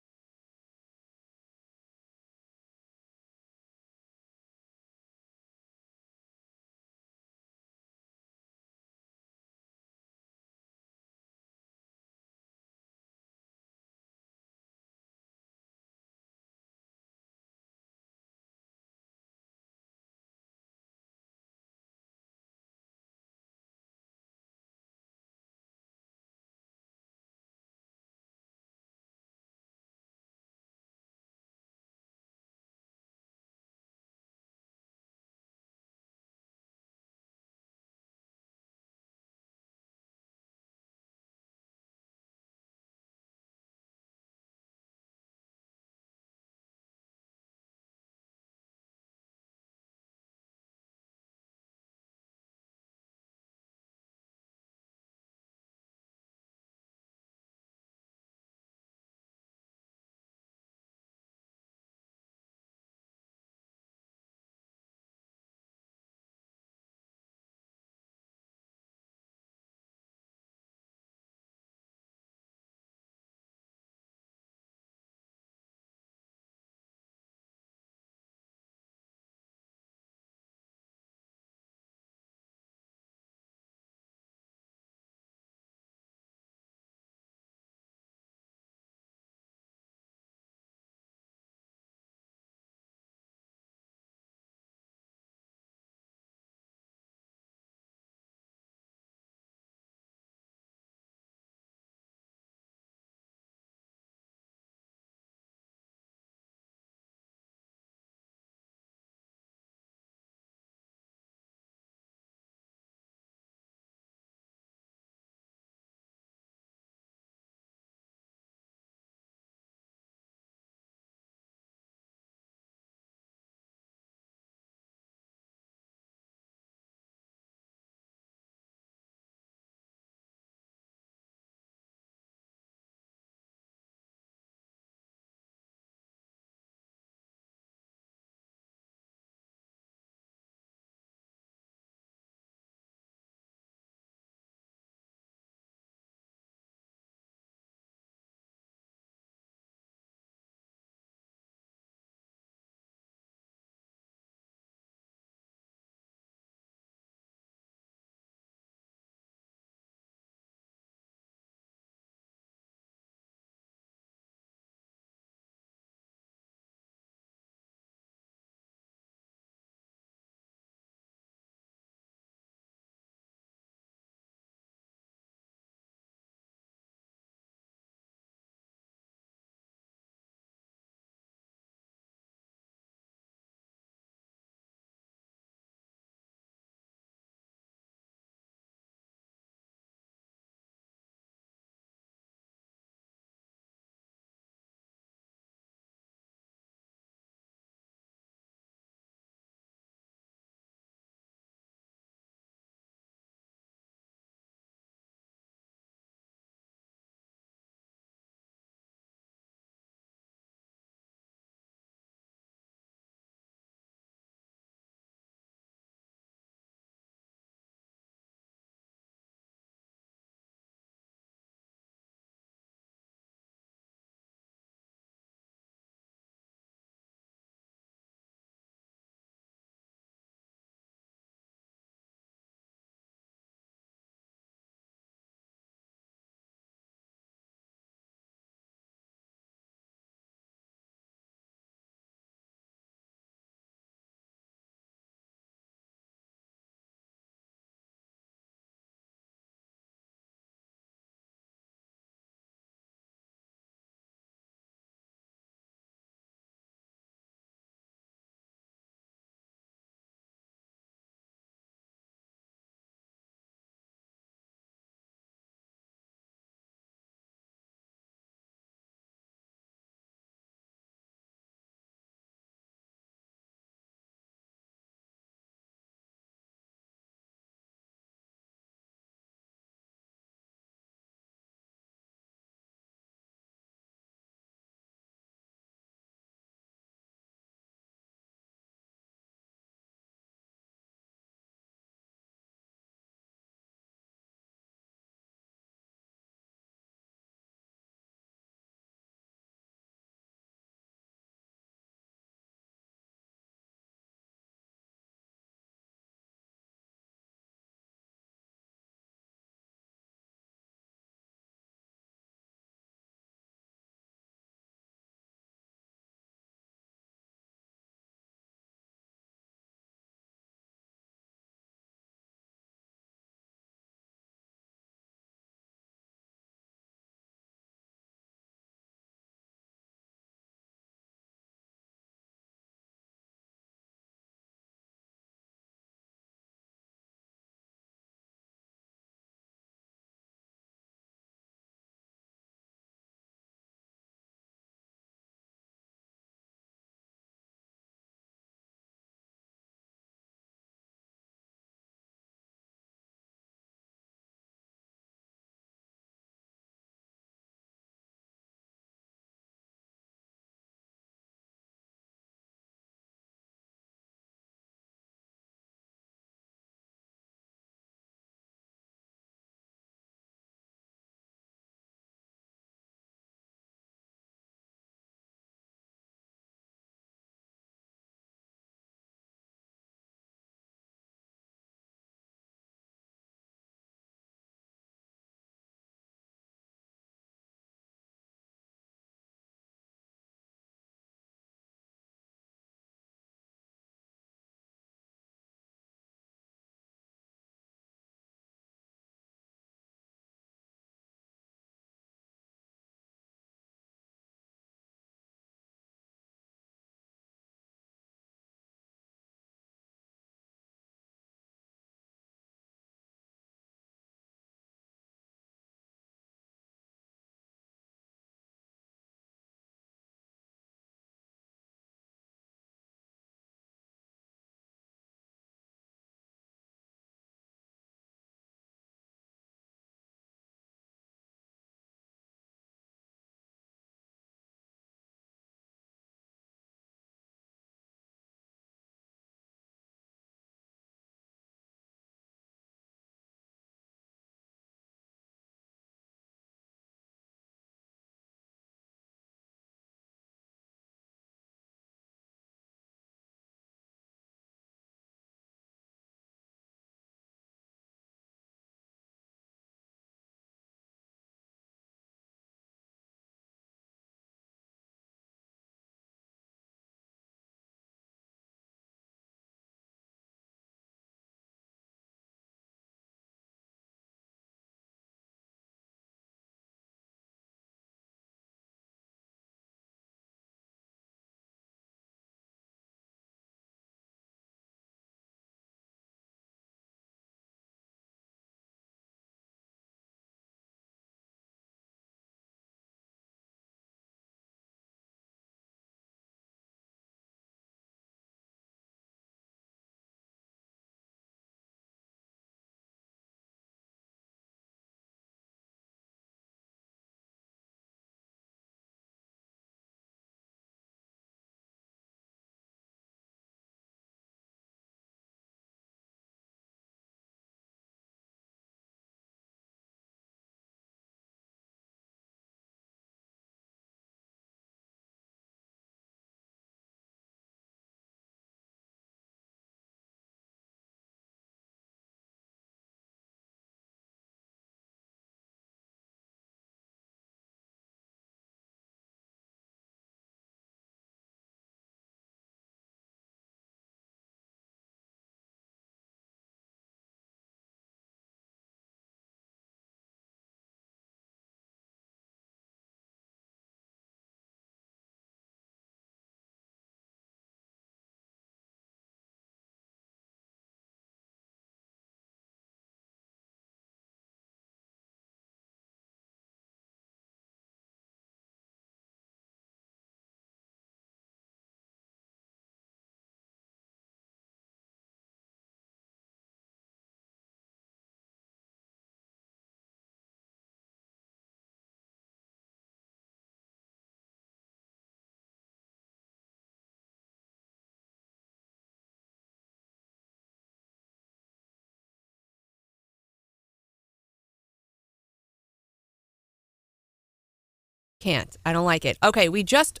Can't. I don't like it. Okay, we just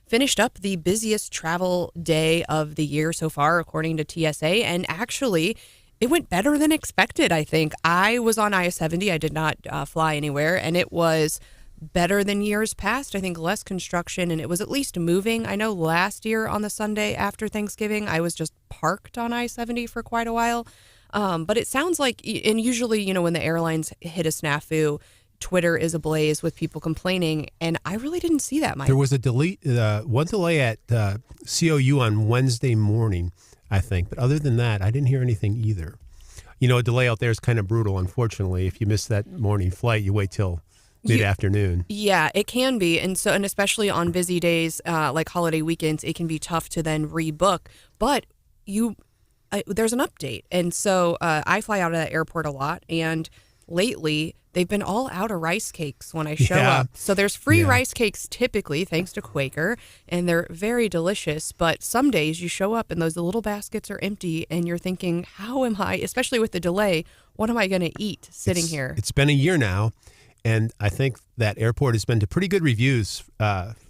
finished up the busiest travel day of the year so far, according to TSA, and actually, it went better than expected, I think. I was on I-70. I did not fly anywhere, and it was better than years past. I think less construction, and it was at least moving. I know last year on the Sunday after Thanksgiving, I was just parked on I-70 for quite a while. But it sounds like, and usually, when the airlines hit a snafu, Twitter is ablaze with people complaining, and I really didn't see that, Mike. There was one delay at COU on Wednesday morning, I think. But other than that, I didn't hear anything either. A delay out there is kind of brutal, unfortunately. If you miss that morning flight, you wait till mid-afternoon. Yeah, it can be. And especially on busy days like holiday weekends, it can be tough to then rebook. But there's an update. And so I fly out of that airport a lot. And lately, they've been all out of rice cakes when I show up. So there's free rice cakes typically, thanks to Quaker, and they're very delicious. But some days you show up and those little baskets are empty and you're thinking, how am I, especially with the delay, what am I going to eat sitting here? It's been a year now, and I think that airport has been to pretty good reviews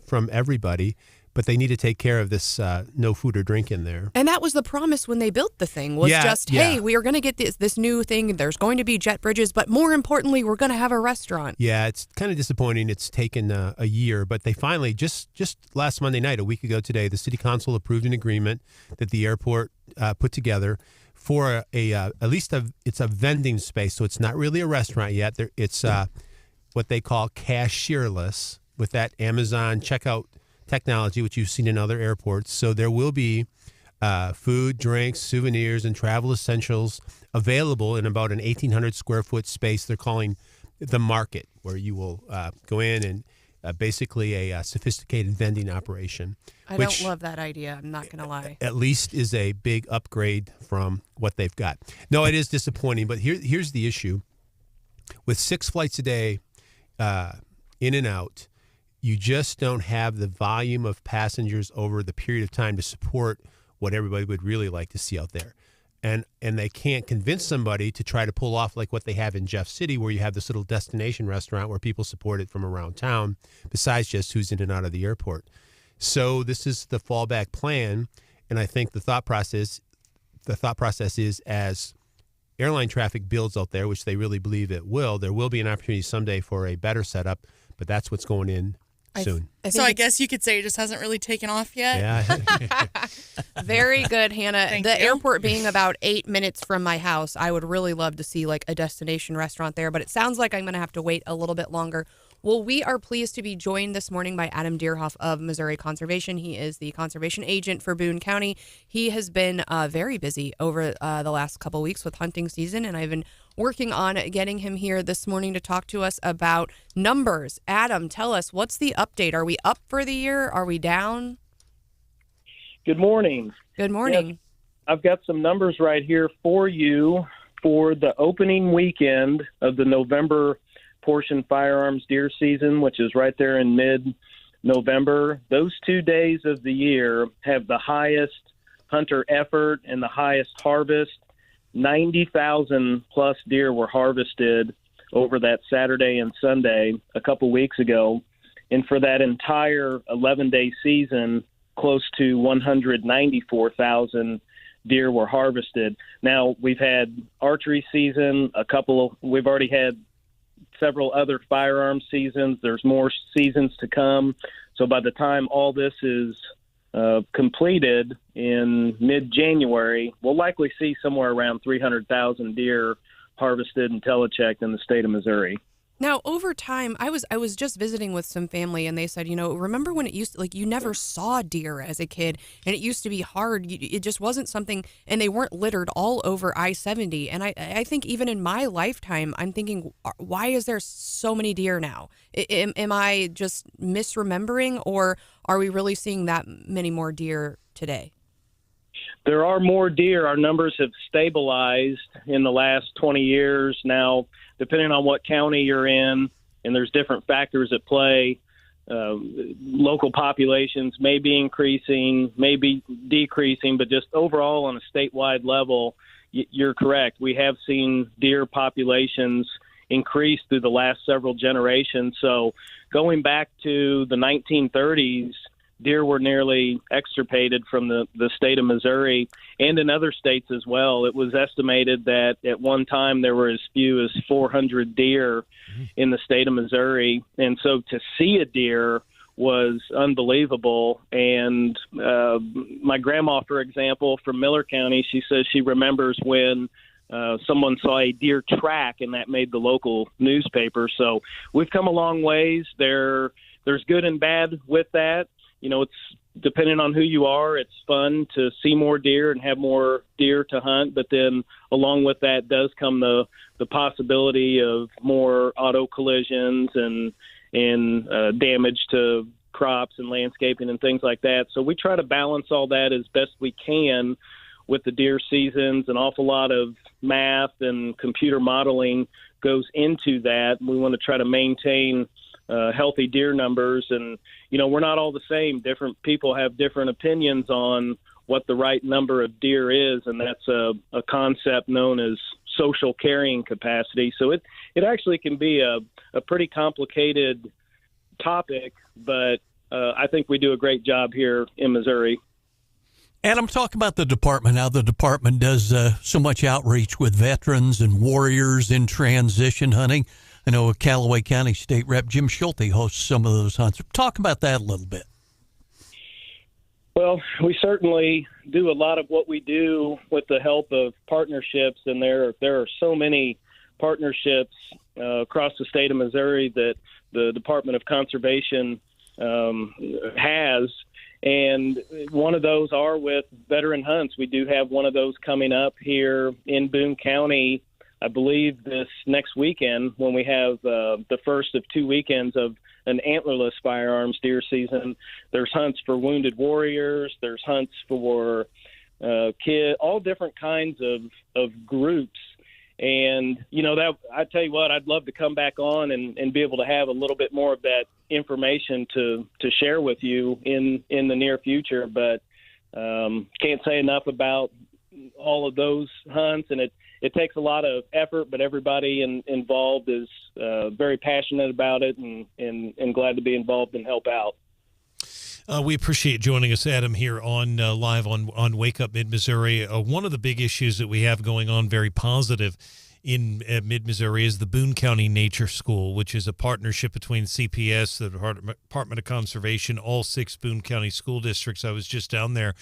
from everybody. But they need to take care of this no food or drink in there. And that was the promise when they built the thing, was hey, we are going to get this new thing. There's going to be jet bridges, but more importantly, we're going to have a restaurant. Yeah, it's kind of disappointing. It's taken a year, but they finally, just last Monday night, a week ago today, the city council approved an agreement that the airport put together for it's a vending space. So it's not really a restaurant yet. It's what they call cashierless with that Amazon checkout technology, which you've seen in other airports. So there will be food, drinks, souvenirs, and travel essentials available in about an 1,800 square foot space they're calling the market, where you will go in and basically a sophisticated vending operation. I don't love that idea. I'm not going to lie. At least is a big upgrade from what they've got. No, it is disappointing, but here's the issue. With 6 flights a day in and out, you just don't have the volume of passengers over the period of time to support what everybody would really like to see out there. And they can't convince somebody to try to pull off like what they have in Jeff City, where you have this little destination restaurant where people support it from around town, besides just who's in and out of the airport. So this is the fallback plan, and I think the thought process is, as airline traffic builds out there, which they really believe it will, there will be an opportunity someday for a better setup, but that's what's going in soon. I guess you could say it just hasn't really taken off yet. Yeah. Very good, Hannah. Thank the you. airport being about 8 minutes from my house, I would really love to see like a destination restaurant there, but it sounds like I'm going to have to wait a little bit longer. Well, we are pleased to be joined this morning by Adam Doerhoff of Missouri Conservation. He is the conservation agent for Boone County. He has been very busy over the last couple weeks with hunting season, and I've been working on getting him here this morning to talk to us about numbers. Adam, tell us, what's the update? Are we up for the year? Are we down? Good morning. Good morning. Yes, I've got some numbers right here for you for the opening weekend of the November portion firearms deer season, which is right there in mid-November. Those 2 days of the year have the highest hunter effort and the highest harvest. 90,000 plus deer were harvested over that Saturday and Sunday a couple weeks ago. And for that entire 11-day season, close to 194,000 deer were harvested. Now, we've had archery season, we've already had several other firearm seasons. There's more seasons to come. So by the time all this is completed in mid-January, we'll likely see somewhere around 300,000 deer harvested and telechecked in the state of Missouri. Now, over time, I was just visiting with some family, and they said, remember when it used to, you never saw deer as a kid, and it used to be hard. It just wasn't something, and they weren't littered all over I-70. And I think even in my lifetime, I'm thinking, why is there so many deer now? Am I just misremembering, or are we really seeing that many more deer today? There are more deer. Our numbers have stabilized in the last 20 years. Now, depending on what county you're in, and there's different factors at play, local populations may be increasing, may be decreasing, but just overall on a statewide level, you're correct. We have seen deer populations increased through the last several generations. So going back to the 1930s, deer were nearly extirpated from the state of Missouri and in other states as well. It was estimated that at one time there were as few as 400 deer in the state of Missouri. And so to see a deer was unbelievable. And my grandma, for example, from Miller County, she says she remembers when someone saw a deer track, and that made the local newspaper. So we've come a long ways. There's good and bad with that. You know, it's depending on who you are. It's fun to see more deer and have more deer to hunt, but then along with that does come the possibility of more auto collisions and damage to crops and landscaping and things like that. So we try to balance all that as best we can with the deer seasons. An awful lot of math and computer modeling goes into that. We want to try to maintain healthy deer numbers. And, you know, we're not all the same. Different people have different opinions on what the right number of deer is, and that's a concept known as social carrying capacity. So it actually can be a pretty complicated topic, but I think we do a great job here in Missouri. Adam, talk about the department, how the department does so much outreach with veterans and warriors in transition hunting. I know Callaway County State Rep Jim Schulte hosts some of those hunts. Talk about that a little bit. Well, we certainly do a lot of what we do with the help of partnerships, and there are so many partnerships across the state of Missouri that the Department of Conservation has. And one of those are with veteran hunts. We do have one of those coming up here in Boone County, I believe this next weekend, when we have the first of 2 weekends of an antlerless firearms deer season. There's hunts for wounded warriors. There's hunts for kids, all different kinds of groups. And, you know, that I tell you what, I'd love to come back on and be able to have a little bit more of that information to share with you in the near future. But can't say enough about all of those hunts, and it takes a lot of effort, but everybody involved is very passionate about it and glad to be involved and help out. We appreciate joining us, Adam, here on live on Wake Up Mid-Missouri. One of the big issues that we have going on, very positive in Mid-Missouri, is the Boone County Nature School, which is a partnership between CPS, the Department of Conservation, all 6 Boone County school districts. I was just down there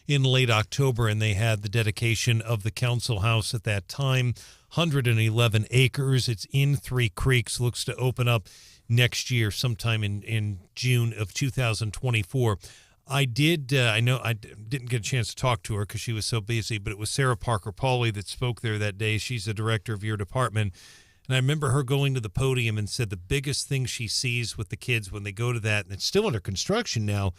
in late October, and they had the dedication of the council house at that time, 111 acres. It's in 3 Creeks, looks to open up next year, sometime in June of 2024. I didn't get a chance to talk to her because she was so busy, but it was Sarah Parker Pauley that spoke there that day. She's the director of your department. And I remember her going to the podium and said the biggest thing she sees with the kids when they go to that, and it's still under construction now,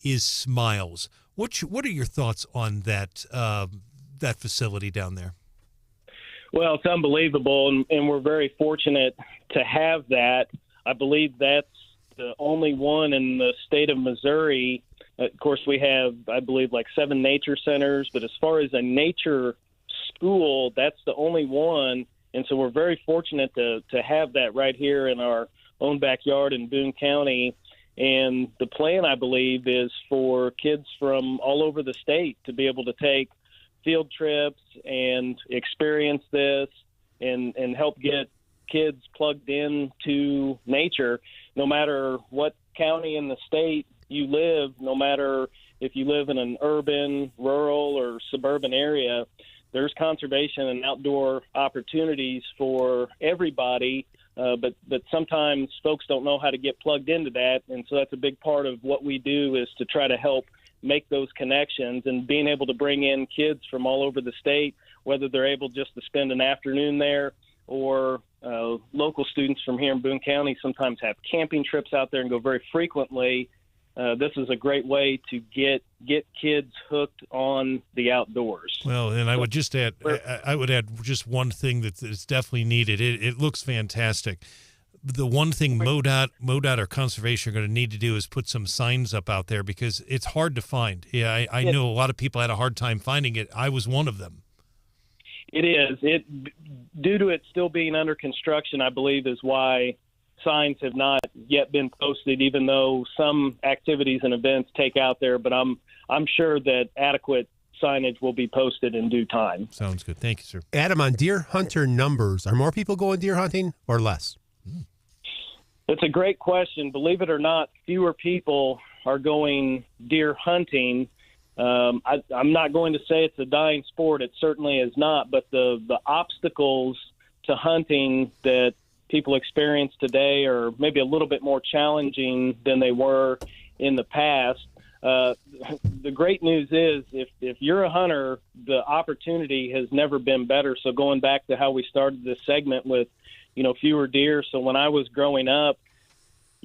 is smiles. What are your thoughts on that facility down there? Well, it's unbelievable, and we're very fortunate to have that. I believe that's the only one in the state of Missouri. Of course, we have, I believe, like 7 nature centers, but as far as a nature school, that's the only one. And so we're very fortunate to have that right here in our own backyard in Boone County. And the plan, I believe, is for kids from all over the state to be able to take field trips and experience this and help get kids plugged in to nature, no matter what county in the state you live, no matter if you live in an urban, rural, or suburban area. There's conservation and outdoor opportunities for everybody, but sometimes folks don't know how to get plugged into that, and so that's a big part of what we do, is to try to help make those connections and being able to bring in kids from all over the state, whether they're able just to spend an afternoon there or local students from here in Boone County sometimes have camping trips out there and go very frequently. This is a great way to get kids hooked on the outdoors. Well, and I would just add, just one thing that's definitely needed. It looks fantastic. The one thing MoDOT or conservation are going to need to do is put some signs up out there, because it's hard to find. Yeah, I know a lot of people had a hard time finding it. I was one of them. It is. Due to it still being under construction, I believe, is why signs have not yet been posted, even though some activities and events take out there. But I'm sure that adequate signage will be posted in due time. Sounds good. Thank you, sir. Adam, on deer hunter numbers, are more people going deer hunting or less? It's a great question. Believe it or not, fewer people are going deer hunting. I'm not going to say it's a dying sport. It certainly is not. But the obstacles to hunting that people experience today are maybe a little bit more challenging than they were in the past. The great news is if you're a hunter, the opportunity has never been better. So going back to how we started this segment with, fewer deer. So when I was growing up,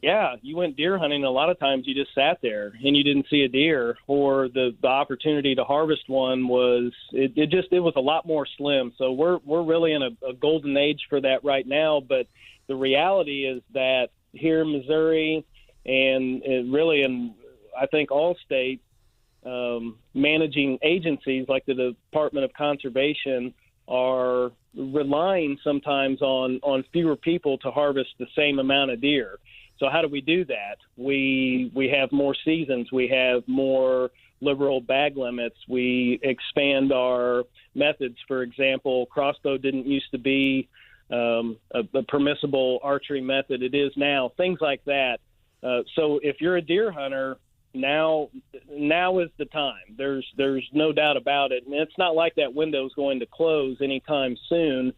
yeah, you went deer hunting. A lot of times you just sat there and you didn't see a deer, or the opportunity to harvest one was it was a lot more slim. So we're really in a golden age for that right now. But the reality is that here in Missouri and really in, I think, all states, managing agencies like the Department of Conservation are relying sometimes on fewer people to harvest the same amount of deer. So how do we do that? We have more seasons. We have more liberal bag limits. We expand our methods. For example, crossbow didn't used to be a permissible archery method. It is now. Things like that. So if you're a deer hunter, now is the time. There's no doubt about it. And it's not like that window is going to close anytime soon.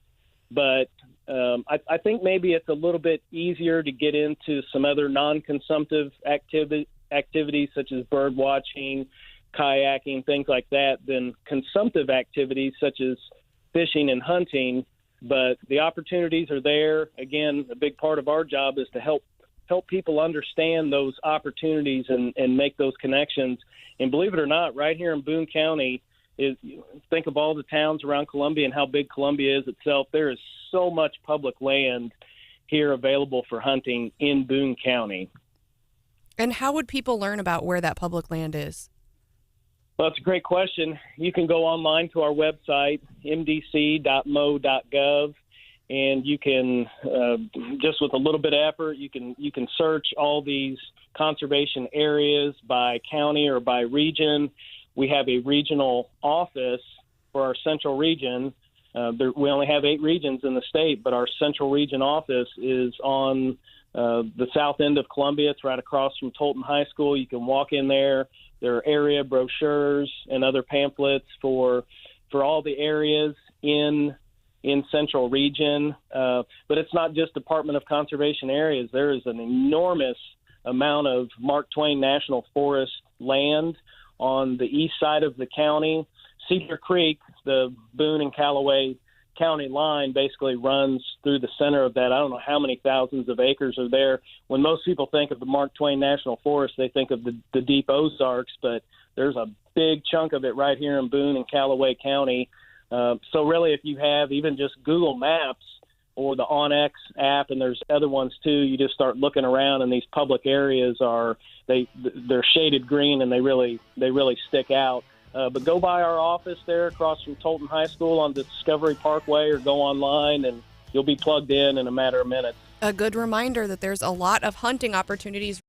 But I think maybe it's a little bit easier to get into some other non-consumptive activities such as bird watching, kayaking, things like that, than consumptive activities such as fishing and hunting. But the opportunities are there. Again, a big part of our job is to help people understand those opportunities and make those connections. And believe it or not, right here in Boone County, think of all the towns around Columbia and how big Columbia is itself. There is so much public land here available for hunting in Boone County. And how would people learn about where that public land is? Well, that's a great question. You can go online to our website, mdc.mo.gov, and you can, just with a little bit of effort, you can search all these conservation areas by county or by region. We have a regional office for our central region. We only have 8 regions in the state, but our central region office is on the south end of Columbia. It's right across from Tolton High School. You can walk in there. There are area brochures and other pamphlets for all the areas in central region. But it's not just Department of Conservation areas. There is an enormous amount of Mark Twain National Forest land on the east side of the county. Cedar Creek, the Boone and Callaway county line, basically runs through the center of that. I don't know how many thousands of acres are there. When most people think of the Mark Twain National Forest, they think of the deep Ozarks, but there's a big chunk of it right here in Boone and Callaway County. So really, if you have even just Google Maps or the OnX app, and there's other ones too, you just start looking around, and these public areas they're shaded green, and they really stick out. But go by our office there across from Tolton High School on Discovery Parkway, or go online, and you'll be plugged in a matter of minutes. A good reminder that there's a lot of hunting opportunities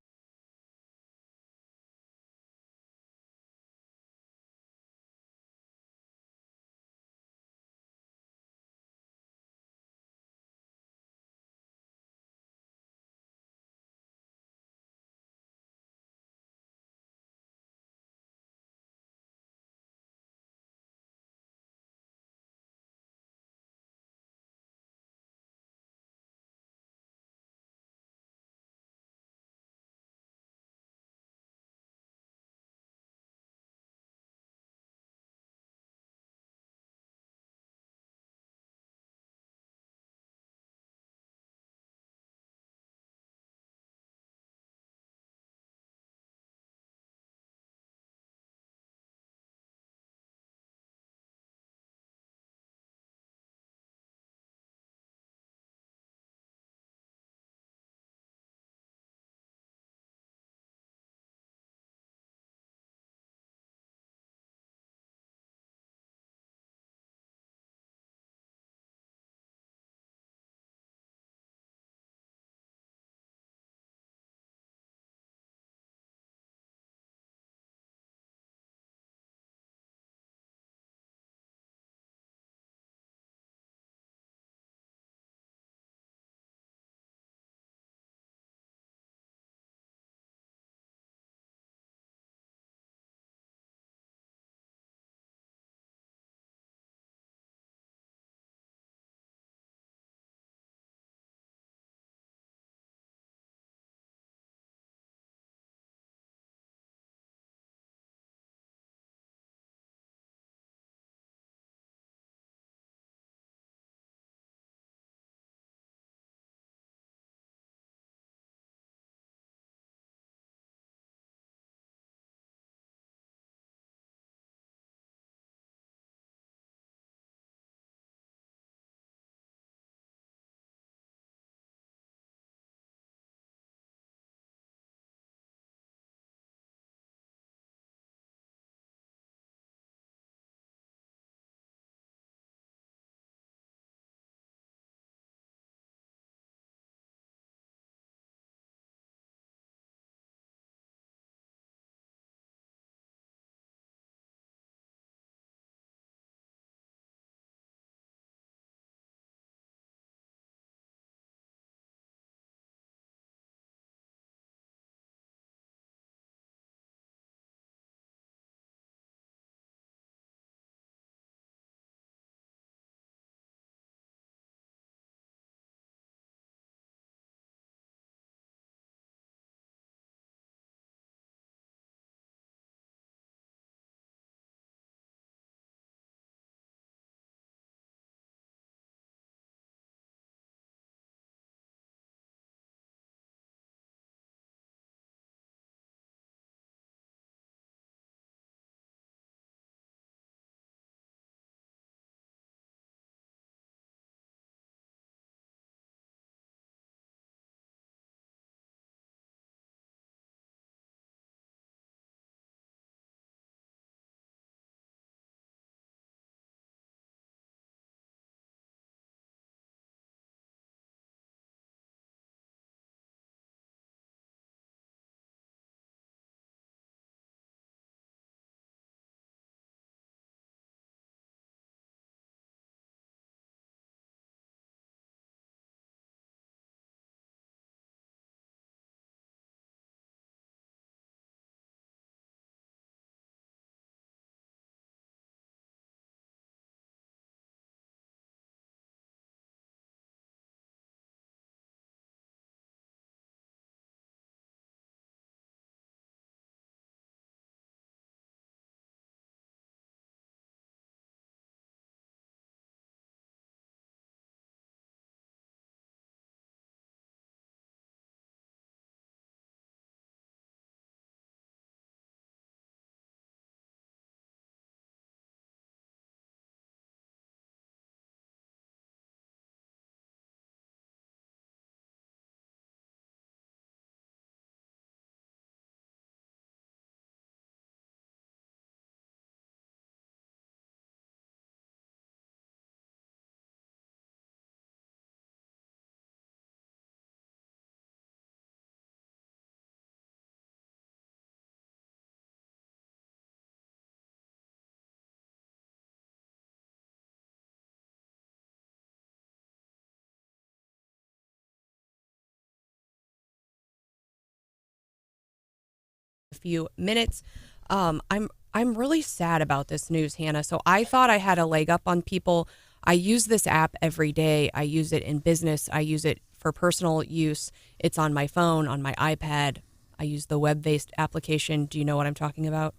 a few minutes. I'm really sad about this news, Hannah. So I thought I had a leg up on people. I use this app every day. I use it in business. I use it for personal use. It's on my phone, on my iPad. I use the web-based application. Do you know what I'm talking about?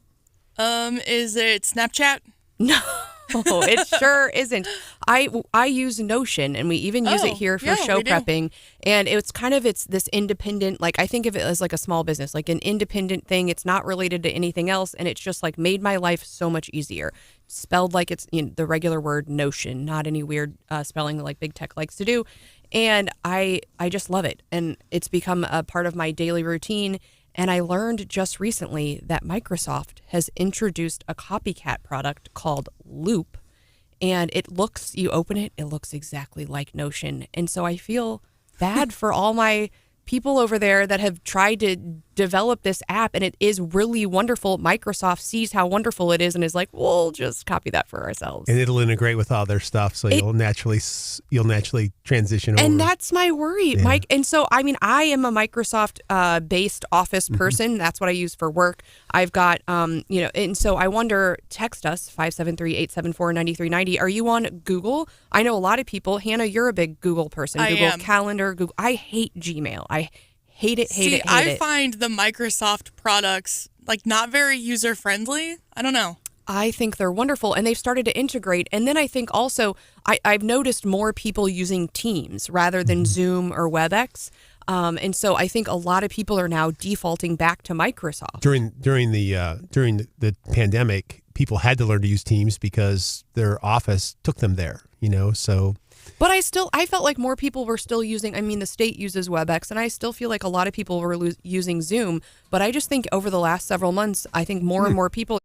Is it Snapchat? No, it sure isn't. I use Notion, and we even use it here for show prepping. And it's this independent, like I think of it as like a small business, like an independent thing. It's not related to anything else, and it's just like made my life so much easier. Spelled like it's the regular word Notion, not any weird spelling like big tech likes to do. And I just love it, and it's become a part of my daily routine. And I learned just recently that Microsoft has introduced a copycat product called Loop. And you open it, it looks exactly like Notion. And so I feel bad for all my people over there that have tried to develop this app, and it is really wonderful. Microsoft sees how wonderful it is and is like, we'll just copy that for ourselves. And it'll integrate with all their stuff, so you'll naturally transition over. And that's my worry, Mike. And so, I mean, I am a Microsoft based office person. That's what I use for work. I've got, and so I wonder, text us 573-874-9390. Are you on Google? I know a lot of people. Hannah, you're a big Google person. I Google am. Calendar, Google. I hate Gmail. I hate it. I find the Microsoft products like not very user friendly. I don't know. I think they're wonderful, and they've started to integrate. And then I think also I've noticed more people using Teams rather than Zoom or WebEx. And so I think a lot of people are now defaulting back to Microsoft. During the pandemic, people had to learn to use Teams because their office took them there. So. But I felt like more people were still using, I mean, the state uses WebEx, and I still feel like a lot of people were using Zoom. But I just think over the last several months, I think more and more people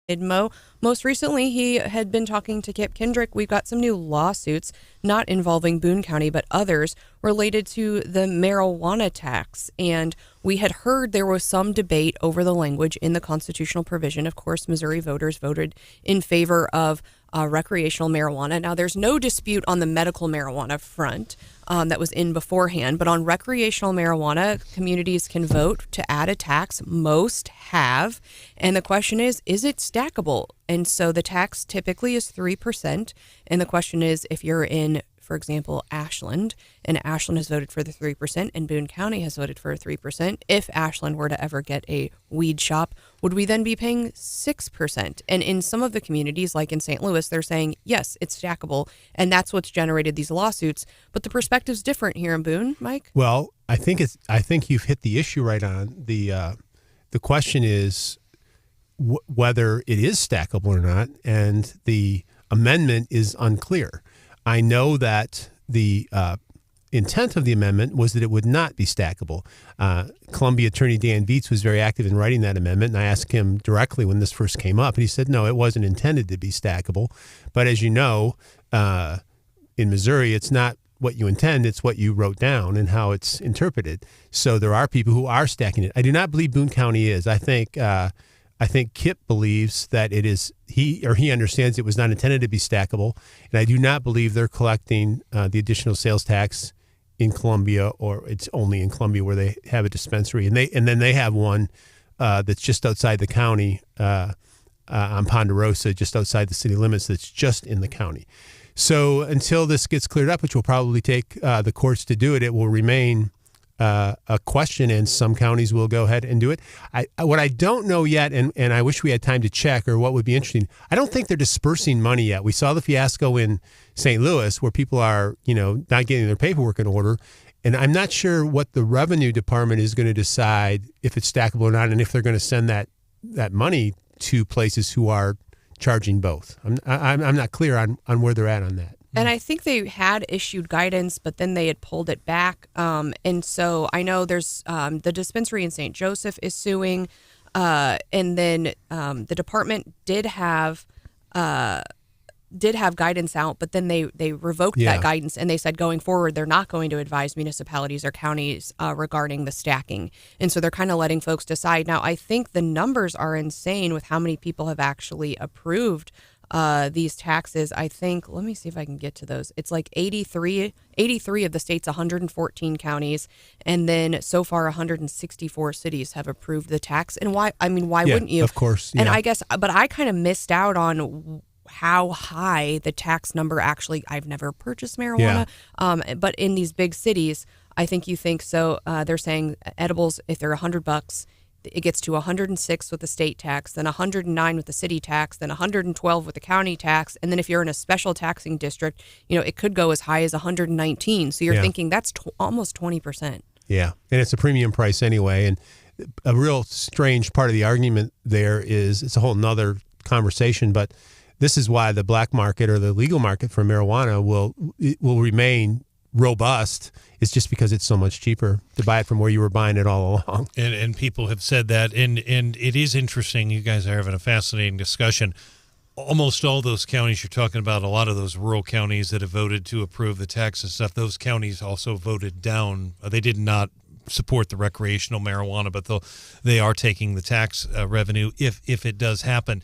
Mo. Most recently, he had been talking to Kip Kendrick. We've got some new lawsuits, not involving Boone County, but others related to the marijuana tax. And we had heard there was some debate over the language in the constitutional provision. Of course, Missouri voters voted in favor of recreational marijuana. Now, there's no dispute on the medical marijuana front that was in beforehand, but on recreational marijuana, communities can vote to add a tax. Most have. And the question is it stackable? And so the tax typically is 3%. And the question is, if you're in, for example, Ashland, and Ashland has voted for the 3%, and Boone County has voted for 3%, if Ashland were to ever get a weed shop, would we then be paying 6%? And in some of the communities, like in St. Louis, they're saying, yes, it's stackable, and that's what's generated these lawsuits. But the perspective's different here in Boone, Mike. Well, I think you've hit the issue right on. The question is whether it is stackable or not, and the amendment is unclear. I know that the intent of the amendment was that it would not be stackable. Columbia attorney Dan Viets was very active in writing that amendment, and I asked him directly when this first came up, and he said, no, it wasn't intended to be stackable. But as you know, in Missouri, it's not what you intend, it's what you wrote down and how it's interpreted. So there are people who are stacking it. I do not believe Boone County is. I think Kip believes that it is, he understands it was not intended to be stackable, and I do not believe they're collecting the additional sales tax in Columbia, or it's only in Columbia where they have a dispensary, and then they have one that's just outside the county on Ponderosa, just outside the city limits, that's just in the county. So until this gets cleared up, which will probably take the courts to do it, it will remain a question, and some counties will go ahead and do it. What I don't know yet, and I wish we had time to check, or what would be interesting, I don't think they're dispersing money yet. We saw the fiasco in St. Louis where people are, not getting their paperwork in order, and I'm not sure what the revenue department is going to decide if it's stackable or not, and if they're going to send that money to places who are charging both. I'm not clear on where they're at on that. And I think they had issued guidance, but then they had pulled it back. And so I know there's the dispensary in St. Joseph is suing, and then the department did have guidance out, but then they revoked that guidance, and they said going forward they're not going to advise municipalities or counties regarding the stacking. And so they're kind of letting folks decide. Now, I think the numbers are insane with how many people have actually approved these taxes. I think, let me see if I can get to those. It's like 83 of the state's 114 counties, and then so far 164 cities have approved the tax. And why wouldn't you? Of course. Yeah. And I guess, but I kind of missed out on how high the tax number actually. I've never purchased marijuana, but in these big cities, I think you think so. They're saying edibles, if they're $100, it gets to 106 with the state tax, then 109 with the city tax, then 112 with the county tax, and then if you're in a special taxing district, it could go as high as 119. So you're thinking that's almost 20%. Yeah, and it's a premium price anyway. And a real strange part of the argument there is, it's a whole nother conversation, but this is why the black market or the legal market for marijuana will remain robust. It's just because it's so much cheaper to buy it from where you were buying it all along. And people have said that, and it is interesting. You guys are having a fascinating discussion. Almost all those counties you're talking about, a lot of those rural counties that have voted to approve the tax and stuff, those counties also voted down. They did not support the recreational marijuana, but they are taking the tax revenue if it does happen.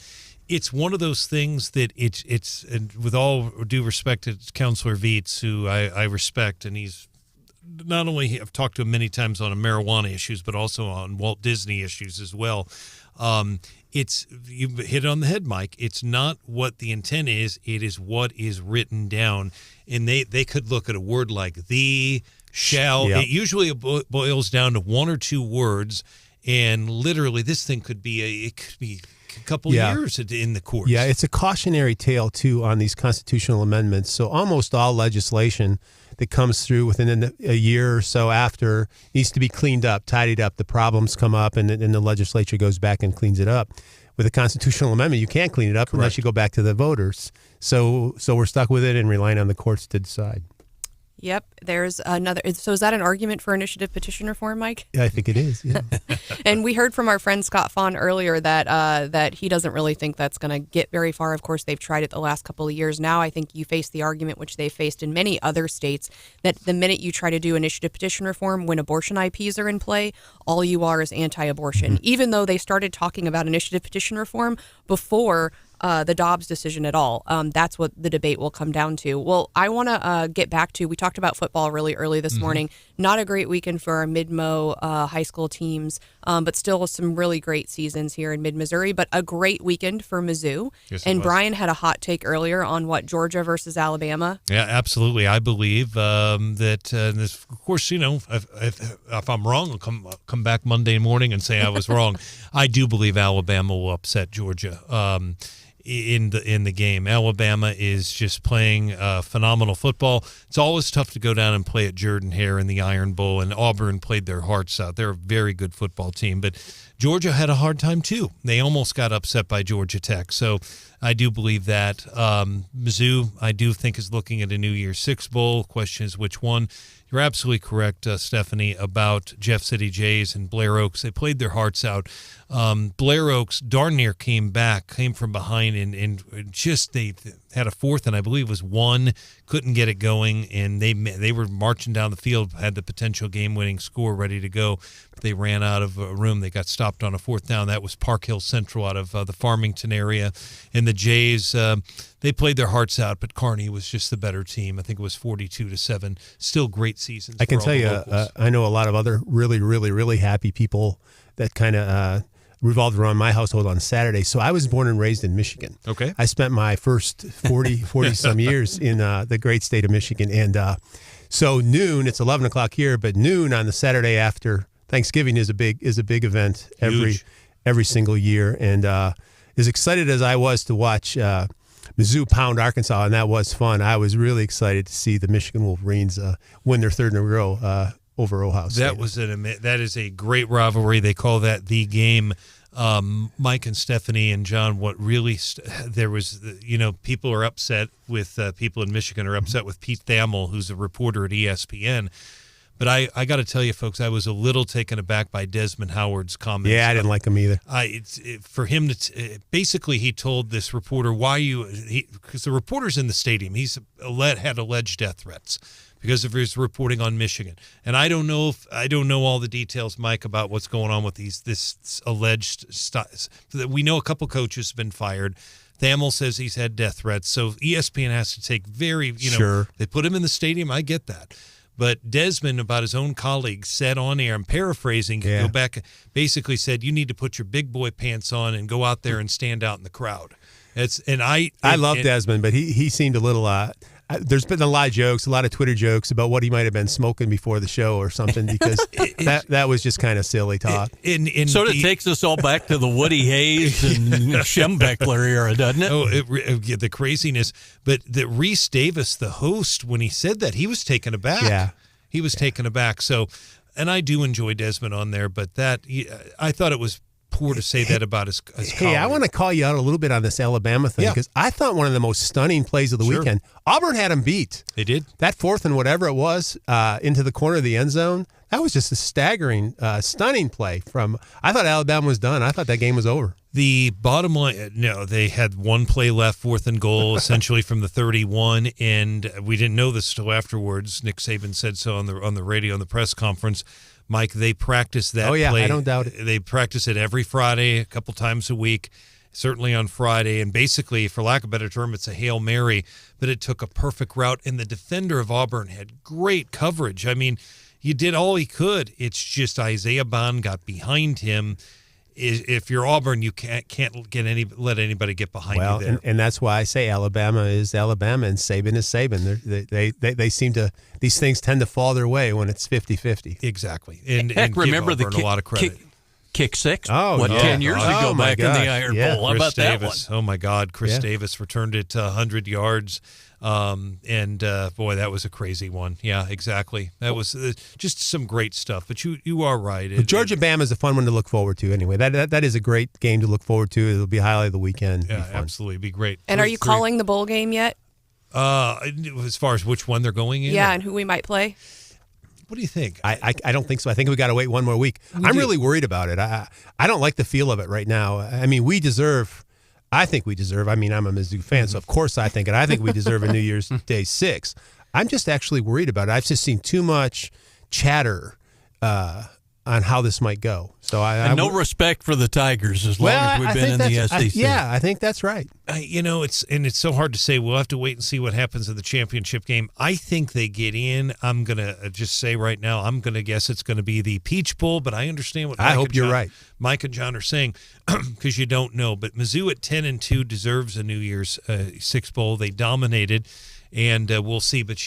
It's one of those things that it's and with all due respect to Councilor Viets, who I respect, and he's not only, I've talked to him many times on marijuana issues, but also on Walt Disney issues as well. It's, you hit it on the head, Mike. It's not what the intent is, it is what is written down. And they could look at a word like the, shall. Yep. It usually boils down to one or two words, and literally this thing could be a couple years in the courts. Yeah, it's a cautionary tale, too, on these constitutional amendments. So almost all legislation that comes through within a year or so after needs to be cleaned up, tidied up. The problems come up, and the legislature goes back and cleans it up. With a constitutional amendment, you can't clean it up unless you go back to the voters. So we're stuck with it and relying on the courts to decide. Yep, there's another. So is that an argument for initiative petition reform, Mike? Yeah, I think it is. Yeah. And we heard from our friend Scott Faughn earlier that he doesn't really think that's going to get very far. Of course, they've tried it the last couple of years. Now I think you face the argument, which they faced in many other states, that the minute you try to do initiative petition reform, when abortion IPs are in play, all you are is anti-abortion. Mm-hmm. Even though they started talking about initiative petition reform before the Dobbs decision at all. That's what the debate will come down to. Well, I want to get back to, we talked about football really early this morning. Not a great weekend for our Mid-Mo high school teams, but still some really great seasons here in Mid-Missouri, but a great weekend for Mizzou. Yes, and Brian had a hot take earlier on Georgia versus Alabama. Yeah, absolutely. I believe that, this, of course, if I'm wrong, I'll come back Monday morning and say I was wrong. I do believe Alabama will upset Georgia. In the game. Alabama is just playing phenomenal football. It's always tough to go down and play at Jordan-Hare in the Iron Bowl, and Auburn played their hearts out. They're a very good football team, but Georgia had a hard time too. They almost got upset by Georgia Tech, so I do believe that. Mizzou, I do think, is looking at a New Year's Six Bowl. Question is which one. You're absolutely correct, Stephanie, about Jeff City Jays and Blair Oaks. They played their hearts out. Blair Oaks darn near came from behind, and just they had a fourth, and I believe it was one, couldn't get it going, and they were marching down the field, had the potential game-winning score ready to go, but they ran out of room. They got stopped on a fourth down. That was Park Hill Central out of the Farmington area, and the Jays, they played their hearts out, but Kearney was just the better team. I think it was 42-7. Still great seasons. I can tell you, I know a lot of other really, really, really happy people that kind of revolved around my household on Saturday. So I was born and raised in Michigan. Okay. I spent my first 40 some years in the great state of Michigan. And so noon, it's 11 o'clock here, but noon on the Saturday after Thanksgiving is a big event every single year. And as excited as I was to watch Mizzou pound Arkansas, and that was fun, I was really excited to see the Michigan Wolverines win their third in a row over Ohio State. That is a great rivalry. They call that the game. Mike and Stephanie and John, what really there was, people are upset with people in Michigan are upset with Pete Thamel, who's a reporter at ESPN. But I got to tell you, folks, I was a little taken aback by Desmond Howard's comments. Yeah, I didn't like him either. For him to basically, he told this reporter because the reporter's in the stadium. He's had alleged death threats because of his reporting on Michigan. And I don't know all the details, Mike, about what's going on with this alleged we know a couple coaches have been fired. Thamel says he's had death threats. So ESPN has to take sure. They put him in the stadium. I get that. But Desmond, about his own colleagues, said on air, I'm paraphrasing, go back, basically said, you need to put your big boy pants on and go out there and stand out in the crowd. I love Desmond, but he seemed a little there's been a lot of jokes, a lot of Twitter jokes about what he might have been smoking before the show or something, because that was just kind of silly talk. Sort of takes us all back to the Woody Hayes and Schembechler era, doesn't it? The craziness. But that Reese Davis, the host, when he said that, he was taken aback. Yeah. He was taken aback. So, and I do enjoy Desmond on there, but I thought it was poor to say that about his Hey, I want to call you out a little bit on this Alabama thing, because I thought one of the most stunning plays of the weekend, Auburn had them beat. They did. That fourth and whatever it was into the corner of the end zone, that was just a staggering, stunning play. I thought Alabama was done. I thought that game was over. The bottom line, no, they had one play left, fourth and goal, essentially from the 31, and we didn't know this till afterwards. Nick Saban said so on the radio, on the press conference. Mike, they practice that play. I don't doubt it. They practice it every Friday, a couple times a week, certainly on Friday. And basically, for lack of a better term, it's a Hail Mary, but it took a perfect route. And the defender of Auburn had great coverage. I mean, he did all he could. It's just Isaiah Bond got behind him. If you're Auburn, you can't let anybody get behind you there. And that's why I say Alabama is Alabama and Saban is Saban. They seem to, these things tend to fall their way when it's 50-50. Exactly. And remember give Auburn a lot of credit. Kick six? 10 years ago back in the Iron Bowl. How about Davis. that one? Oh, my God. Chris Davis returned it 100 yards. Boy, that was a crazy one. Yeah, exactly. That was just some great stuff. But you are right. Georgia-Bama is a fun one to look forward to anyway. That is a great game to look forward to. It'll be a highlight of the weekend. Yeah, absolutely. It'd be great. And are you calling the bowl game yet? As far as which one they're going in? Yeah, and who we might play. What do you think? I don't think so. I think we got to wait one more week. I'm really worried about it. I don't like the feel of it right now. I mean, I think we deserve. I mean, I'm a Mizzou fan, so of course I think it. I think we deserve a New Year's Day 6. I'm just actually worried about it. I've just seen too much chatter on how this might go. So no respect for the Tigers as long as we've been in the SEC. I think that's right. It's so hard to say. We'll have to wait and see what happens in the championship game. I think they get in. I'm gonna just say right now, I'm gonna guess it's gonna be the Peach Bowl. But I understand what you're right. Mike and John are saying because you don't know. But Mizzou at 10-2 deserves a New Year's 6 bowl. They dominated. And we'll see. But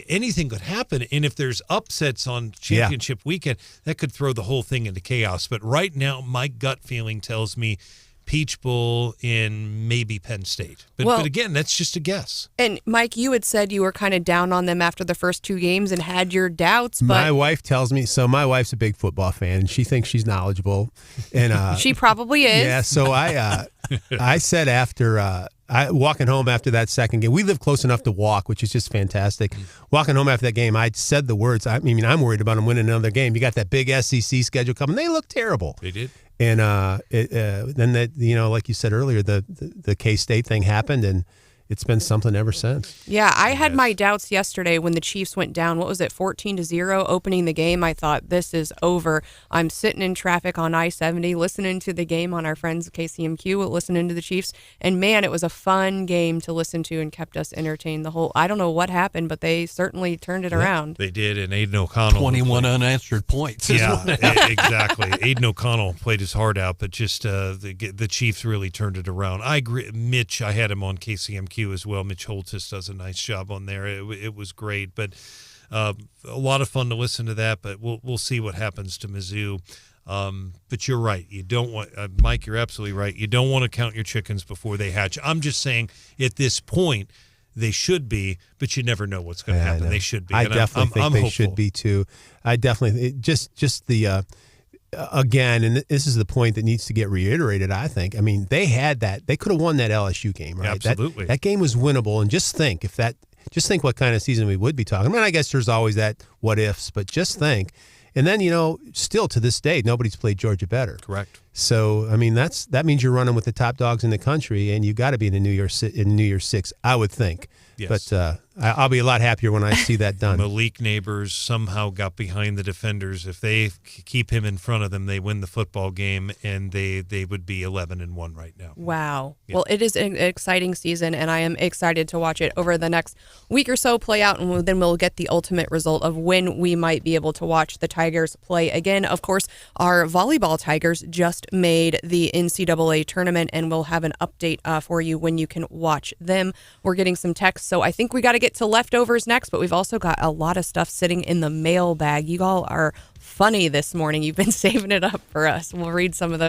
anything could happen. And if there's upsets on championship weekend, that could throw the whole thing into chaos. But right now, my gut feeling tells me Peach Bowl in maybe Penn State. But again, that's just a guess. And Mike, you had said you were kind of down on them after the first 2 games and had your doubts. But my wife tells me so. My wife's a big football fan, and she thinks she's knowledgeable. And she probably is. Yeah. So I said after. Walking home after that second game, we live close enough to walk, which is just fantastic. Walking home after that game, I said the words. I mean, I'm worried about them winning another game. You got that big SEC schedule coming. They look terrible. They did. And then that, like you said earlier, the K-State thing happened, and it's been something ever since. Yeah, I had my doubts yesterday when the Chiefs went down. What was it, 14-0 opening the game? I thought, this is over. I'm sitting in traffic on I-70, listening to the game on our friends KCMQ, listening to the Chiefs. And man, it was a fun game to listen to and kept us entertained the whole. I don't know what happened, but they certainly turned it around. They did, and Aiden O'Connell. 21 unanswered points. Yeah, exactly. Aiden O'Connell played his heart out, but just the Chiefs really turned it around. I agree. Mitch, I had him on KCMQ as well. Mitch Holtis does a nice job on there. It was great, but a lot of fun to listen to that. But we'll see what happens to Mizzou. But you're right. You don't want Mike. You're absolutely right. You don't want to count your chickens before they hatch. I'm just saying at this point they should be, but you never know what's going to happen. They should be. I definitely think I'm they hopeful. should be too. I definitely just the. Again, and this is the point that needs to get reiterated, I think. I mean, they had that. They could have won that LSU game, right? Absolutely. That game was winnable. And just think what kind of season we would be talking. I mean, I guess there's always that what ifs, but just think. And then, still to this day, nobody's played Georgia better. Correct. So, I mean, that means you're running with the top dogs in the country, and you've got to be in New Year's 6, I would think. Yes. But I'll be a lot happier when I see that done. Malik Neighbors somehow got behind the defenders. If they keep him in front of them, they win the football game, and they would be 11-1 right now. Wow. Yeah. Well, it is an exciting season, and I am excited to watch it over the next week or so play out, and then we'll get the ultimate result of when we might be able to watch the Tigers play again. Of course, our volleyball Tigers just made the NCAA tournament, and we'll have an update for you when you can watch them. We're getting some texts, so I think we got to get to leftovers next, but we've also got a lot of stuff sitting in the mailbag. You all are funny this morning. You've been saving it up for us. We'll read some of those.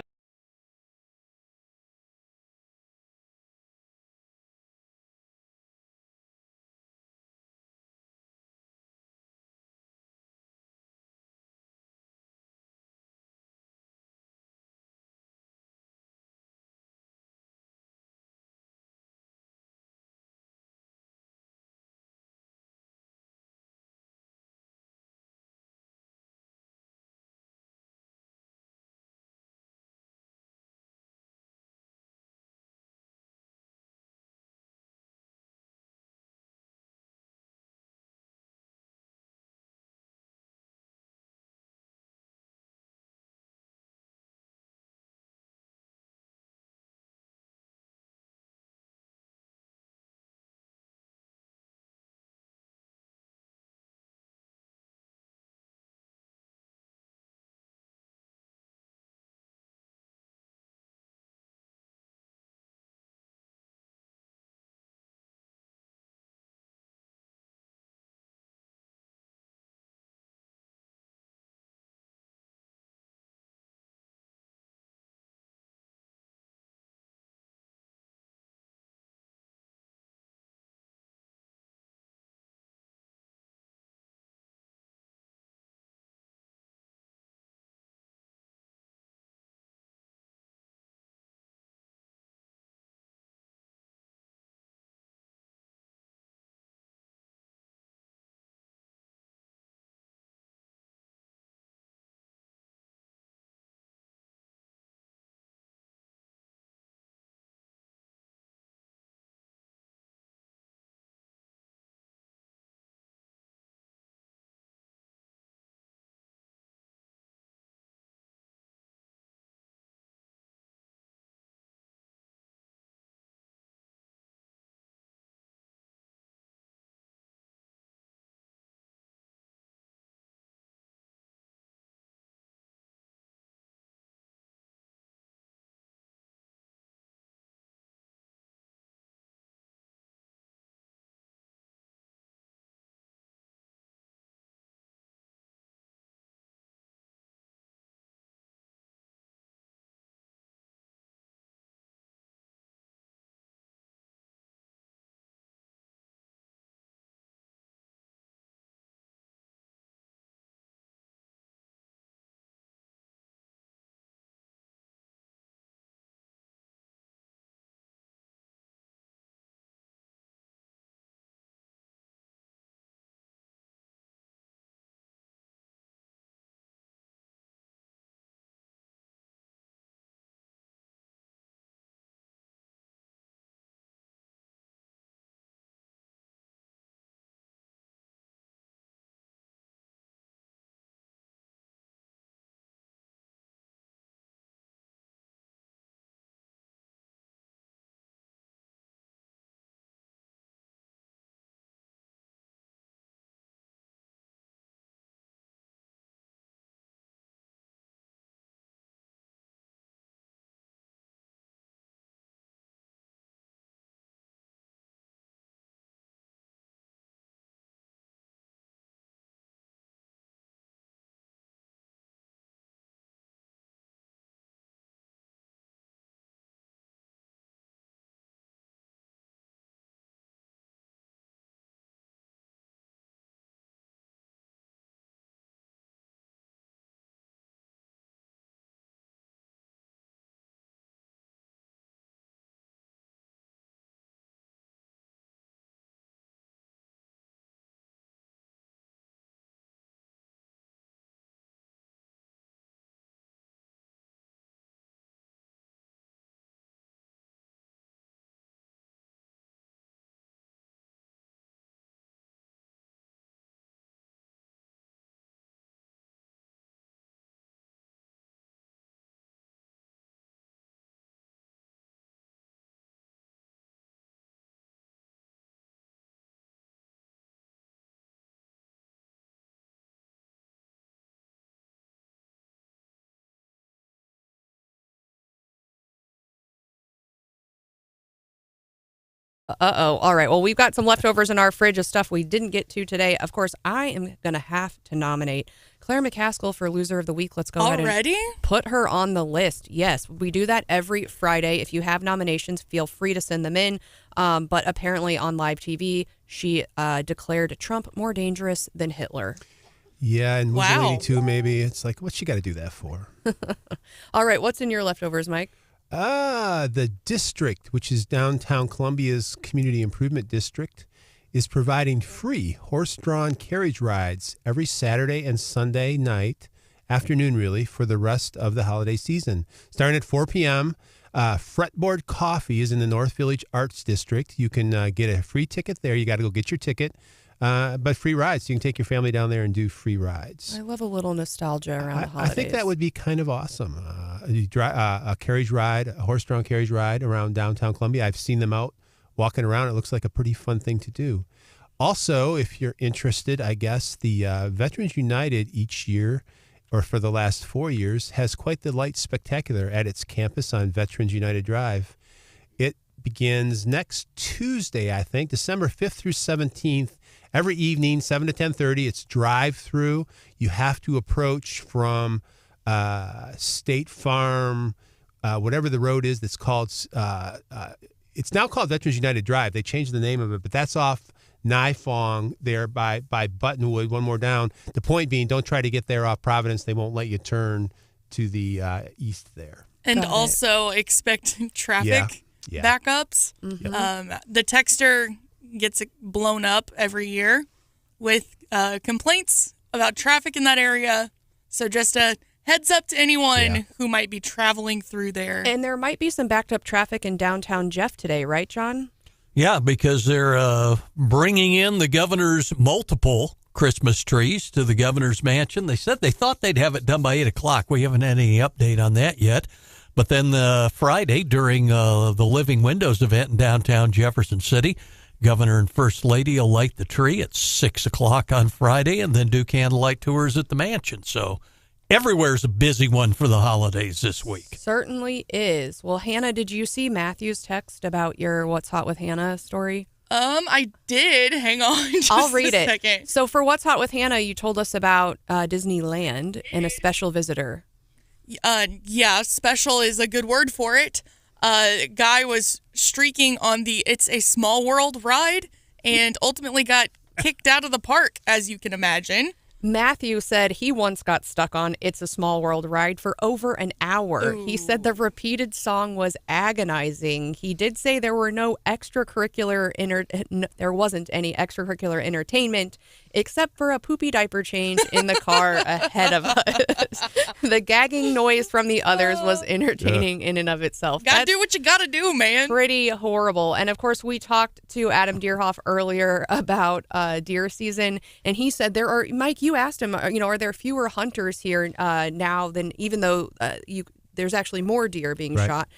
Uh-oh. All right. Well, we've got some leftovers in our fridge of stuff we didn't get to today. Of course, I am going to have to nominate Claire McCaskill for Loser of the Week. Let's go ahead and put her on the list. Yes, we do that every Friday. If you have nominations, feel free to send them in. But apparently on live TV, she declared Trump more dangerous than Hitler. Yeah, and was 82 maybe. It's like, what's she got to do that for? All right. What's in your leftovers, Mike? The district, which is downtown Columbia's community improvement district, is providing free horse-drawn carriage rides every Saturday and Sunday night, afternoon really, for the rest of the holiday season. Starting at 4 p.m., Fretboard Coffee is in the North Village Arts District. You can get a free ticket there. You got to go get your ticket. But free rides. You can take your family down there and do free rides. I love a little nostalgia around the holidays. I think that would be kind of awesome. A carriage ride, a horse-drawn carriage ride around downtown Columbia. I've seen them out walking around. It looks like a pretty fun thing to do. Also, if you're interested, I guess, the Veterans United each year, or for the last 4 years, has quite the light spectacular at its campus on Veterans United Drive. It begins next Tuesday, I think, December 5th through 17th. Every evening, 7 to 10:30, it's drive-through. You have to approach from State Farm, whatever the road is that's called. It's now called Veterans United Drive. They changed the name of it, but that's off Faughn there by Buttonwood, one more down. The point being, don't try to get there off Providence. They won't let you turn to the east there. And also expect traffic backups. Mm-hmm. The Texter gets blown up every year with complaints about traffic in that area. So just a heads up to anyone who might be traveling through there. And there might be some backed up traffic in downtown Jeff today, right, John? Yeah, because they're bringing in the governor's multiple Christmas trees to the governor's mansion. They said they thought they'd have it done by 8 o'clock. We haven't had any update on that yet. But then Friday, during the Living Windows event in downtown Jefferson City, Governor and First Lady will light the tree at 6 o'clock on Friday and then do candlelight tours at the mansion. So everywhere's a busy one for the holidays this week. Certainly is. Well, Hannah, did you see Matthew's text about your What's Hot with Hannah story? I did. Hang on. I'll read it. Second. So for What's Hot with Hannah, you told us about Disneyland and a special visitor. Yeah, special is a good word for it. Guy was streaking on the It's a Small World ride and ultimately got kicked out of the park, as you can imagine. Matthew said he once got stuck on It's a Small World ride for over an hour. Ooh. He said the repeated song was agonizing. He did say there wasn't any extracurricular entertainment except for a poopy diaper change in the car ahead of us. The gagging noise from the others was entertaining in and of itself. Gotta do what you gotta do, man. Pretty horrible. And of course, we talked to Adam Doerhoff earlier about deer season, and he said there are, Mike, you asked him, are there fewer hunters here now than, even though there's actually more deer being shot.